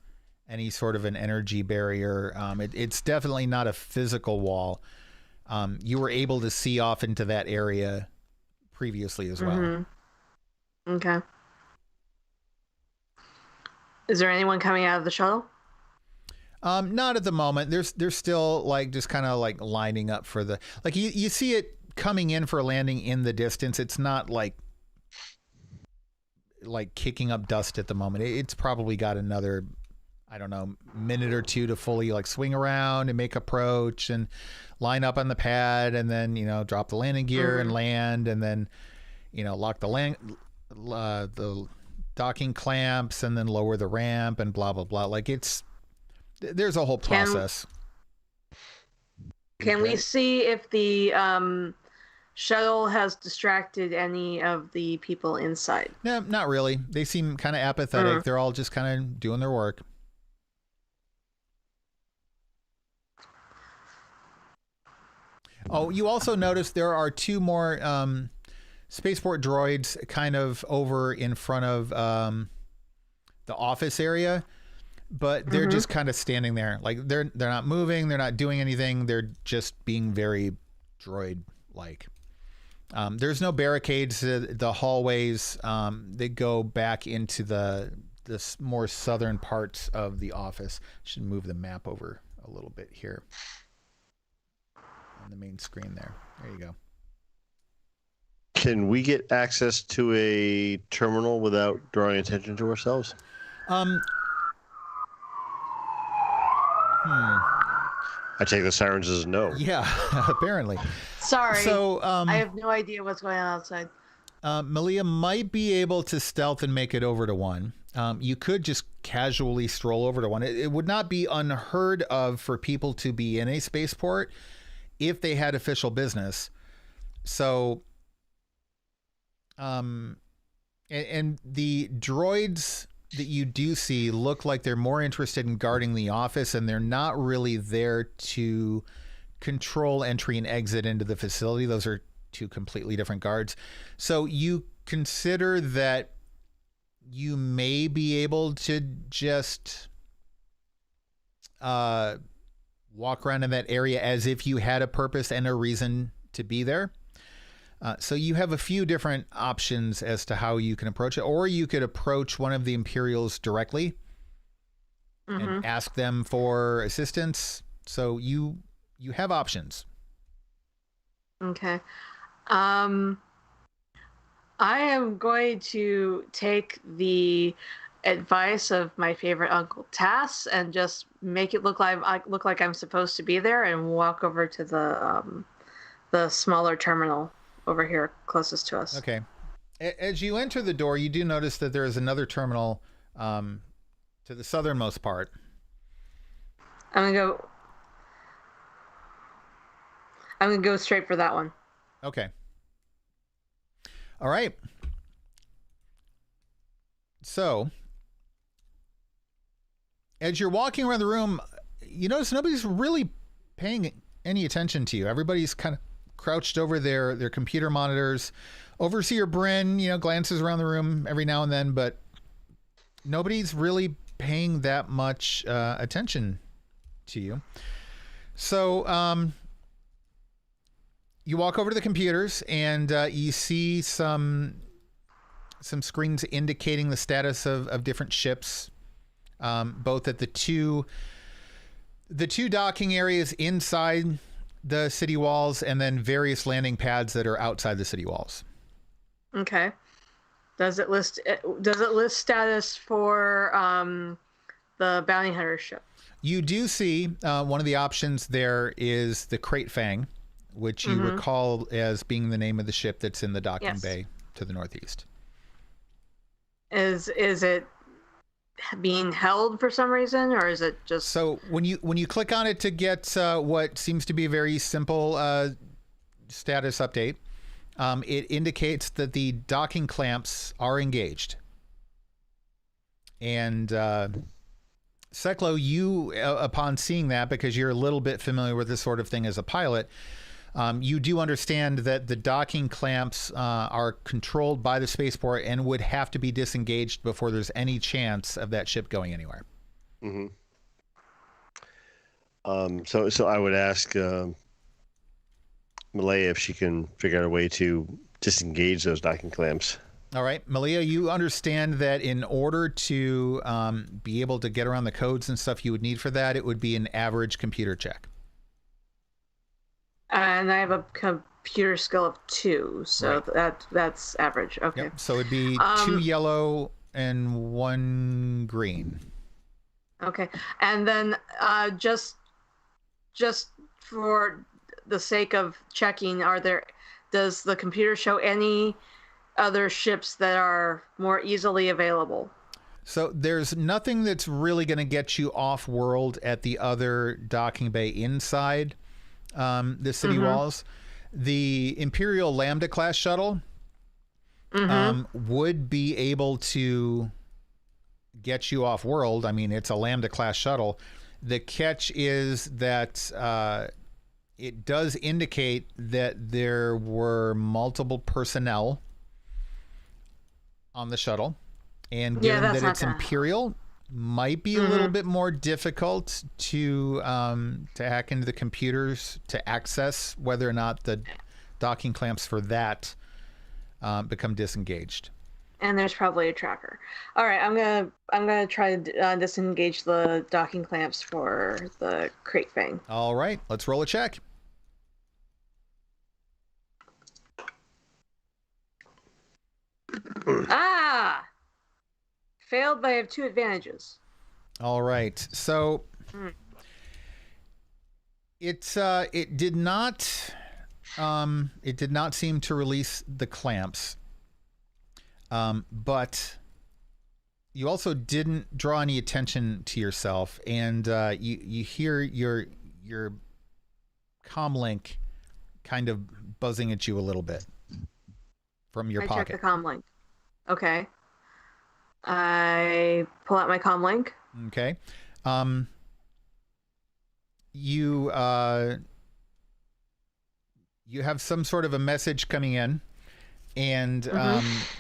any sort of an energy barrier. It's definitely not a physical wall. You were able to see off into that area previously as well. Okay. Is there anyone coming out of the shuttle? Not at the moment. They're still just kind of lining up for the, you see it coming in for a landing in the distance. It's not like kicking up dust at the moment. It's probably got another, I don't know, minute or two to fully swing around and make approach and line up on the pad, and then drop the landing gear and land, and then lock the the docking clamps, and then lower the ramp and blah blah blah. There's a whole process. Can we see if the shuttle has distracted any of the people inside? No, not really. They seem kind of apathetic. They're all just kind of doing their work. Oh, you also notice there are two more spaceport droids kind of over in front of the office area. but they're just kind of standing there. Like they're not moving. They're not doing anything. They're just being very droid-like. There's no barricades. The hallways, they go back into the more southern parts of the office. Should move the map over a little bit here on the main screen there. There you go. Can we get access to a terminal without drawing attention to ourselves? I take the sirens as a no. Yeah, apparently. Sorry. So I have no idea what's going on outside. Malia might be able to stealth and make it over to one. You could just casually stroll over to one. It would not be unheard of for people to be in a spaceport if they had official business. So, and the droids that you do see look like they're more interested in guarding the office, and they're not really there to control entry and exit into the facility. Those are two completely different guards. So you consider that you may be able to just walk around in that area as if you had a purpose and a reason to be there. So you have a few different options as to how you can approach it, or you could approach one of the Imperials directly and ask them for assistance. So you have options. Okay. I am going to take the advice of my favorite Uncle Tass and just make it look like I'm supposed to be there and walk over to the smaller terminal over here closest to us. Okay. As you enter the door, you do notice that there is another terminal to the southernmost part. I'm gonna go straight for that one. Okay. All right. So, as you're walking around the room, you notice nobody's really paying any attention to you. Everybody's kind of crouched over their computer monitors. Overseer Bryn, glances around the room every now and then, but nobody's really paying that much attention to you. So, you walk over to the computers and you see some screens indicating the status of different ships, both at the two docking areas inside the city walls and then various landing pads that are outside the city walls. Okay. Does it list status for the bounty hunter ship? You do see one of the options there is the Crate Fang, which you recall as being the name of the ship that's in the docking bay to the northeast. Is it being held for some reason, or is it just... So when you click on it to get what seems to be a very simple status update, it indicates that the docking clamps are engaged. And Seklo, you, upon seeing that, because you're a little bit familiar with this sort of thing as a pilot, you do understand that the docking clamps are controlled by the spaceport and would have to be disengaged before there's any chance of that ship going anywhere. So I would ask Malaya if she can figure out a way to disengage those docking clamps. All right, Malia, you understand that in order to be able to get around the codes and stuff you would need for that, it would be an average computer check. And I have a computer skill of 2, so that's average. Okay. Yep. So it'd be 2 yellow and 1 green. Okay, and then just for the sake of checking, does the computer show any other ships that are more easily available? So there's nothing that's really going to get you off world at the other docking bay inside the city walls. The Imperial Lambda class shuttle would be able to get you off world. I mean, it's a Lambda class shuttle. The catch is that it does indicate that there were multiple personnel on the shuttle, and given that it's Imperial, might be a little bit more difficult to hack into the computers to access whether or not the docking clamps for that become disengaged. And there's probably a tracker. All right, I'm gonna try to disengage the docking clamps for the crate thing. All right, let's roll a check. Ah! Failed, but I have 2 advantages. All right, so it did not seem to release the clamps, but you also didn't draw any attention to yourself, and you hear your comlink kind of buzzing at you a little bit from your pocket. I check the comlink. Okay. I pull out my comlink. Okay. You have some sort of a message coming in, and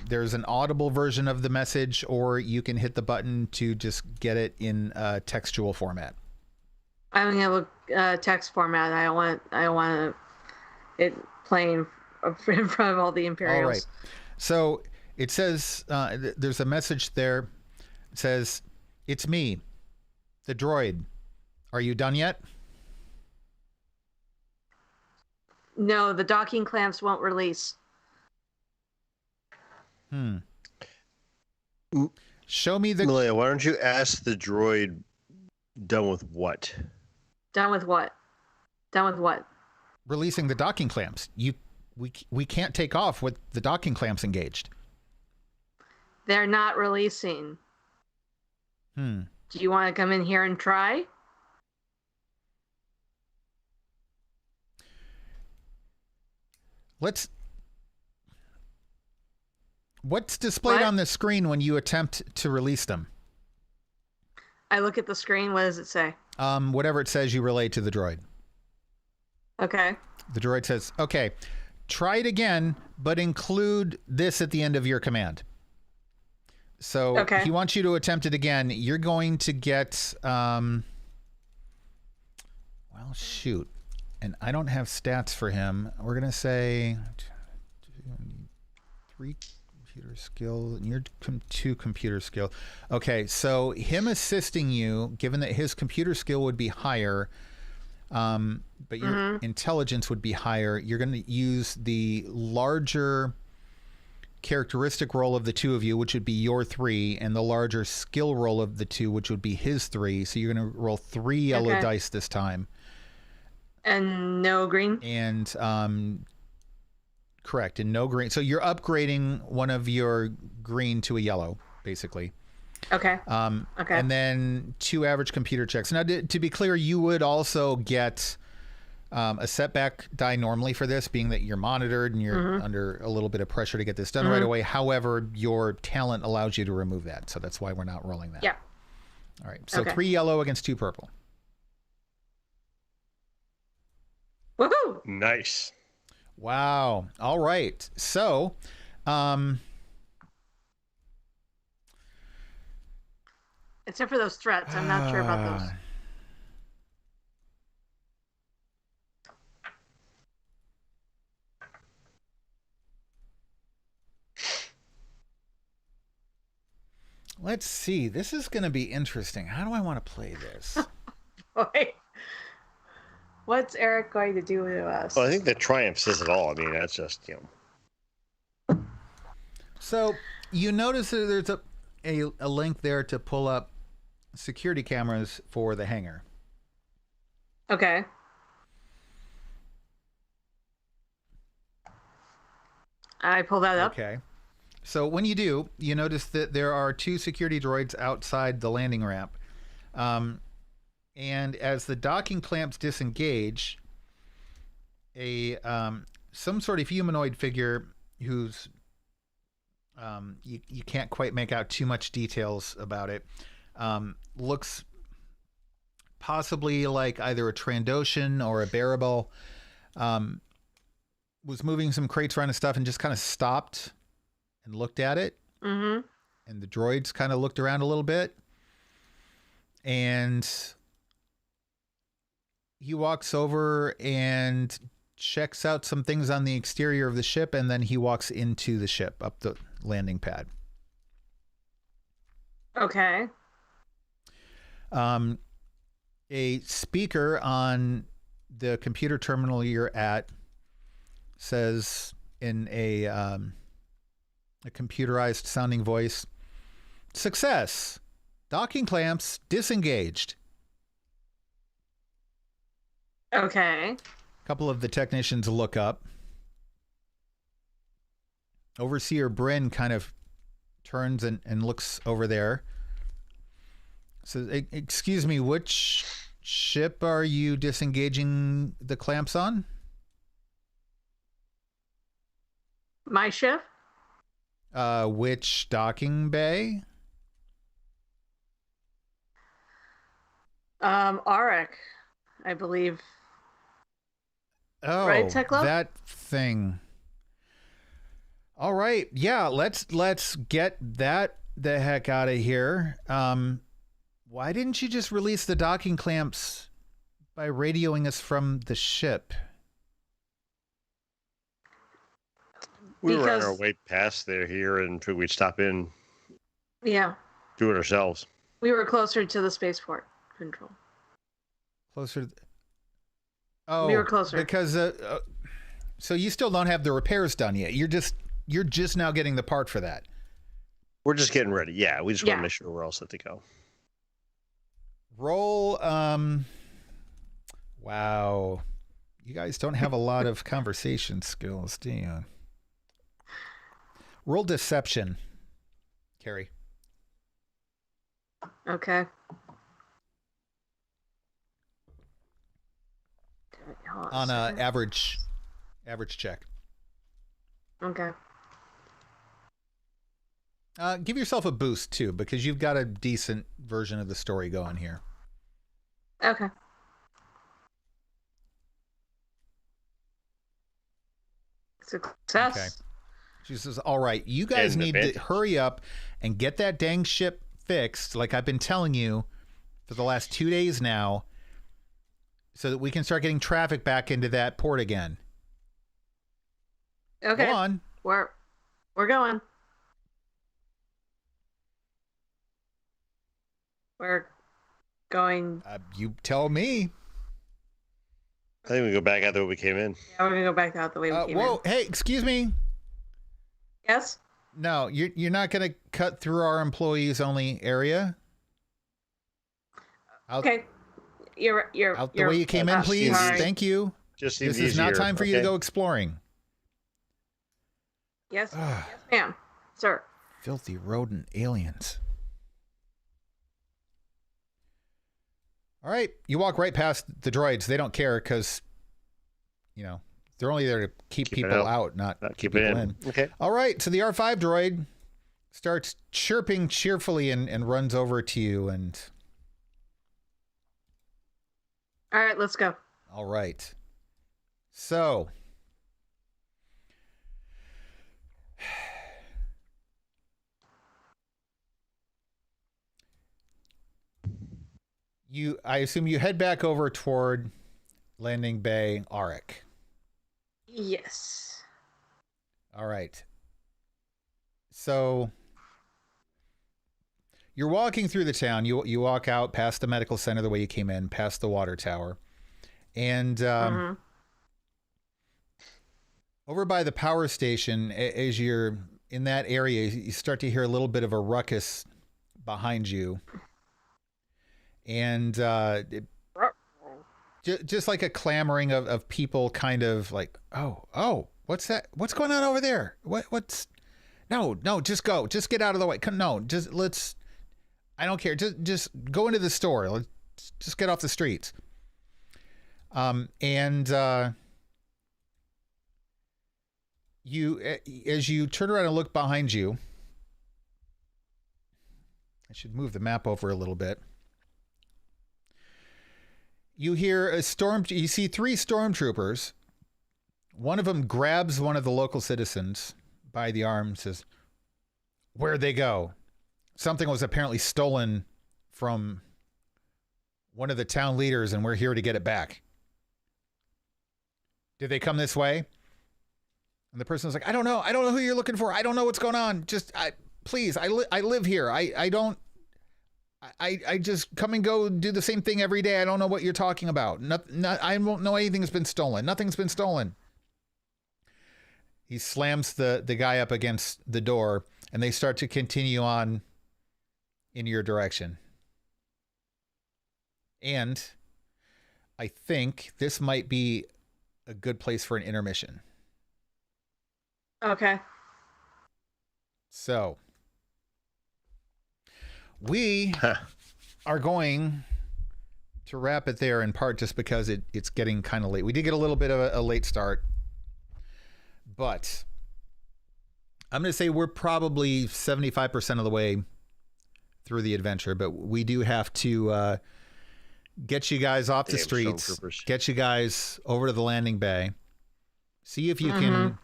there's an audible version of the message, or you can hit the button to just get it in textual format. I'm gonna look text format. I don't want it playing in front of all the Imperials. All right. So it says there's a message there. It says, "It's me, the droid. Are you done yet?" No, the docking clamps won't release. Show me the... Malia, why don't you ask the droid done with what? Done with what? Done with what? Releasing the docking clamps. We can't take off with the docking clamps engaged. They're not releasing. Do you want to come in here and try? What's displayed on the screen when you attempt to release them? I look at the screen. What does it say? Whatever it says, you relay to the droid. Okay. The droid says, "Okay, try it again, but include this at the end of your command." So he wants you to attempt it again. You're going to get, well, shoot. And I don't have stats for him. We're going to say 3 computer skill, and you're 2 computer skill. Okay, so him assisting you, given that his computer skill would be higher, but your intelligence would be higher, you're going to use the larger characteristic roll of the 2 of you, which would be your 3, and the larger skill roll of the 2, which would be his 3. So you're going to roll 3 yellow dice this time. And no green? And correct, and no green. So you're upgrading one of your green to a yellow, basically. Okay. Okay. And then 2 average computer checks. Now, to be clear, you would also get a setback die normally for this, being that you're monitored and you're under a little bit of pressure to get this done right away. However, your talent allows you to remove that. So that's why we're not rolling that. Yeah. All right. So 3 yellow against 2 purple. Woohoo! Nice. Wow. All right. So, except for those threats, I'm not sure about those. Let's see. This is going to be interesting. How do I want to play this? Boy. What's Erik going to do to us? Well, I think the triumph says it all. I mean, that's just, So you notice that there's a link there to pull up security cameras for the hangar. Okay. I pull that up. Okay. So when you do, you notice that there are 2 security droids outside the landing ramp. And as the docking clamps disengage, some sort of humanoid figure who's you can't quite make out too much details about it, looks possibly like either a Trandoshan or a Barabel, was moving some crates around and stuff and just kind of stopped and looked at it. And the droids kind of looked around a little bit. And he walks over and checks out some things on the exterior of the ship, and then he walks into the ship, up the landing pad. Okay. A speaker on the computer terminal you're at says in a computerized sounding voice, "Success. Docking clamps disengaged." Okay. A couple of the technicians look up. Overseer Bryn kind of turns and looks over there. Says, "Excuse me, which ship are you disengaging the clamps on?" My ship? Which docking bay? Erik, I believe. Oh, right, Tekla? that thing. All right, yeah, let's get that the heck out of here. Why didn't you just release the docking clamps by radioing us from the ship? We were on our way past there here, and we'd stop in, Yeah, do it ourselves. we were closer to the spaceport control. Closer. Oh, We were closer. Because so you still don't have the repairs done yet. You're just now getting the part for that. We're just getting ready. Yeah, we just want Yeah. to make sure we're all set to go. Roll. Wow, you guys don't have a lot of conversation skills, do you? Roll deception, Keri. Okay. Hold On a second. average check. Okay. Give yourself a boost too, because you've got a decent version of the story going here. Okay. Success. Okay. She says, "All right, you guys And need to advantage. hurry up and get that dang ship fixed, like I've been telling you for the last 2 days now, so that we can start getting traffic back into that port again." Okay. Go on. We're going. We're going. You tell me. I think we go back out the way we came in. Yeah, we're gonna go back out the way we came Whoa, in. hey, excuse me. Yes. No, you're not going to cut through our employees only area. Okay. You're Out the way you came in, please. sorry. Thank you. Just seems This is not easier, time for you to okay? go exploring. Yes. Ugh. Yes, ma'am. Sir. Filthy rodent aliens. All right, you walk right past the droids. They don't care because, they're only there to keep Keep it people out. out, not Keep people it in. Okay. All right, so the R5 droid starts chirping cheerfully and runs over to you. And All right, let's go. all right, so I assume you head back over toward Landing Bay, Erik. Yes. All right. So you're walking through the town. You walk out past the medical center the way you came in, past the water tower. And over by the power station, as you're in that area, you start to hear a little bit of a ruckus behind you. And just like a clamoring of people kind of like, oh, what's that? What's going on over there? What's... No, just go. Just get out of the way. No, I don't care. Just go into the store. Let's just get off the streets. As you turn around and look behind you, I should move the map over a little bit. You hear you see 3 stormtroopers. One of them grabs one of the local citizens by the arm and says, "Where'd they go?" Something was apparently stolen from one of the town leaders, and we're here to get it back. Did they come this way? And the person was like, I don't know who you're looking for. I don't know what's going on. Just, please, I live here. I just come and go do the same thing every day. I don't know what you're talking about. I don't know anything's been stolen. Nothing's been stolen. He slams the guy up against the door, and they start to continue on in your direction. And I think this might be a good place for an intermission. Okay. So we are going to wrap it there, in part just because it's getting kind of late. We did get a little bit of a late start, but I'm going to say we're probably 75% of the way through the adventure, but we do have to get you guys off the streets, get you guys over to the landing bay, see if you can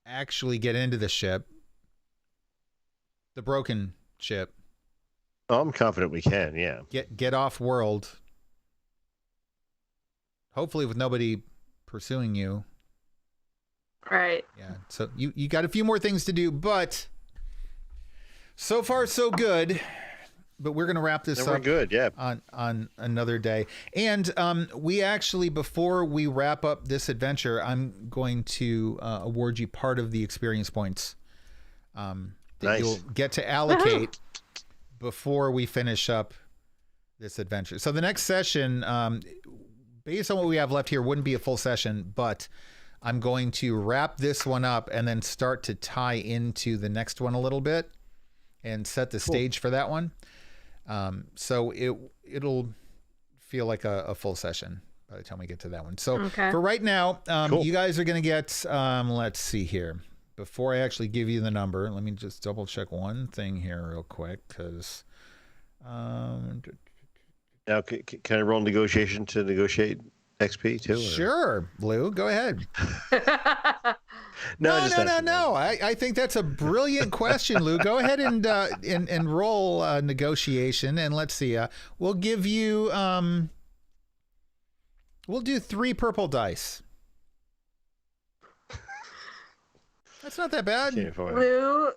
actually get into the ship, the broken ship. Oh, I'm confident we can, yeah. Get off world, hopefully with nobody pursuing you. Right. Yeah, so you got a few more things to do, but so far so good. But we're going to wrap this up. We're good, yeah. On another day. And we actually, before we wrap up this adventure, I'm going to award you part of the experience points that you'll get to allocate before we finish up this adventure. So the next session, based on what we have left here, wouldn't be a full session, but I'm going to wrap this one up and then start to tie into the next one a little bit and set the stage for that one. So it'll feel like a full session by the time we get to that one. So for right now, you guys are going to get, let's see here. Before I actually give you the number, let me just double check one thing here real quick. Cause, now can I roll negotiation to negotiate XP too? Or? Sure, Lou, go ahead. No. I think that's a brilliant question, Lou. Go ahead and roll negotiation, and let's see. We'll give you we'll do 3 purple dice. That's not that bad. Lou,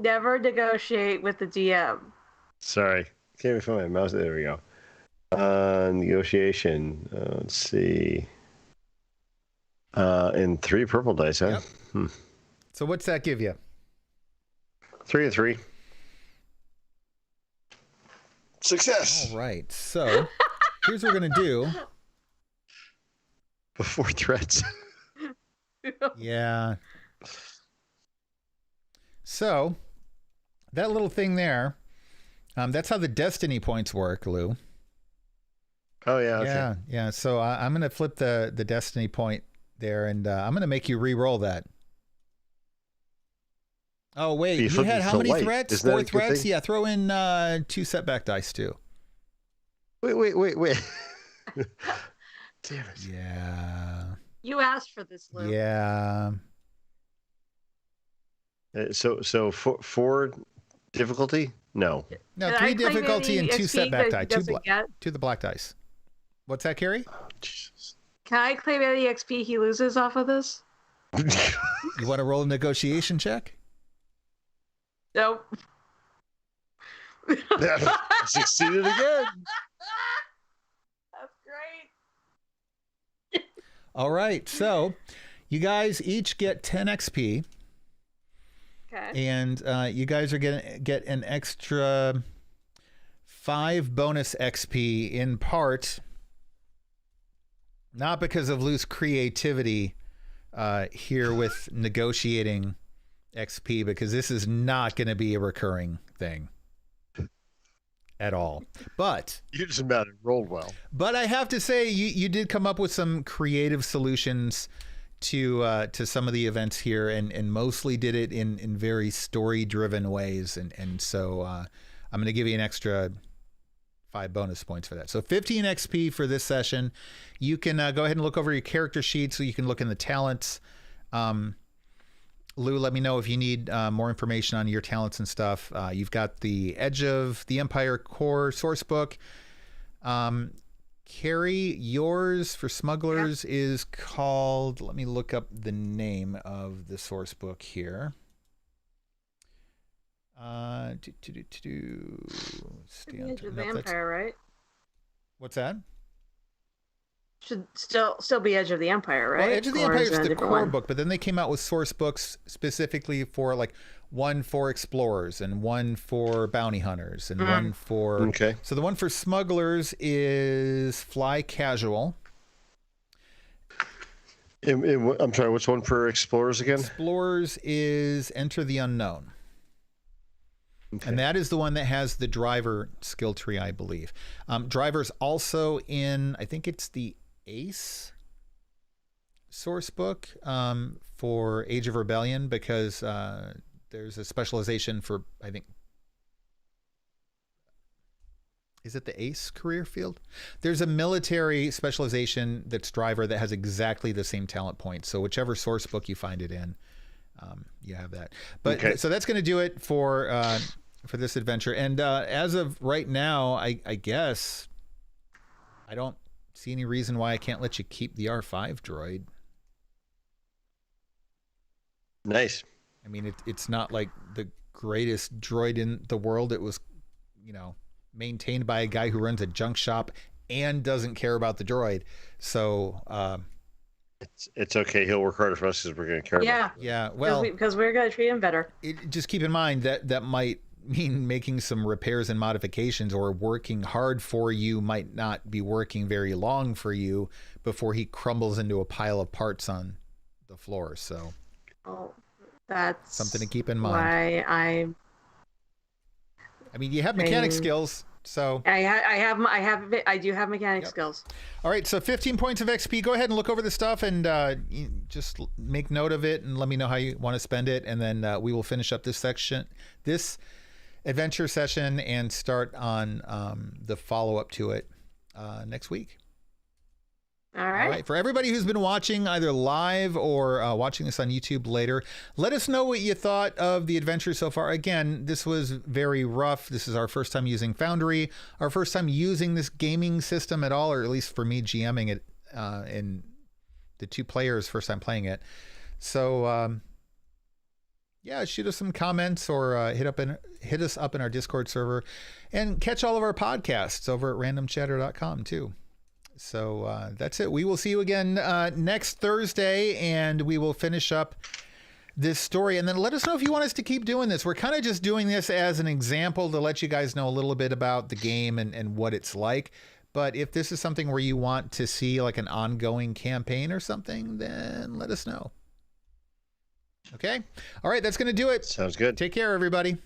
never negotiate with the DM. Sorry, can't even find my mouse. There we go. Negotiation. Let's see. And 3 purple dice, huh? Yep. So what's that give you? 3 and 3. Success. All right. So here's what we're gonna do. Before threats. Yeah. So that little thing there, that's how the destiny points work, Lou. Oh yeah. Okay. Yeah. So I'm gonna flip the destiny point there, and I'm gonna make you re-roll that. Oh wait, you had how many threats? Isn't 4 threats. Yeah, throw in 2 setback dice too. Wait. Damn it. Yeah. You asked for this, Lou. Yeah. So 4 difficulty? No. No, 3 difficulty and 2 setback die. 2 the black dice. What's that, Keri? Oh, Jesus. Can I claim any XP he loses off of this? You want to roll a negotiation check? Nope. Succeeded again. That's great. All right. So you guys each get 10 XP. Okay. And you guys are going to get an extra 5 bonus XP, in part not because of Lou's creativity here with negotiating XP, because this is not going to be a recurring thing at all. But you just about rolled well. But I have to say, you did come up with some creative solutions to some of the events here, and mostly did it in very story driven ways, and so I'm going to give you an extra 5 bonus points for that. So 15 XP for this session. You can go ahead and look over your character sheet, so you can look in the talents. Lou, let me know if you need more information on your talents and stuff. You've got the Edge of the Empire core source book. Keri, yours for smugglers is called, let me look up the name of the source book here. Stay on Edge of the no, Empire, right? What's that? Should still be Edge of the Empire, right? Well, Edge of the Or Empire is is it a the different core one? book, but then they came out with source books specifically for like one for explorers and one for bounty hunters and one for. Okay. So the one for smugglers is Fly Casual. I'm sorry, what's one for explorers again? Explorers is Enter the Unknown. Okay. And that is the one that has the driver skill tree, I believe. Driver's also in, I think it's the Ace source book for Age of Rebellion, because there's a specialization for, I think, is it the Ace career field? There's a military specialization that's driver that has exactly the same talent points. So whichever source book you find it in, you have that. But Okay. so that's going to do it for this adventure. And as of right now, I guess I don't see any reason why I can't let you keep the R5 droid. Nice. I mean, it's not like the greatest droid in the world. It was, maintained by a guy who runs a junk shop and doesn't care about the droid. So It's okay. He'll work harder for us because we're going to care about it. yeah. Well, because we're going to treat him better. just keep in mind that might mean making some repairs and modifications, or working hard for you might not be working very long for you before he crumbles into a pile of parts on the floor. So That's something to keep in mind. Why I mean, you have mechanic skills, so I do have mechanic skills. All right, so 15 points of XP. Go ahead and look over the stuff and just make note of it and let me know how you want to spend it, and then we will finish up this adventure session and start on the follow-up to it next week. All right. For everybody who's been watching either live or watching this on YouTube later, let us know what you thought of the adventure so far. Again, this was very rough. This is our first time using Foundry, our first time using this gaming system at all, or at least for me GMing it, and the two players first time playing it. So shoot us some comments or hit us up in our Discord server, and catch all of our podcasts over at randomchatter.com too. So that's it. We will see you again next Thursday, and we will finish up this story. And then let us know if you want us to keep doing this. We're kind of just doing this as an example to let you guys know a little bit about the game and what it's like. But if this is something where you want to see like an ongoing campaign or something, then let us know. Okay? All right, that's going to do it. Sounds good. Take care, everybody.